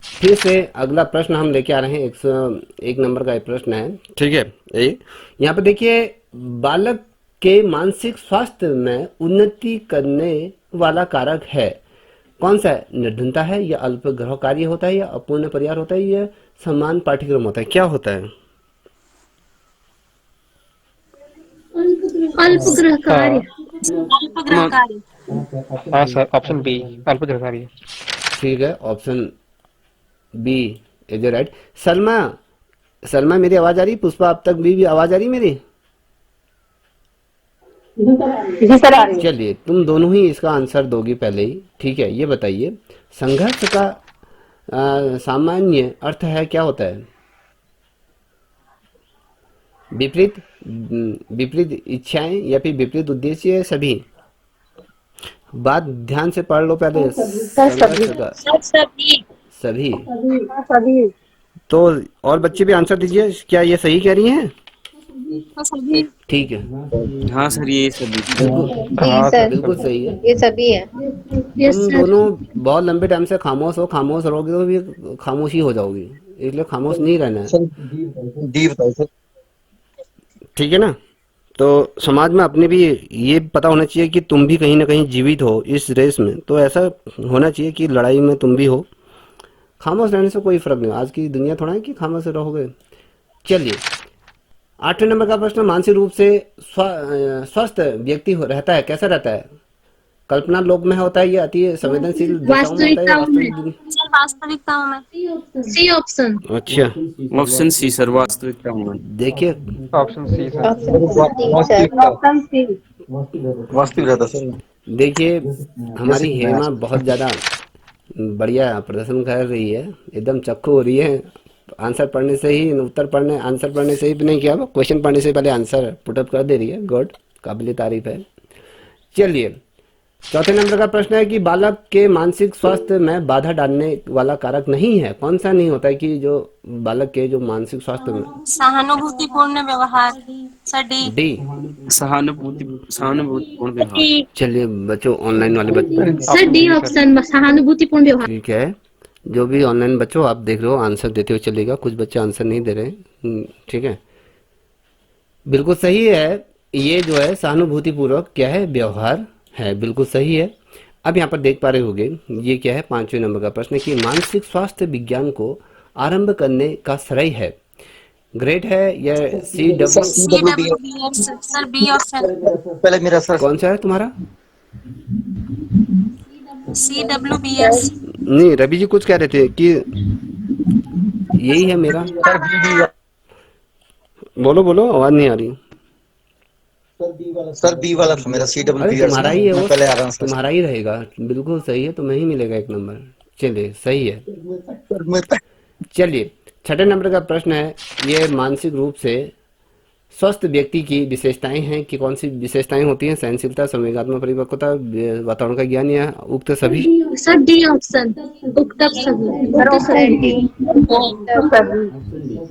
[SPEAKER 1] फिर से अगला प्रश्न हम लेके आ रहे हैं, 101 नंबर का एक प्रश्न है, ठीक है। यहाँ पर देखिए, बालक के मानसिक स्वास्थ्य में उन्नति करने वाला कारक है, कौन सा है? निर्धनता है, या अल्पग्रह कार्य होता है, या अपूर्ण परिवार होता है, या समान पाठ्यक्रम होता है, क्या होता है?
[SPEAKER 5] अल्पग्रह कार्य।
[SPEAKER 6] अल्पग्रह कार्य।
[SPEAKER 4] हाँ सर ऑप्शन बी अल्पग्रह कार्य।
[SPEAKER 1] ठीक है, option B is right. Salma मेरी आवाज आ रही? पुष्पा अब तक भी आवाज आ रही मेरी?
[SPEAKER 7] जी सर आ रही है।
[SPEAKER 1] चलिए तुम दोनों ही इसका आंसर दोगी पहले ही, ठीक है। ये बताइए, संघर्ष का सामान्य अर्थ है क्या होता है? विपरीत इच्छाएं, या फिर विपरीत उद्देश्य, सभी? बात ध्यान से पढ़ लो पहले। संघर्ष का सभी।
[SPEAKER 7] सभी।
[SPEAKER 1] तो और बच्चे भी आंसर दीजिए, क्या ये सही कह रही हैं? ठीक है,
[SPEAKER 3] हाँ सर ये सभी।
[SPEAKER 1] बिल्कुल
[SPEAKER 2] जी सर,
[SPEAKER 1] बिल्कुल सही है।
[SPEAKER 2] ये सभी है।
[SPEAKER 5] यस
[SPEAKER 1] तुम
[SPEAKER 5] सर।
[SPEAKER 1] दोनों बहुत लंबे टाइम से खामोश रहोगे तो भी खामोशी हो जाओगी, इसलिए खामोश नहीं रहना है,
[SPEAKER 8] सर डी बताओ सर।
[SPEAKER 1] ठीक है ना। तो समाज में अपने भी ये पता होना चाहिए कि तुम भी कहीं ना कहीं जीवित हो इस रेस में, तो ऐसा होना चाहिए कि लड़ाई में तुम भी हो। खामोश रहने से कोई फर्क नहीं, आज की दुनिया थोड़ा है कि खामोश रहोगे। चलिए 8वें नंबर का प्रश्न, मानसिक रूप से स्वस्थ व्यक्ति रहता है, कैसा रहता है? कल्पना लोक में होता है, या अति संवेदनशील दिशाओं में होता है, या वास्तविक?
[SPEAKER 6] सर वास्तविकताओं में।
[SPEAKER 5] C option.
[SPEAKER 1] अच्छा
[SPEAKER 3] ऑप्शन सी सर, वास्तविकता हूँ।
[SPEAKER 1] देखिए,
[SPEAKER 4] option C sir.
[SPEAKER 7] Option C.
[SPEAKER 8] वास्तविक रहता सर।
[SPEAKER 1] देखिए हमारी हेमा बहुत ज़्यादा बढ़िया प्रदर्शन कर रही है, एकदम चक्कू हो रही है, आंसर पढ़ने से ही आंसर पढ़ने से ही भी नहीं किया, क्वेश्चन पढ़ने से पहले आंसर पुटअप कर दे रही है, गुड, काबिल तारीफ है। चलिए 4थे नंबर का प्रश्न है कि बालक के मानसिक स्वास्थ्य में बाधा डालने वाला कारक नहीं है, कौन सा नहीं होता है कि जो बालक के जो मानसिक स्वास्थ्य में?
[SPEAKER 6] सहानुभूतिपूर्ण व्यवहार। Sir D.
[SPEAKER 1] डी।
[SPEAKER 3] सहानुभूतिपूर्ण व्यवहार।
[SPEAKER 1] चलिए बच्चों, ऑनलाइन वाले बच्चे,
[SPEAKER 5] सर डी ऑप्शन, सहानुभूतिपूर्ण व्यवहार।
[SPEAKER 1] ठीक है, जो भी ऑनलाइन बच्चों आप देख रहे हो आंसर देते हुए चलेगा, कुछ बच्चे आंसर नहीं दे रहे हैं, ठीक है, बिल्कुल सही है। ये जो है सहानुभूतिपूर्वक क्या है, व्यवहार है, बिल्कुल सही है। अब यहाँ पर देख पा रहे होंगे, ये क्या है 5वें नंबर का प्रश्न कि मानसिक स्वास्थ्य विज्ञान को आरंभ करने का श्रेय है, ग्रेट है, या
[SPEAKER 6] CWBS। Sir B option.
[SPEAKER 8] पहले मेरा सर।
[SPEAKER 1] कौन सा है तुम्हारा?
[SPEAKER 6] CWBS।
[SPEAKER 1] नहीं, रवि जी कुछ कह रहे थे कि यही है मेरा।
[SPEAKER 8] सर बी
[SPEAKER 1] बोलो बोलो, आवाज नहीं आ रही।
[SPEAKER 8] सर बी वाला था मेरा, सी डबल
[SPEAKER 1] अरे
[SPEAKER 8] बी आर
[SPEAKER 1] तुम्हारा
[SPEAKER 8] ना,
[SPEAKER 1] ही है
[SPEAKER 8] मैं
[SPEAKER 1] वो,
[SPEAKER 8] पहले आ रहा हूँ सर।
[SPEAKER 1] तुम्हारा ही रहेगा, बिल्कुल सही है, तुम्हें ही मिलेगा एक नंबर। चलिए सही है।
[SPEAKER 8] सर मैं
[SPEAKER 1] चलिए छठे नंबर का प्रश्न है, ये मानसिक रूप से स्वस्थ व्यक्ति की विशेषताएं हैं कि कौन सी विशेषताएं होती हैं? सहनशीलता, संवेगात्मक परिपक्वता, वातावरण का ज्ञान या उक्त सभी?
[SPEAKER 5] सर डी ऑप्शन, उक्त सभी।
[SPEAKER 7] Sir option D.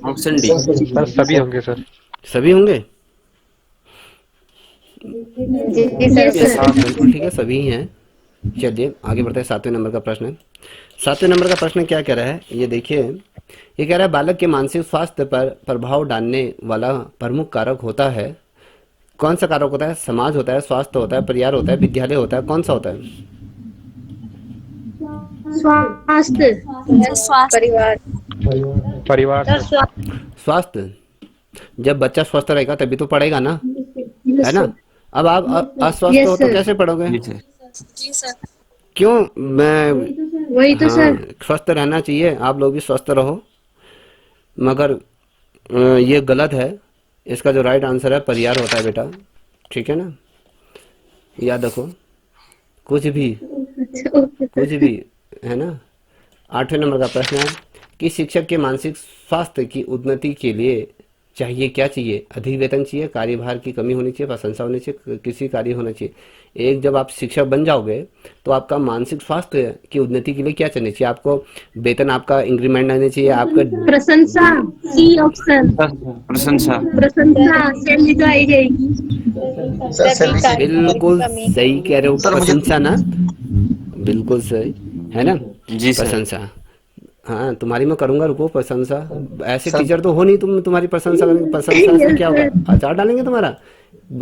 [SPEAKER 3] Option D.
[SPEAKER 4] Sir सभी होंगे सर।
[SPEAKER 1] सभी होंगे?
[SPEAKER 2] जी सर,
[SPEAKER 5] Yes, sir.
[SPEAKER 1] हाँ बिल्कुल ठीक है, सभी ही हैं। चलिए आगे बढ़ते हैं, सातवें नंबर का प्रश्न है। सातवें नंबर का प्रश्न क्या कह रहा है, ये देखिए। ये कह रहा है बालक के मानसिक स्वास्थ्य पर प्रभाव डालने वाला प्रमुख कारक होता है। कौन सा कारक होता है? समाज होता है, स्वास्थ्य होता है, परिवार होता है, विद्यालय होता है, कौन सा होता है?
[SPEAKER 5] स्वास्थ्य।
[SPEAKER 6] स्वास्थ्य।
[SPEAKER 2] परिवार।
[SPEAKER 4] परिवार
[SPEAKER 5] सर
[SPEAKER 4] सर।
[SPEAKER 1] स्वास्थ्य। जब बच्चा स्वस्थ रहेगा तभी तो पढ़ेगा ना, है ना? अब आप अस्वस्थ
[SPEAKER 5] Yes,
[SPEAKER 1] हो तो
[SPEAKER 5] sir.
[SPEAKER 1] कैसे पढ़ोगे?
[SPEAKER 3] जी सर।
[SPEAKER 6] जी सर।
[SPEAKER 1] क्यों? मैं
[SPEAKER 5] वही तो
[SPEAKER 1] हाँ,
[SPEAKER 5] सर।
[SPEAKER 1] स्वस्थ रहना चाहिए, आप लोग भी स्वस्थ रहो, मगर ये गलत है। इसका जो राइट आंसर है परिवार होता है बेटा, ठीक है ना? याद रखो, कुछ भी है ना। आठवें नंबर का प्रश्न है कि शिक्षक के मानसिक स्वास्थ्य की उन्नति के लिए चाहिए क्या चाहिए? अधिक वेतन चाहिए, कार्यभार की कमी होनी चाहिए, प्रशंसा होनी चाहिए, किसी कार्य होना चाहिए? एक जब आप शिक्षक बन जाओगे तो आपका मानसिक स्वास्थ्य की उन्नति के लिए क्या चाहिए? आपको वेतन, आपका इंक्रीमेंट आना चाहिए, आपका
[SPEAKER 5] प्रशंसा, सी ऑप्शन।
[SPEAKER 3] प्रशंसा।
[SPEAKER 5] प्रशंसा सैलरी तो आई जाएगी।
[SPEAKER 8] सर सैलरी से
[SPEAKER 1] बिल्कुल सही कह रहे हो,
[SPEAKER 8] सर मुझे
[SPEAKER 1] प्रशंसा ना, बिल्कुल सही है ना,
[SPEAKER 3] जी सर।
[SPEAKER 1] प्रशंसा। हाँ तुम्हारी मैं करूंगा, रुको, प्रशंसा। ऐसे
[SPEAKER 8] सर
[SPEAKER 1] टीचर तो हो नहीं, तुम तुम्हारी प्रशंसा करेंगे, प्रशंसा से क्या होगा? अचार डालेंगे तुम्हारा।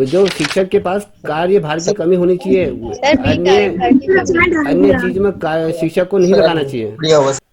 [SPEAKER 1] जो शिक्षक के पास कार्यभार की कमी होनी चाहिए,
[SPEAKER 2] सर बी कार्यभार की कमी।
[SPEAKER 1] अन्य चीज में शिक्षक को नहीं लगाना चाहिए।
[SPEAKER 8] बढ़िया हुआ सर।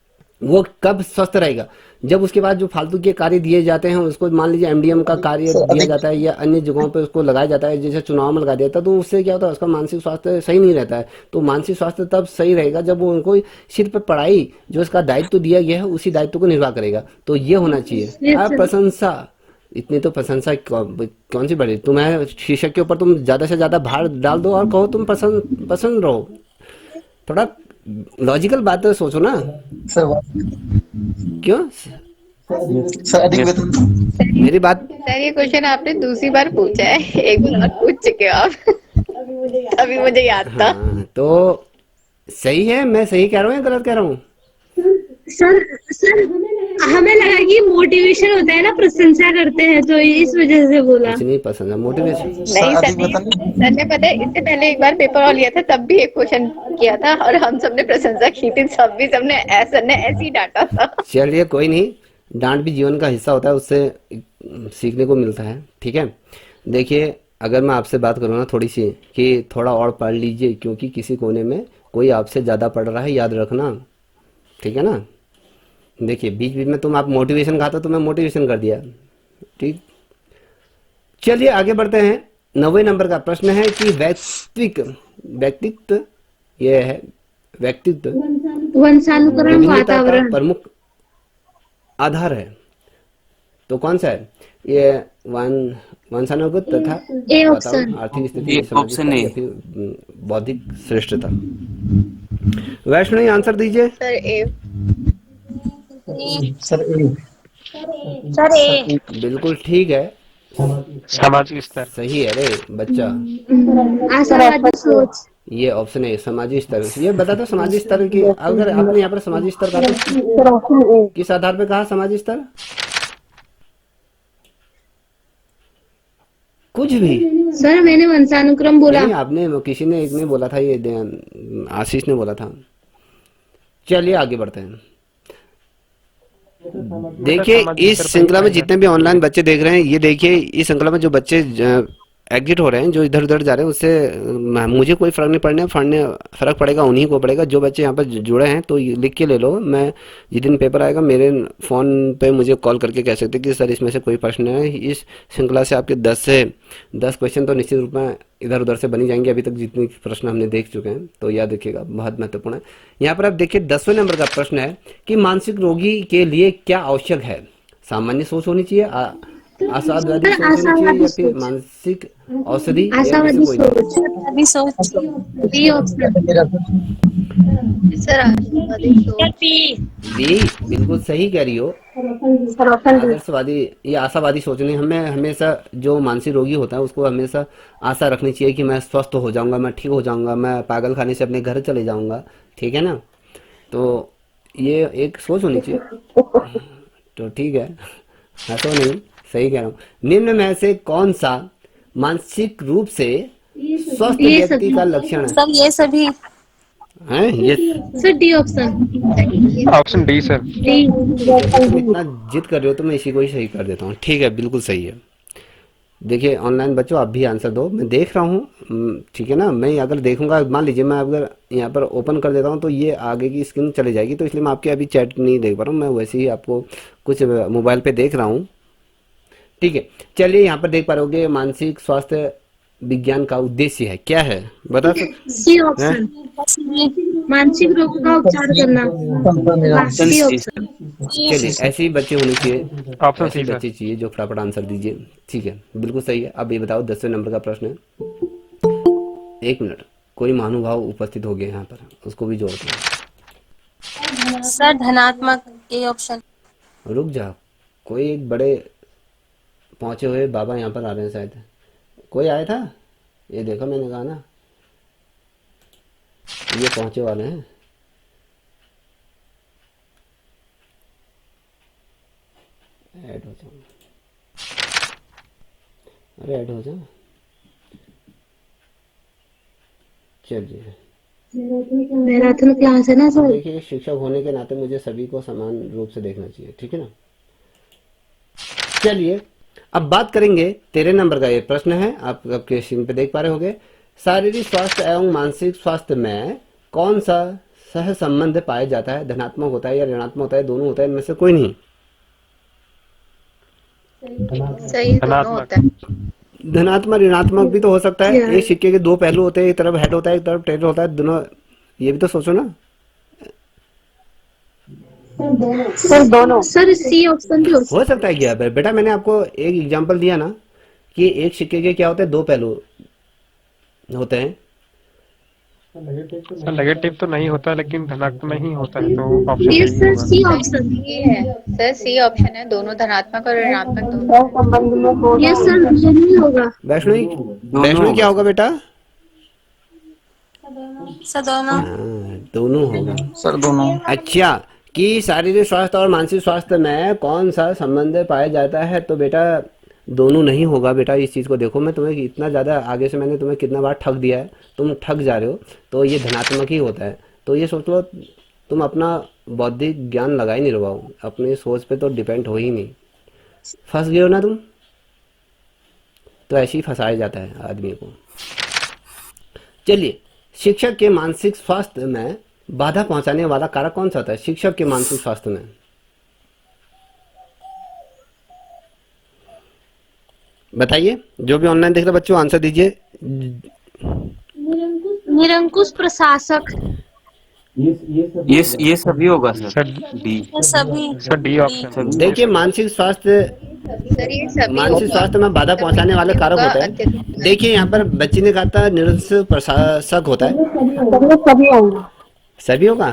[SPEAKER 1] वो कब स्वस्थ रहेगा? जब उसके बाद जो फालतू के कार्य दिए जाते हैं, उसको मान लीजिए एमडीएम का कार्य
[SPEAKER 8] सर,
[SPEAKER 1] दिया
[SPEAKER 8] अधिक
[SPEAKER 1] जाता है या अन्य जगहों पे उसको लगाया जाता है, जैसे चुनाव में लगा दिया जाता है, तो उससे क्या होता है? उसका मानसिक स्वास्थ्य सही नहीं रहता है। तो मानसिक स्वास्थ्य तब सही रहेगा जब वो उनको सिर्फ पढ़ाई, जो उसका दायित्व दिया गया है, उसी दायित्व को निर्वाह करेगा। तो ये होना चाहिए। अब प्रशंसा, इतनी तो प्रशंसा कौन सी बड़ी? तुम्हें शिक्षक के ऊपर तुम ज्यादा से ज्यादा भार डाल दो और कहो तुम पसंद रहो। थोड़ा लॉजिकल बात सोचो ना।
[SPEAKER 8] सर
[SPEAKER 1] क्यों?
[SPEAKER 8] सर अधिक वेतन।
[SPEAKER 1] मेरी बात,
[SPEAKER 2] सर ये क्वेश्चन आपने दूसरी बार पूछा है, एक बार और पूछ चुके हो आप। अभी मुझे याद था।
[SPEAKER 1] हाँ तो सही है, मैं सही कह रहा हूँ या गलत कह रहा हूँ?
[SPEAKER 5] सर हमें लगा कि मोटिवेशन होता है ना, प्रशंसा करते हैं, तो इस वजह से बोला।
[SPEAKER 1] कुछ नहीं पसंद है, मोटिवेशन।
[SPEAKER 2] नहीं
[SPEAKER 8] सर
[SPEAKER 2] सर,
[SPEAKER 8] अधिक
[SPEAKER 2] नहीं
[SPEAKER 8] वेतन।
[SPEAKER 2] सर ने पता है, इससे पहले एक बार पेपर और लिया था, तब भी एक क्वेश्चन किया था और हम सबने प्रशंसा की थी, सबने ऐसे ही डांटा था।
[SPEAKER 1] चलिए कोई नहीं, डांट भी जीवन का हिस्सा होता है, उससे सीखने को मिलता है, ठीक है। देखिए अगर मैं आपसे बात करूँ ना थोड़ी सी, कि थोड़ा और पढ़ लीजिए, क्योंकि किसी कोने में कोई आपसे ज़्यादा पढ़ रहा है, याद रखना, ठीक है ना। देखिए बीच बीच में आप मोटिवेशन कहा तो मैं मोटिवेशन कर दिया, ठीक। चलिए आगे बढ़ते हैं। 90 नंबर का प्रश्न है कि व्यक्तित्व ये है, व्यक्तित्व
[SPEAKER 5] वंशानुकरण,
[SPEAKER 1] विभिन्नता का
[SPEAKER 5] वातावरण।
[SPEAKER 1] प्रमुख आधार है, तो कौन सा है ये? वंशानुगत तथा
[SPEAKER 5] ए
[SPEAKER 1] वातावरण,
[SPEAKER 5] ऑप्शन।
[SPEAKER 1] आर्थिक स्थिति,
[SPEAKER 3] ए
[SPEAKER 1] सामाजिक
[SPEAKER 3] ऑप्शन
[SPEAKER 1] स्तर
[SPEAKER 3] ए।
[SPEAKER 1] या फिर बौद्धिक श्रेष्ठता? वैष्णवी आंसर दीजिए।
[SPEAKER 2] Sir A.
[SPEAKER 8] Sir A.
[SPEAKER 5] Sir ए।
[SPEAKER 1] बिल्कुल ठीक है,
[SPEAKER 4] सामाजिक स्तर।
[SPEAKER 1] सही है रे बच्चा।
[SPEAKER 5] आशावादी सोच।
[SPEAKER 1] ये ऑप्शन है, सामाजिक स्तर। ये बता दो सामाजिक स्तर की, अगर आपने यहाँ पर सामाजिक स्तर कहा तो किस आधार पे कहा सामाजिक स्तर? कुछ भी
[SPEAKER 5] सर मैंने वंशानुक्रम बोला।
[SPEAKER 1] नहीं, आपने, किसी ने एक ने बोला था, ये आशीष ने बोला था। चलिए आगे बढ़ते हैं। देखिए इस श्रृंखला में जितने भी ऑनलाइन बच्चे देख रहे हैं, ये देखिए इस श्रृंखला में जो बच्चे एग्जिट हो रहे हैं, जो इधर उधर जा रहे हैं, उससे मुझे कोई फर्क नहीं फर्क पड़ेगा उन्हीं को पड़ेगा। जो बच्चे यहाँ पर जुड़े हैं तो लिख के ले लो, मैं जिस दिन पेपर आएगा मेरे फ़ोन पे मुझे कॉल करके कह सकते कि सर इसमें से कोई प्रश्न है। इस श्रृंखला से आपके 10 से 10 क्वेश्चन तो निश्चित रूप में इधर उधर से बनी जाएंगे। अभी तक जितने प्रश्न हमने देख चुके हैं, तो याद रखिएगा, बहुत महत्वपूर्ण है। यहाँ पर आप देखिए 10वें नंबर का प्रश्न है कि मानसिक रोगी के लिए क्या आवश्यक है? सामान्य सोच होनी चाहिए, आशावादी
[SPEAKER 5] सर,
[SPEAKER 1] सोच होनी चाहिए या
[SPEAKER 5] आशावादी
[SPEAKER 1] फिर
[SPEAKER 5] सोच।
[SPEAKER 1] मानसिक औषधि या इनमें से
[SPEAKER 5] आशावादी
[SPEAKER 1] कोई नहीं?
[SPEAKER 5] सोच।
[SPEAKER 6] अभी सोच
[SPEAKER 5] बी ऑप्शन।
[SPEAKER 2] सर आशावादी सोच।
[SPEAKER 1] बी बिल्कुल सही कह रही हो।
[SPEAKER 7] Sir option D.
[SPEAKER 1] आदर्शवादी ये आशावादी सोचने, हमें हमेशा जो मानसिक रोगी होता है उसको हमेशा आशा रखनी चाहिए कि मैं स्वस्थ हो जाऊंगा, मैं ठीक हो जाऊंगा, मैं पागल खाने से अपने घर चले जाऊंगा, ठीक है ना। तो ये एक सोच होनी चाहिए। तो ठीक है, हंसो नहीं, सही कह रहा हूँ। निम्न में से कौन सा मानसिक रूप से स्वस्थ
[SPEAKER 5] ये
[SPEAKER 1] व्यक्ति
[SPEAKER 5] सभी।
[SPEAKER 1] का लक्षण
[SPEAKER 6] सब ये सभी
[SPEAKER 1] है ये?
[SPEAKER 5] Sir D option.
[SPEAKER 4] Option D sir.
[SPEAKER 5] D.
[SPEAKER 1] देखो तुम इतना जिद कर रहे हो तो मैं इसी को ही सही कर देता हूँ। ठीक है, बिल्कुल सही है। देखिए ऑनलाइन बच्चों, आप भी आंसर दो, मैं देख रहा हूँ। ठीक है ना, मैं अगर देखूंगा, मान लीजिए मैं अगर यहाँ पर ओपन कर देता हूँ तो ये आगे की स्क्रीन चली जाएगी, तो इसलिए मैं आपके अभी चैट नहीं देख पा रहा हूँ, मैं वैसे ही आपको कुछ मोबाइल पे देख रहा हूँ। ठीक है, चलिए यहाँ पर देख पा रहे होगे मानसिक स्वास्थ्य विज्ञान का उद्देश्य है, क्या है बता सकते
[SPEAKER 5] सी
[SPEAKER 1] हैं?
[SPEAKER 5] ऑप्शन। मानसिक रोग का उपचार करना।
[SPEAKER 3] Option
[SPEAKER 5] C
[SPEAKER 3] C
[SPEAKER 5] option.
[SPEAKER 1] चलिए ऐसे ही बच्चे होने चाहिए,
[SPEAKER 4] ऑप्शन
[SPEAKER 1] ऐसे
[SPEAKER 4] सी सर।
[SPEAKER 1] बच्चे चाहिए जो फटाफट आंसर दीजिए। ठीक है, बिल्कुल सही है। अब ये बताओ 10वें नंबर का प्रश्न है। 1 मिनट, कोई महानुभाव उपस्थित हो गए यहाँ पर, उसको भी जोड़ते हैं।
[SPEAKER 6] सर धनात्मक ए ऑप्शन।
[SPEAKER 1] रुक जा, कोई एक बड़े पहुंचे हुए बाबा यहाँ पर आ रहे हैं शायद। कोई आया था? ये देखो मैंने कहा ना, ये पहुंचे वाले हैं। ऐड हो जाओ, अरे ऐड हो जाओ। चलिए,
[SPEAKER 5] मैराथन क्लास है ना
[SPEAKER 1] अब
[SPEAKER 5] सर।
[SPEAKER 1] देखिए शिक्षक होने के नाते मुझे सभी को समान रूप से देखना चाहिए, ठीक है ना। चलिए अब बात करेंगे 13 नंबर का। ये प्रश्न है, आप आपके स्क्रीन पे देख पा रहे होंगे। शारीरिक स्वास्थ्य एवं मानसिक स्वास्थ्य में कौन सा सह संबंध पाया जाता है? धनात्मक होता है या ऋणात्मक होता है, दोनों होता है, इनमें से कोई नहीं?
[SPEAKER 2] सही दोनों होता है।
[SPEAKER 1] धनात्मक ऋणात्मक भी तो हो सकता है।
[SPEAKER 5] क्या?
[SPEAKER 1] एक सिक्के के दो पहलू होते हैं, एक तरफ हेड होता है एक तरफ टेल होता है, दोनों। ये भी तो सोचो ना।
[SPEAKER 7] सर दोनों।
[SPEAKER 5] सर सी ऑप्शन भी हो
[SPEAKER 1] हो सकता है क्या बेटा, मैंने आपको एक एग्जांपल दिया ना कि एक सिक्के के क्या होते हैं, दो पहलू होते हैं।
[SPEAKER 4] सर नेगेटिव तो नहीं होता लेकिन धनात्मक ही होता है, तो ऑप्शन
[SPEAKER 5] ये
[SPEAKER 4] डी
[SPEAKER 5] सर
[SPEAKER 4] होगा।
[SPEAKER 5] C option.
[SPEAKER 2] ये है सर, सी ऑप्शन है, दोनों धनात्मक और ऋणात्मक दोनों।
[SPEAKER 7] सह संबंध में कौन
[SPEAKER 5] ये सर नहीं होगा।
[SPEAKER 1] वैष्णवी, वैष्णवी क्या होगा बेटा?
[SPEAKER 6] सर दोनों।
[SPEAKER 1] हाँ, दोनों होगा।
[SPEAKER 8] सर दोनों।
[SPEAKER 1] अच्छा, कि शारीरिक स्वास्थ्य और मानसिक स्वास्थ्य में कौन सा संबंध पाया जाता है, तो बेटा दोनों नहीं होगा बेटा। इस चीज़ को देखो, मैं तुम्हें इतना ज़्यादा आगे से मैंने तुम्हें कितना बार ठग दिया है, तुम ठग जा रहे हो। तो ये धनात्मक ही होता है। तो ये सोच लो, तुम अपना बौद्धिक ज्ञान लगा ही नहीं रहो, अपनी सोच पे तो डिपेंड हो ही नहीं। फंस गए हो ना तुम। तो ऐसे ही फंसाया जाता है आदमी को। चलिए, शिक्षक के मानसिक स्वास्थ्य में बाधा पहुंचाने वाला कारक कौन सा होता है? शिक्षक के मानसिक स्वास्थ्य में बताइए। जो भी ऑनलाइन देख रहे बच्चों आंसर दीजिए।
[SPEAKER 5] निरंकुश प्रशासक।
[SPEAKER 3] ये सभी होगा सर।
[SPEAKER 4] Sir
[SPEAKER 3] D.
[SPEAKER 6] ये सभी।
[SPEAKER 4] Sir D option.
[SPEAKER 1] देखिए मानसिक स्वास्थ्य,
[SPEAKER 2] सर ये सभी
[SPEAKER 1] मानसिक
[SPEAKER 2] होगा।
[SPEAKER 1] स्वास्थ्य में बाधा पहुंचाने वाले कारक होते हैं।
[SPEAKER 2] अत्यधिक।
[SPEAKER 1] देखिए यहाँ पर बच्ची ने कहा था निरंकुश प्रशासक होता है,
[SPEAKER 7] सभी होंगे।
[SPEAKER 1] सभी होगा।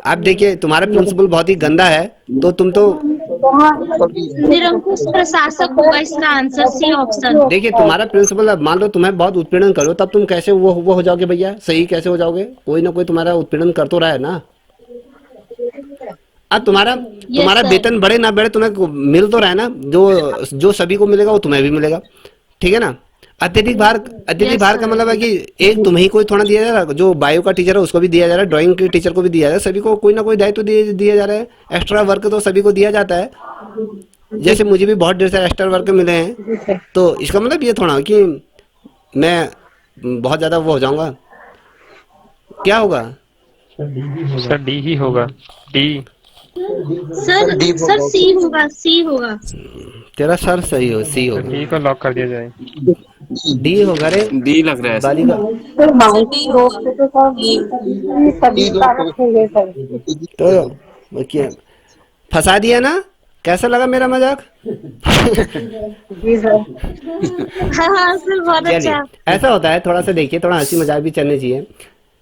[SPEAKER 1] आप देखिए तुम्हारा प्रिंसिपल बहुत ही गंदा है, तो तुम तो
[SPEAKER 5] निरंकुश प्रशासक होगा इसका आंसर। C option.
[SPEAKER 1] देखिए तुम्हारा प्रिंसिपल, अब मान लो तुम्हें बहुत उत्पीड़न करो, तब तुम कैसे वो हो जाओगे भैया? सही कैसे हो जाओगे? कोई ना कोई तुम्हारा उत्पीड़न कर तो रहा है ना। अब तुम्हारा
[SPEAKER 5] sir.
[SPEAKER 1] वेतन बढ़े ना बढ़े, तुम्हें मिल तो रहा है ना। जो सभी को मिलेगा वो तुम्हें भी मिलेगा, ठीक है ना। अत्यधिक भार का मतलब है कि एक तुम्हें ही कोई थोड़ा दिया जा रहा है, जो बायो का टीचर है उसको भी दिया जा रहा है, ड्राइंग के टीचर को भी दिया जा रहा है, सभी को कोई ना कोई दायित्व दिया जा रहा है। एक्स्ट्रा वर्क तो सभी को दिया जाता है। जैसे मुझे भी बहुत ढेर सारे एक्स्ट्रा वर्क मिले हैं, तो इसका मतलब ये थोड़ा कि मैं बहुत ज्यादा वो हो जाऊंगा। क्या होगा?
[SPEAKER 4] सर डी ही होगा। डी।
[SPEAKER 5] सर सी होगा। सी होगा।
[SPEAKER 1] तेरा सर सही हो, सी
[SPEAKER 4] सर
[SPEAKER 1] होगा।
[SPEAKER 4] डी को लॉक कर दिया जाए।
[SPEAKER 1] डी होगा रे
[SPEAKER 3] डी लग रहा है सर।
[SPEAKER 1] बालिका।
[SPEAKER 7] सर मानसिक रोग से तो सभी कारक होंगे सर।
[SPEAKER 1] तो क्या फंसा दिया ना, कैसा लगा मेरा मजाक?
[SPEAKER 7] जी सर।
[SPEAKER 6] हाँ सर बहुत
[SPEAKER 1] चलिए,
[SPEAKER 6] अच्छा।
[SPEAKER 1] ऐसा होता है, थोड़ा सा देखिए, थोड़ा हंसी मजाक भी चलनी चाहिए।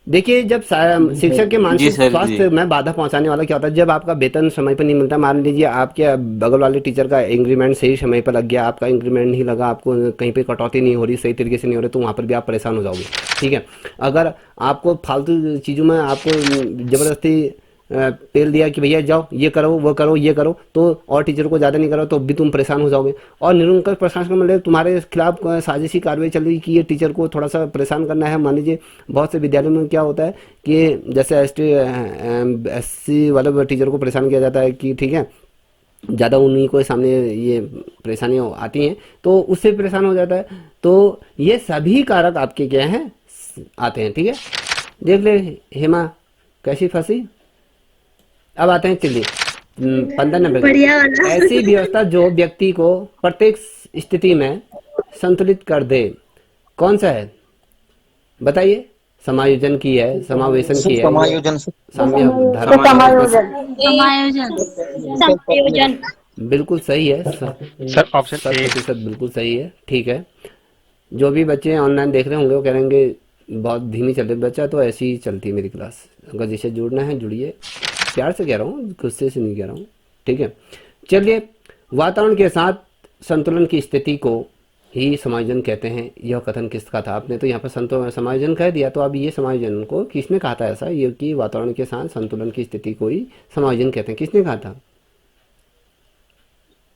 [SPEAKER 1] देखिए, जब शिक्षक के मानसिक
[SPEAKER 3] सर,
[SPEAKER 1] स्वास्थ्य में बाधा पहुंचाने वाला क्या होता है, जब आपका वेतन समय पर नहीं मिलता, मान लीजिए आपके बगल वाले टीचर का इंक्रीमेंट सही समय पर लग गया, आपका इंक्रीमेंट नहीं लगा, आपको कहीं पे कटौती नहीं हो रही, सही तरीके से नहीं हो रही, तो वहाँ पर भी आप परेशान हो जाओगे। ठीक है, अगर आपको फालतू चीज़ों में आपको ज़बरदस्ती पेल दिया कि भैया जाओ ये करो वो करो ये करो, तो और टीचर को ज़्यादा नहीं करो तो भी तुम परेशान हो जाओगे। और निरंकुश प्रशासन मतलब तुम्हारे खिलाफ साजिशी कार्रवाई चल रही कि ये टीचर को थोड़ा सा परेशान करना है। मान लीजिए बहुत से विद्यालयों में क्या होता है कि जैसे SC वाले टीचर को परेशान किया जाता है कि ठीक है, ज़्यादा उन्हीं को सामने ये परेशानियाँ आती हैं तो उससे परेशान हो जाता है। तो ये सभी कारक आपके क्या हैं, आते हैं। ठीक है, देख ले हेमा कैसी फंसी। अब आते हैं, चलिए 15 नंबर
[SPEAKER 5] बढ़िया वाला।
[SPEAKER 1] ऐसी व्यवस्था जो व्यक्ति को प्रत्येक स्थिति में संतुलित कर दे, कौन सा है बताइए? समायोजन की है, समावेशन की है,
[SPEAKER 8] समायोजन से
[SPEAKER 1] साम्य
[SPEAKER 7] तो
[SPEAKER 1] धर्म,
[SPEAKER 7] समायोजन।
[SPEAKER 5] समायोजन।
[SPEAKER 1] बिल्कुल सही है।
[SPEAKER 4] सर ऑप्शन ए।
[SPEAKER 1] 100% बिल्कुल सही है। ठीक है, जो भी बच्चे ऑनलाइन देख रहे होंगे वो कह रहेंगे बहुत धीमी चल रही बच्चा, तो ऐसी ही चलती है मेरी क्लास। अगर जिसे जुड़ना है जुड़िए, प्यार से कह रहा हूँ, गुस्से से नहीं कह रहा हूँ। ठीक है, चलिए, वातावरण के साथ संतुलन की स्थिति को ही समायोजन कहते हैं। यह कथन किसका था? आपने तो यहाँ पर संतुलन समायोजन कह दिया, तो अब ये समायोजन को किसने कहा था? ऐसा ये कि वातावरण के साथ संतुलन की स्थिति को ही समायोजन कहते हैं, किसने कहा था?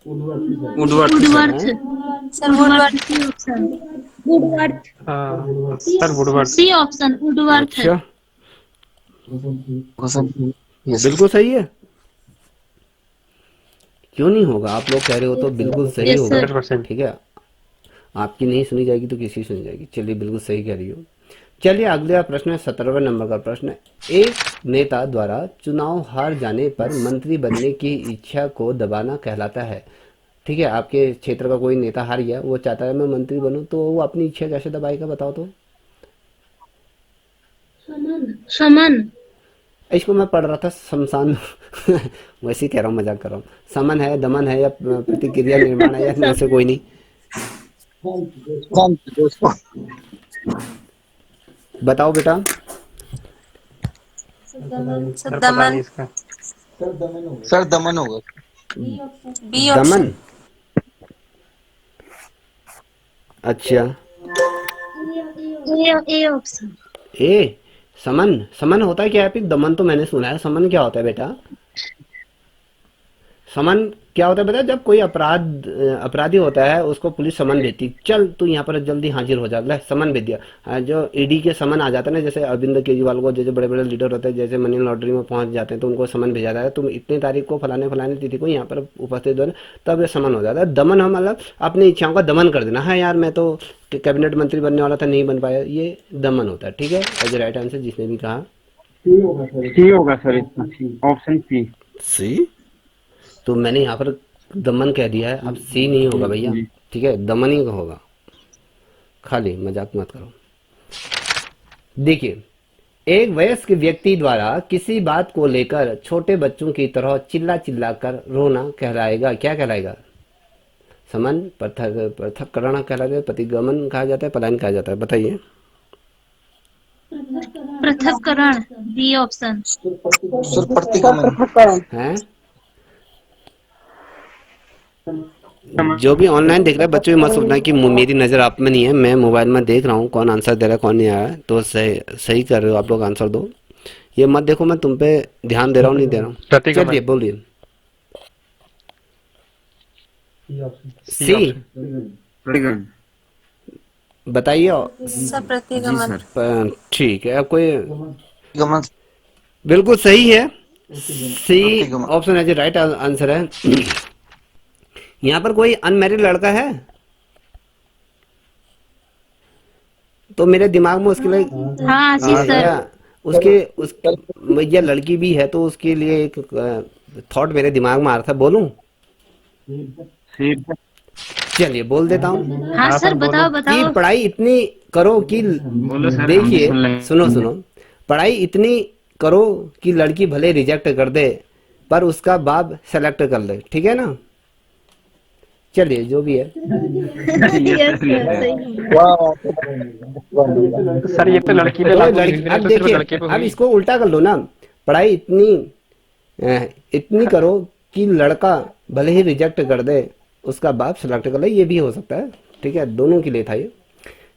[SPEAKER 5] Woodworth.
[SPEAKER 6] Sir Woodworth.
[SPEAKER 5] Woodworth.
[SPEAKER 4] Sir Woodward.
[SPEAKER 5] C option Woodworth है।
[SPEAKER 1] अच्छा,
[SPEAKER 8] यस
[SPEAKER 1] बिल्कुल सही है। क्यों नहीं होगा? आप लोग कह रहे हो तो बिल्कुल सही
[SPEAKER 5] Yes,
[SPEAKER 1] होगा।
[SPEAKER 5] sir.
[SPEAKER 4] 100%।
[SPEAKER 1] ठीक है, आपकी नहीं सुनी जाएगी तो किसी सुनी जाएगी। चलिए, बिल्कुल सही कह रही हो। चलिए, अगला प्रश्न है 17वें नंबर का प्रश्न है। एक नेता द्वारा चुनाव हार जाने पर मंत्री बनने की इच्छा को दबाना कहलाता है। ठीक है, आपके क्षेत्र का कोई नेता हार गया, वो चाहता है मैं मंत्री बनूं, तो वो अपनी इच्छा कैसे दबाएगा बताओ तो?
[SPEAKER 5] समन।
[SPEAKER 1] इसको मैं पढ़ रहा था शमशान वैसे ही कह रहा हूँ, मजाक कर रहा हूँ। समन है, दमन है, या प्रतिक्रिया निर्माण है, या इनमें से कोई नहीं? बताओ बेटा।
[SPEAKER 4] सर पता नहीं
[SPEAKER 6] दमन।
[SPEAKER 4] इसका।
[SPEAKER 8] सर दमन होगा।
[SPEAKER 6] B option.
[SPEAKER 1] दमन, अच्छा।
[SPEAKER 5] ए ऑप्शन।
[SPEAKER 1] ए, समन, समन होता है क्या? फिर दमन तो मैंने सुना है, समन क्या होता है बेटा? समन क्या होता है बेटा? जब कोई अपराधी होता है उसको पुलिस समन देती, चल तू यहाँ पर जल्दी हाजिर हो जा, ले समन भेज दिया। जो ईडी के समन आ जाता है ना, जैसे अरविंद केजरीवाल को, जैसे बड़े बड़े लीडर होते हैं, जैसे मनी लॉन्ड्री में पहुंच जाते हैं तो उनको समन भेजा जाता है, तुम इतनी तारीख को फलाने फलाने तिथि को यहाँ पर उपस्थित हो, तब ये समन हो जाता है। दमन हम मतलब अपनी इच्छाओं का दमन कर देना है, यार मैं तो कैबिनेट मंत्री बनने वाला था नहीं बन पाया, ये दमन होता है। ठीक है, एज राइट आंसर जिसने भी कहा।
[SPEAKER 9] सी होगा सर इसका, ऑप्शन सी।
[SPEAKER 1] सी, तो मैंने यहाँ पर दमन कह दिया है, अब सी नहीं होगा भैया। ठीक है, दमन ही होगा, खाली मजाक मत करो। देखिए, एक वयस्क व्यक्ति द्वारा किसी बात को लेकर छोटे बच्चों की तरह चिल्ला चिल्ला कर रोना कहलाएगा, क्या कहलाएगा? समन, पृथक्करण कहलाता है, प्रतिगमन कहा जाता है, पलायन कहा जाता है, बताइए।
[SPEAKER 5] पृथक्करण। B option.
[SPEAKER 8] सर प्रतिगमन।
[SPEAKER 7] पृथक्करण।
[SPEAKER 1] हैं? जो भी ऑनलाइन देख रहा है बच्चों, मत सोचना कि मेरी नज़र आप में नहीं है, मैं मोबाइल में देख रहा हूँ कौन आंसर दे रहा है कौन नहीं आ रहा है, तो सही कर रहे हो आप लोग, आंसर दो। ये मत देखो मैं तुम पे ध्यान दे रहा हूँ नहीं दे रहा हूँ।
[SPEAKER 4] प्रतिगमन।
[SPEAKER 1] चलिए बोलिए। सी, बताइए।
[SPEAKER 6] सर प्रतिगमन।
[SPEAKER 1] ठीक है, अब कोई
[SPEAKER 8] प्रतिगमन।
[SPEAKER 1] बिल्कुल सही है, सी
[SPEAKER 8] प्रतिगमन।
[SPEAKER 1] ऑप्शन एज राइट आंसर है। यहाँ पर कोई अनमैरिड लड़का है तो मेरे दिमाग में उसके लिए
[SPEAKER 5] हाँ जी सर।
[SPEAKER 1] या लड़की भी है तो उसके लिए एक थॉट मेरे दिमाग में आ रहा था, बोलूं? चलिए बोल देता हूँ।
[SPEAKER 5] हाँ सर बताओ
[SPEAKER 1] कि
[SPEAKER 5] बताओ।
[SPEAKER 1] पढ़ाई इतनी करो कि देखिए, सुनो, पढ़ाई इतनी करो कि लड़की भले रिजेक्ट कर दे पर उसका बाप सेलेक्ट कर ले, ठीक है ना। चलिए जो भी है।
[SPEAKER 5] यस सर सही है।
[SPEAKER 4] सर ये तो लड़की पे
[SPEAKER 1] तो
[SPEAKER 4] लागू नहीं
[SPEAKER 1] लड़की,
[SPEAKER 4] हुई,
[SPEAKER 1] अब
[SPEAKER 4] तो सिर्फ
[SPEAKER 1] देखिए,
[SPEAKER 4] लड़के पे
[SPEAKER 1] अब
[SPEAKER 4] हुई।
[SPEAKER 1] इसको उल्टा कर लो ना। पढ़ाई इतनी करो कि लड़का भले ही रिजेक्ट कर दे, उसका बाप सेलेक्ट कर ले, ये भी हो सकता है, ठीक है। दोनों के लिए था ये।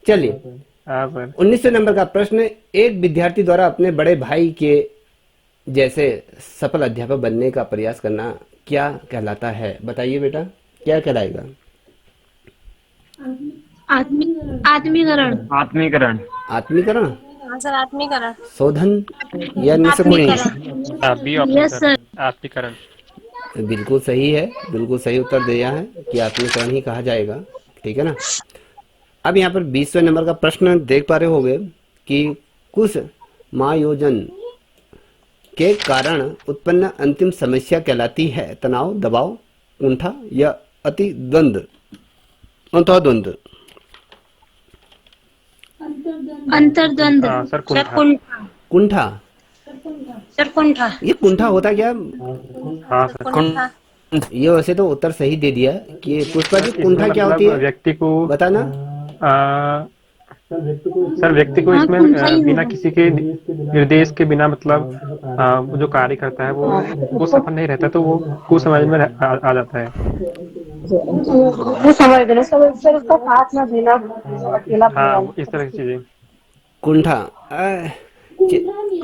[SPEAKER 1] चलिए
[SPEAKER 4] हाँ सर।
[SPEAKER 1] 19वें नंबर का प्रश्न, एक विद्यार्थी द्वारा अपने बड़े भाई के जैसे सफल अध्यापक बनने का प्रयास करना क्या कहलाता है? बताइए बेटा, क्या कहलाएगा?
[SPEAKER 5] आत्मीकरण।
[SPEAKER 9] आत्मीकरण।
[SPEAKER 1] आत्मीकरण,
[SPEAKER 6] हाँ सर, आत्मीकरण।
[SPEAKER 1] शोधन, या इनमें से कोई?
[SPEAKER 6] आत्मीकरण।
[SPEAKER 4] B option
[SPEAKER 5] yes
[SPEAKER 4] sir,
[SPEAKER 5] sir.
[SPEAKER 4] आत्मीकरण।
[SPEAKER 1] बिल्कुल सही है, बिल्कुल सही उत्तर दिया है कि आत्मीकरण ही कहा जाएगा, ठीक है ना। अब यहाँ पर 20वें नंबर का प्रश्न देख पा रहे होगे कि कुछ महायोजन के कारण उत्पन्न अंतिम समस्या कहलाती है तनाव, दबाव, कुंठा या अतिद्वंद, अंतःद्वंद।
[SPEAKER 5] अंतर्द्वंद।
[SPEAKER 4] हाँ सर,
[SPEAKER 6] सर
[SPEAKER 4] कुंठा।
[SPEAKER 6] कुंठा।
[SPEAKER 1] कुंठा,
[SPEAKER 6] सर कुंठा।
[SPEAKER 1] ये कुंठा होता क्या?
[SPEAKER 4] हाँ सर।
[SPEAKER 6] कुंठा।
[SPEAKER 1] ये वैसे तो उत्तर सही दे दिया कि पुष्पा जी,
[SPEAKER 4] इसमें
[SPEAKER 1] कुंठा क्या होती
[SPEAKER 4] मतलब
[SPEAKER 1] है,
[SPEAKER 4] व्यक्ति को
[SPEAKER 1] बताना।
[SPEAKER 4] सर व्यक्ति को
[SPEAKER 5] हाँ,
[SPEAKER 4] इसमें
[SPEAKER 5] कुंठा ही
[SPEAKER 4] बिना
[SPEAKER 5] होगा।
[SPEAKER 4] किसी के निर्देश के बिना मतलब वो जो कार्य करता है वो सफल नहीं रहता, तो वो कुछ समझ में आ जाता है।
[SPEAKER 7] वो समझ गए सर, उसका साथ ना देना, अकेला
[SPEAKER 4] हाँ, इस तरह की चीजें।
[SPEAKER 1] कुंठा,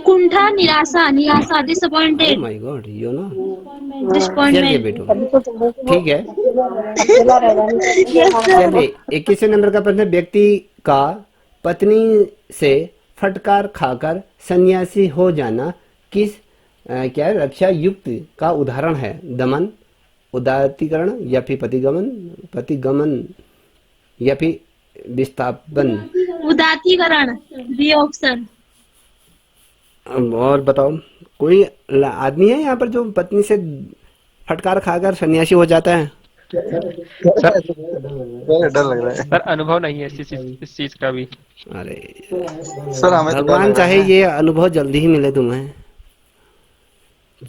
[SPEAKER 5] कुंठा, निराशा, निराशा,
[SPEAKER 1] oh
[SPEAKER 5] disappointed,
[SPEAKER 1] my god, you know. चलिए
[SPEAKER 5] डिसअपॉइंटमेंट।
[SPEAKER 1] बेटो,
[SPEAKER 7] तभी तो तुम
[SPEAKER 1] ठीक है।
[SPEAKER 7] अकेला रहेगा नहीं।
[SPEAKER 5] Yes sir.
[SPEAKER 1] चलिए 21वें नंबर का प्रश्न, व्यक्ति का पत्नी से फटकार खाकर सन्यासी हो जाना किस क्या है, रक्षा युक्त का उदाहरण है? दमन, उदात्तीकरण या फिर पतिगमन या फिर विस्थापन।
[SPEAKER 5] उदात्तीकरण, बी ऑप्शन।
[SPEAKER 1] और बताओ, कोई आदमी है यहाँ पर जो पत्नी से फटकार खाकर सन्यासी हो जाता है?
[SPEAKER 8] डर लग रहा है
[SPEAKER 4] सर अनुभव नहीं है इस चीज का भी।
[SPEAKER 1] अरे
[SPEAKER 8] सर, हमें तो डर
[SPEAKER 1] भगवान
[SPEAKER 8] लग रहा
[SPEAKER 1] चाहे
[SPEAKER 8] है।
[SPEAKER 1] ये अनुभव जल्दी ही मिले तुम्हें।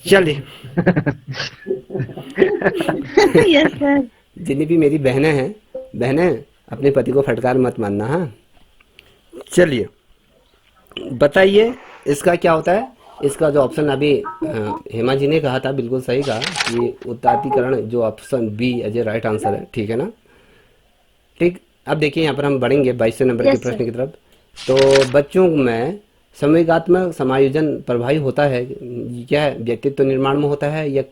[SPEAKER 1] चलिए
[SPEAKER 5] यस सर।
[SPEAKER 1] जितनी भी मेरी बहनें अपने पति को फटकार मत मानना, हाँ। चलिए बताइए इसका क्या होता है। इसका जो ऑप्शन अभी हेमा जी ने कहा था, बिल्कुल सही कहा कि उदात्तीकरण, जो option B as a right answer है, ठीक है ना। ठीक, अब देखिए यहाँ पर हम बढ़ेंगे 22वें नंबर के
[SPEAKER 5] Yes,
[SPEAKER 1] प्रश्न की तरफ। तो बच्चों में संवेगात्मक समायोजन प्रभावी होता है, क्या है, व्यक्तित्व निर्माण में होता है या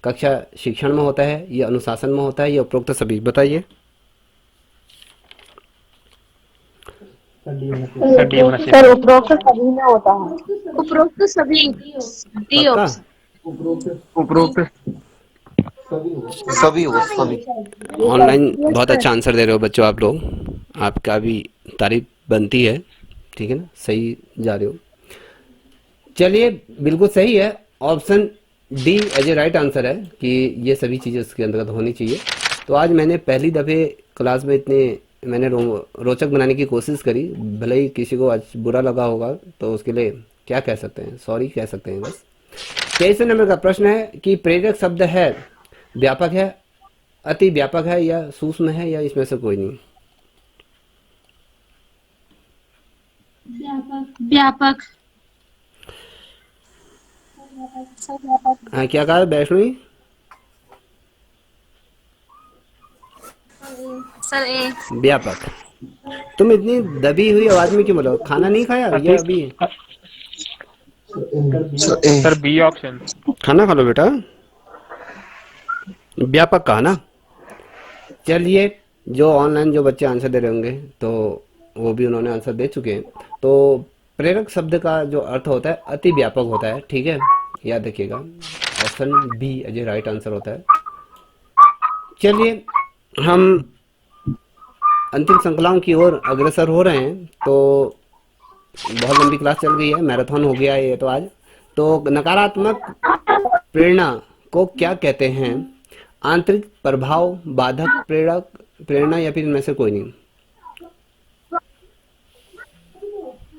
[SPEAKER 1] कक्षा शिक्षण में होता है या अनुशासन में होता है या उपरोक्त सभी? बताइए।
[SPEAKER 4] सर डी होना
[SPEAKER 7] सर
[SPEAKER 4] चाहिए।
[SPEAKER 7] उपरोक्त सभी में होता है।
[SPEAKER 5] उपरोक्त सभी, डी
[SPEAKER 1] पक्का?
[SPEAKER 5] ऑप्शन।
[SPEAKER 9] उपरोक्त
[SPEAKER 8] सभी हो, सभी।
[SPEAKER 1] ऑनलाइन बहुत अच्छा आंसर दे रहे हो बच्चों आप लोग, आपका भी तारीफ बनती है, ठीक है ना, सही जा रहे हो। चलिए बिल्कुल सही है, option D as a right answer है कि ये सभी चीज़ें उसके अंतर्गत होनी चाहिए। तो आज मैंने पहली दफ़े क्लास में इतने मैंने रोचक बनाने की कोशिश करी, भले ही किसी को आज बुरा लगा होगा तो उसके लिए क्या कह सकते हैं, सॉरी कह सकते हैं बस। 23वें नंबर का प्रश्न है कि प्रेरक शब्द है व्यापक है, अति व्यापक है या सूक्ष्म है या इसमें से कोई नहीं?
[SPEAKER 5] व्यापक।
[SPEAKER 1] हाँ, क्या कहा वैष्णवी?
[SPEAKER 6] सर ए।
[SPEAKER 1] व्यापक। तुम इतनी दबी हुई आवाज में क्यों बोलो? खाना नहीं खाया या अभी?
[SPEAKER 4] Sir B option.
[SPEAKER 1] खाना खा लो बेटा। व्यापक कहा ना। चलिए, जो ऑनलाइन जो बच्चे आंसर दे रहे होंगे तो वो भी उन्होंने आंसर दे चुके हैं। तो प्रेरक शब्द का जो अर्थ होता है अति व्यापक होता है, ठीक है, याद रखिएगा। Option B as a right answer होता है। चलिए हम अंतिम श्रृंखलाओं की ओर अग्रसर हो रहे हैं। तो बहुत लंबी क्लास चल गई है, मैराथन हो गया है ये तो आज। तो नकारात्मक प्रेरणा को क्या कहते हैं? आंतरिक प्रभाव, बाधक प्रेरणा या फिर इनमें से कोई नहीं?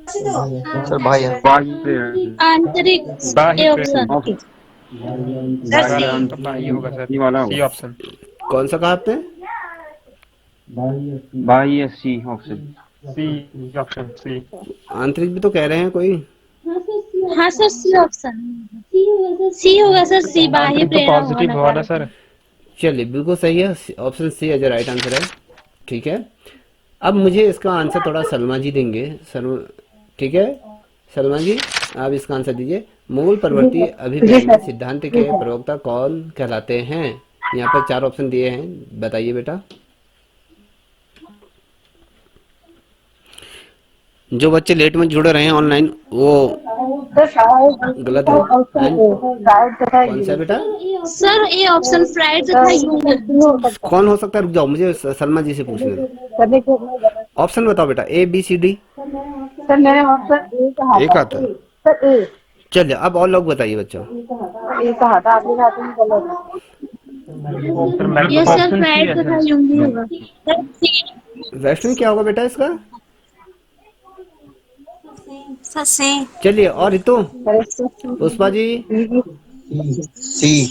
[SPEAKER 8] सर भाई है।
[SPEAKER 5] आंतरिक, ए ऑप्शन।
[SPEAKER 2] सर सी।
[SPEAKER 4] तो बाई होगा सर,
[SPEAKER 9] सी वाला
[SPEAKER 4] सी
[SPEAKER 9] होगा।
[SPEAKER 4] ऑप्शन।
[SPEAKER 1] कौन सा कहा आपने?
[SPEAKER 9] बाई या सी ऑप्शन।
[SPEAKER 4] सी ऑप्शन, सी।
[SPEAKER 1] आंतरिक भी तो कह रहे हैं कोई।
[SPEAKER 5] हाँ सर, सी ऑप्शन। सी होगा सर, सी बाह्य
[SPEAKER 4] आंतरिक तो
[SPEAKER 5] प्रेरणा होगा
[SPEAKER 4] पॉजिटिव हुआ ना
[SPEAKER 5] नकारात्मक।
[SPEAKER 4] सर।
[SPEAKER 1] चलिए बिल्कुल सही है, option C as right answer है। ठीक है, अब मुझे इसका आंसर थोड़ा सलमा जी देंगे। सलमा, ठीक है सलमा जी, आप इसका आंसर दीजिए। मूल प्रवृत्ति
[SPEAKER 7] जी
[SPEAKER 1] अभिप्रेरणा
[SPEAKER 7] सर।
[SPEAKER 1] सिद्धांत के प्रवक्ता कौन कहलाते हैं? यहाँ पर 4 ऑप्शन दिए हैं, बताइए बेटा। जो बच्चे लेट में जुड़ रहे हैं ऑनलाइन वो
[SPEAKER 7] सर शायद
[SPEAKER 1] गलत है।
[SPEAKER 7] ऑप्शन
[SPEAKER 1] एंड
[SPEAKER 7] शायद तथा
[SPEAKER 1] कौन सा बेटा?
[SPEAKER 5] सर ए ऑप्शन फ्राइड तथा ह्यूमन।
[SPEAKER 7] हो सकता
[SPEAKER 1] कौन हो सकता है? रुक जाओ, मुझे सलमा जी से पूछने दो।
[SPEAKER 7] करने के लिए।
[SPEAKER 1] ऑप्शन बताओ बेटा, A B C D.
[SPEAKER 7] Sir मैंने ऑप्शन ए कहा
[SPEAKER 1] एक
[SPEAKER 7] था।
[SPEAKER 1] आता है।
[SPEAKER 7] Sir A.
[SPEAKER 1] चलिए अब और लोग बताइए बच्चों।
[SPEAKER 7] ए कहा था आपने, कहा था गलत है।
[SPEAKER 4] सर मैं
[SPEAKER 5] ये सर
[SPEAKER 9] ऑप्शन सी
[SPEAKER 5] फ्राइड
[SPEAKER 9] है
[SPEAKER 5] तथा
[SPEAKER 9] सर।
[SPEAKER 5] ह्यूमन होगा। सर सी।
[SPEAKER 1] वैष्णवी क्या होगा बेटा इसका?
[SPEAKER 6] सर सी।
[SPEAKER 1] चलिए, और रितु,
[SPEAKER 7] सर इससे
[SPEAKER 1] पुष्पा जी।
[SPEAKER 8] सी।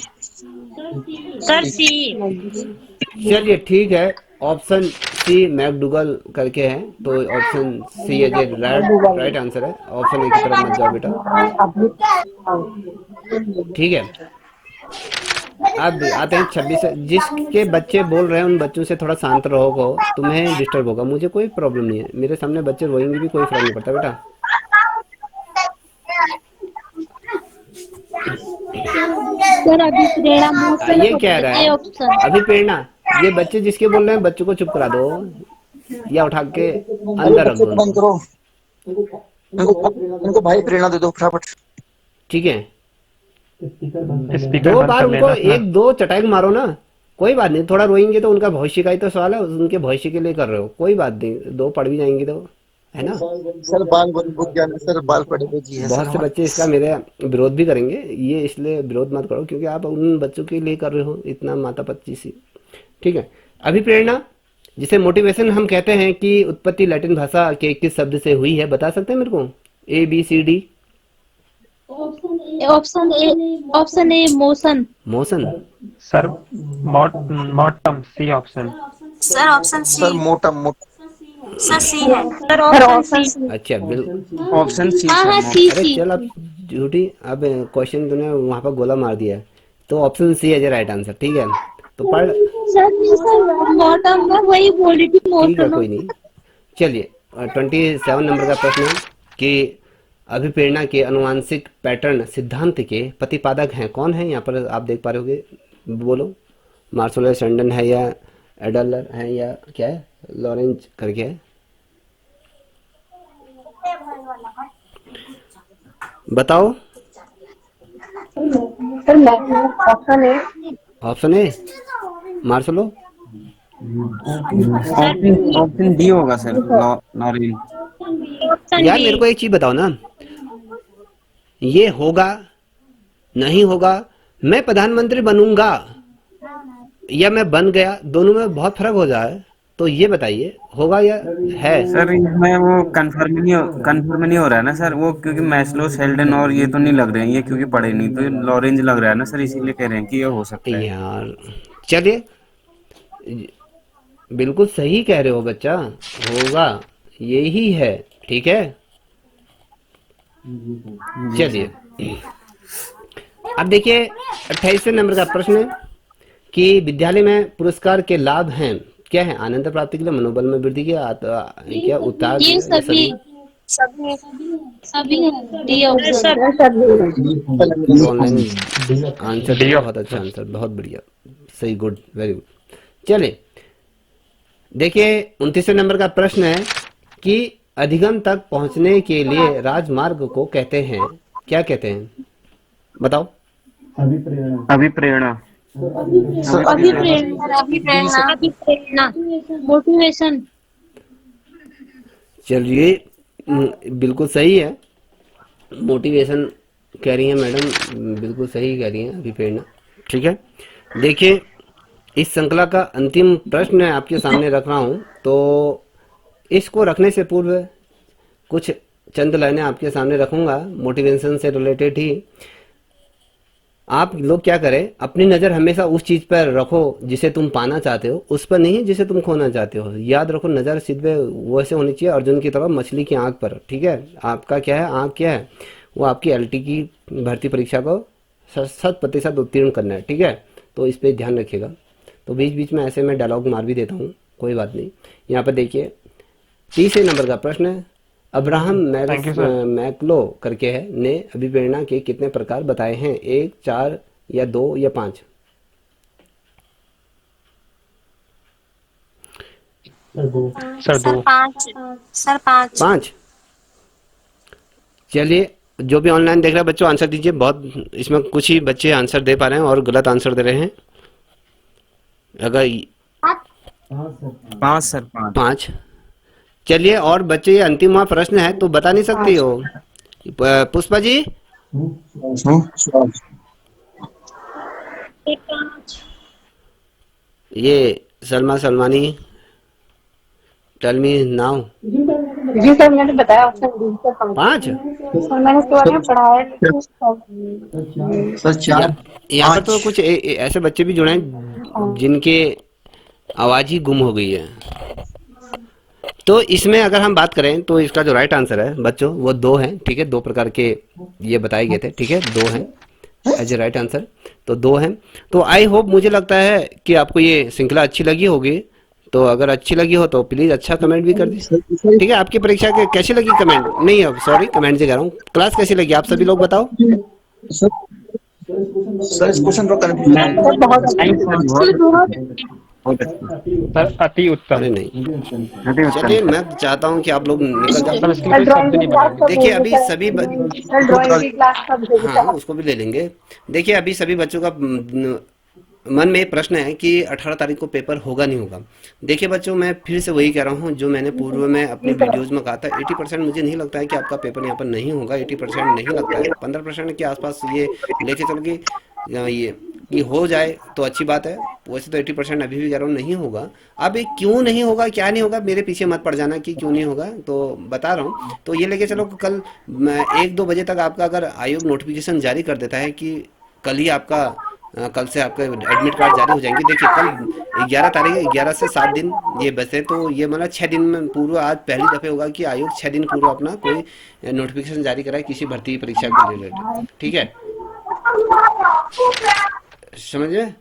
[SPEAKER 2] सर सी।
[SPEAKER 1] चलिए ठीक है, ऑप्शन सी मैकडूगल करके है, तो ऑप्शन सी है जो राइट आंसर है। ऑप्शन ए की तरफ मत जाओ बेटा। ठीक है, अब आते हैं 26 से। जिसके बच्चे बोल रहे हैं उन बच्चों से थोड़ा शांत रहो, तुम्हें डिस्टर्ब होगा, मुझे कोई प्रॉब्लम नहीं है, मेरे सामने बच्चे रोएंगे भी कोई फर्क नहीं पड़ता बेटा।
[SPEAKER 5] सर अभिप्रेरणा मोशन
[SPEAKER 1] ये क्या रहा
[SPEAKER 5] ए
[SPEAKER 1] है?
[SPEAKER 5] ऑप्शन।
[SPEAKER 1] अभी प्रेरणा, ये बच्चे जिसके बोल रहे हैं बच्चों को चुप करा दो या उठा के
[SPEAKER 8] अरे
[SPEAKER 1] अंदर रख
[SPEAKER 8] बच्चे
[SPEAKER 1] दो
[SPEAKER 8] को बंद
[SPEAKER 1] उनको।
[SPEAKER 8] करो। इनको भाई प्रेरणा दे दो फटाफट।
[SPEAKER 1] ठीक है,
[SPEAKER 4] स्पीकर
[SPEAKER 1] 2
[SPEAKER 4] बंद
[SPEAKER 1] बार
[SPEAKER 4] कर
[SPEAKER 1] उनको
[SPEAKER 4] लेना अपना।
[SPEAKER 1] 1-2 चटाक मारो ना, कोई बात नहीं। थोड़ा रोएंगे तो उनका भविष्य का ही तो सवाल है, उनके भविष्य के लिए कर रहे हो, कोई बात नहीं। 2 पढ़ भी जाएंगे तो, है ना।
[SPEAKER 8] सर बाल विज्ञान सर बाल पढ़े जी है सर
[SPEAKER 1] बहुत से
[SPEAKER 8] हमारे।
[SPEAKER 1] बच्चे इसका मेरे विरोध भी करेंगे, ये इसलिए विरोध मत करो क्योंकि आप उन बच्चों के लिए कर रहे हो इतना माता पच्ची सी। ठीक है, अभी प्रेरणा, जिसे मोटिवेशन हम कहते हैं, कि उत्पत्ति लैटिन भाषा के किस शब्द से हुई है, बता सकते हैं मेरे को? A B C D.
[SPEAKER 5] Option A motion.
[SPEAKER 1] Motion.
[SPEAKER 4] Sir मॉटम, C option.
[SPEAKER 6] Sir option
[SPEAKER 8] sir
[SPEAKER 6] C.
[SPEAKER 8] मोटा
[SPEAKER 6] सर सी है।
[SPEAKER 2] Sir option C.
[SPEAKER 1] अच्छा
[SPEAKER 9] ऑप्शन सी
[SPEAKER 5] हाँ हाँ
[SPEAKER 9] सर।
[SPEAKER 5] सी
[SPEAKER 1] अरे
[SPEAKER 5] सी।
[SPEAKER 1] चल, अब झूठी, अब क्वेश्चन तूने वहां पर गोला मार दिया है, तो ऑप्शन सी है राइट आंसर। ठीक है, तो पढ़।
[SPEAKER 5] सर बॉटम में वही बोल रही थी
[SPEAKER 1] ठीक है,
[SPEAKER 5] मोशन।
[SPEAKER 1] कोई नहीं। चलिए 27 नंबर का प्रश्न है कि अभिप्रेरणा के अनुवांशिक पैटर्न सिद्धांत के प्रतिपादक हैं कौन है? यहाँ पर आप देख पा रहे होगे, बोलो। मार्शल सेंडन है या एडलर है या क्या है, लॉरेंज करके है, बताओ।
[SPEAKER 7] सर मैं option A.
[SPEAKER 1] Option A Maslow.
[SPEAKER 9] Option D होगा सर, लॉरेन।
[SPEAKER 2] ऑप्शन
[SPEAKER 1] यार
[SPEAKER 2] बी।
[SPEAKER 1] मेरे को एक चीज बताओ ना, ये होगा नहीं होगा, मैं प्रधानमंत्री बनूंगा या मैं बन गया, दोनों में बहुत फर्क हो जाए, तो ये बताइए होगा या है?
[SPEAKER 3] सर इसमें वो कंफर्म नहीं हो रहा है ना सर, वो क्योंकि मैस्लो शेल्डन और ये तो नहीं लग रहे हैं, ये क्योंकि पढ़े नहीं, तो लॉरेंज लग रहा है ना सर, इसीलिए कह रहे हैं कि ये हो सकता है।
[SPEAKER 1] यार चलिए, बिल्कुल सही कह रहे हो बच्चा, होगा, यही है। ठीक है, चलिए अब देखिए 28 नंबर का प्रश्न है कि विद्यालय में पुरस्कार के लाभ हैं, क्या है? आनंद प्राप्ति के लिए, मनोबल में वृद्धि के, क्या उत्साह के
[SPEAKER 5] ये
[SPEAKER 1] लिए, या
[SPEAKER 5] सभी
[SPEAKER 6] सभी
[SPEAKER 5] सभी D option.
[SPEAKER 1] Online answer
[SPEAKER 4] D
[SPEAKER 1] बहुत अच्छा आंसर, बहुत बढ़िया, सही, गुड, वेरी गुड। चलिए देखिए 29 नंबर का प्रश्न है कि अधिगम तक पहुंचने के लिए राजमार्ग को कहते हैं, क्या कहते हैं, बताओ।
[SPEAKER 9] अभिप्रेरणा।
[SPEAKER 5] अभिप्रेरणा मोटिवेशन।
[SPEAKER 1] चलिए बिल्कुल सही है, मोटिवेशन कह रही है मैडम, बिल्कुल सही कह रही है अभिप्रेरणा। ठीक है, देखिए इस श्रृंखला का अंतिम प्रश्न है आपके सामने रख रहा हूँ, तो इसको रखने से पूर्व कुछ चंद लाइनें आपके सामने रखूंगा मोटिवेशन से रिलेटेड ही। आप लोग क्या करें, अपनी नज़र हमेशा उस चीज़ पर रखो जिसे तुम पाना चाहते हो, उस पर नहीं जिसे तुम खोना चाहते हो। याद रखो, नज़र सीधे वैसे होनी चाहिए अर्जुन की तरह मछली की आंख पर, ठीक है। आपका क्या है, आंख क्या है, वो आपकी एलटी की भर्ती परीक्षा को 100% उत्तीर्ण करना है, ठीक है। तो इस पर ध्यान रखिएगा। तो बीच बीच में ऐसे मैं डायलॉग मार भी देता हूँ, कोई बात नहीं। यहाँ पर देखिए 30 नंबर का प्रश्न है। Abraham
[SPEAKER 4] thank you sir.
[SPEAKER 1] Maslow करके है, ने अभिप्रेरणा के कितने प्रकार बताए हैं? 1, 4 या 2 या 5?
[SPEAKER 4] Sir
[SPEAKER 6] sir
[SPEAKER 4] 2।
[SPEAKER 6] 5। सर 5।
[SPEAKER 1] 5। चलिए, जो भी ऑनलाइन देख रहे हैं बच्चों आंसर दीजिए। बहुत इसमें कुछ ही बच्चे आंसर दे पा रहे हैं और गलत आंसर दे रहे हैं। अगर
[SPEAKER 3] 5 सर 5।
[SPEAKER 1] 5, चलिए। और बच्चे, ये अंतिम प्रश्न है तो बता नहीं सकती हो। पुष्पा जी, ये Salma Salmani, tell me now.
[SPEAKER 7] जी सर, मैंने बताया ऑप्शन डी से
[SPEAKER 1] 5।
[SPEAKER 7] सर, मैंने इसके बारे में पढ़ा है लेकिन
[SPEAKER 8] सर 4,
[SPEAKER 1] यहाँ पर तो
[SPEAKER 8] 5।
[SPEAKER 1] कुछ ऐसे बच्चे भी जुड़े हैं जिनके आवाज़ ही गुम हो गई है। तो इसमें अगर हम बात करें तो इसका जो राइट आंसर है बच्चों वो 2 है, ठीक है। 2 प्रकार के ये बताए गए थे, ठीक है। 2 हैं एज ए राइट आंसर, तो 2 हैं। तो आई होप, मुझे लगता है कि आपको ये श्रृंखला अच्छी लगी होगी। तो अगर अच्छी लगी हो तो प्लीज़ अच्छा कमेंट भी कर दीजिए, ठीक है। आपकी परीक्षा के कैसी लगी, कमेंट नहीं, अब सॉरी कमेंट से कह रहा हूँ, क्लास कैसी लगी आप सभी लोग बताओ।
[SPEAKER 8] सर इस क्वेश्चन पर कंफ्यूजन है।
[SPEAKER 7] सर बहुत
[SPEAKER 3] नहीं सर, बहुत अच्छा।
[SPEAKER 4] सर अति उत्तम।
[SPEAKER 1] अरे नहीं,
[SPEAKER 3] अति उत्तम
[SPEAKER 1] चलिए
[SPEAKER 3] सर।
[SPEAKER 1] मैं चाहता हूँ कि आप लोग निकल
[SPEAKER 4] सर
[SPEAKER 1] जाओ।
[SPEAKER 4] इसके लिए कोई
[SPEAKER 7] ड्राइंग
[SPEAKER 4] शब्द
[SPEAKER 7] की
[SPEAKER 4] नहीं
[SPEAKER 7] क्लास
[SPEAKER 4] बनाएंगे।
[SPEAKER 7] कब
[SPEAKER 1] देखिए
[SPEAKER 7] होगी
[SPEAKER 1] अभी
[SPEAKER 7] सर?
[SPEAKER 1] सभी
[SPEAKER 7] सर ड्राइंग की क्लास कब होगी
[SPEAKER 1] हाँ
[SPEAKER 7] सर?
[SPEAKER 1] उसको भी ले लेंगे। देखिए अभी सभी बच्चों का मन में प्रश्न है कि 18 तारीख को पेपर होगा नहीं होगा। देखिए बच्चों, मैं फिर से वही कह रहा हूँ जो मैंने पूर्व में अपनी वीडियोज में कहा था। 80% मुझे नहीं लगता है कि आपका पेपर यहाँ पर नहीं होगा। 80% नहीं लगता है, 15% के आसपास ये लेके चलो कि ये कि हो जाए तो अच्छी बात है। वैसे तो 80% अभी भी कह रहा हूँ नहीं होगा। अब ये क्यों नहीं होगा, क्या नहीं होगा, मेरे पीछे मत पड़ जाना कि क्यों नहीं होगा, तो बता रहा हूँ। तो ये लेके चलो कि कल 1-2 बजे तक आपका अगर आयोग नोटिफिकेशन जारी कर देता है कि कल ही आपका कल से आपके एडमिट कार्ड जारी हो जाएंगे। देखिए कल 11 तारीख है, 11 से 7 दिन ये बचे, तो ये मतलब 6 दिन में पूर्व आज पहली दफ़े होगा कि आयोग 6 दिन पूर्व अपना कोई नोटिफिकेशन जारी कराए किसी भर्ती परीक्षा के रिलेटेड, ठीक है। समझ में?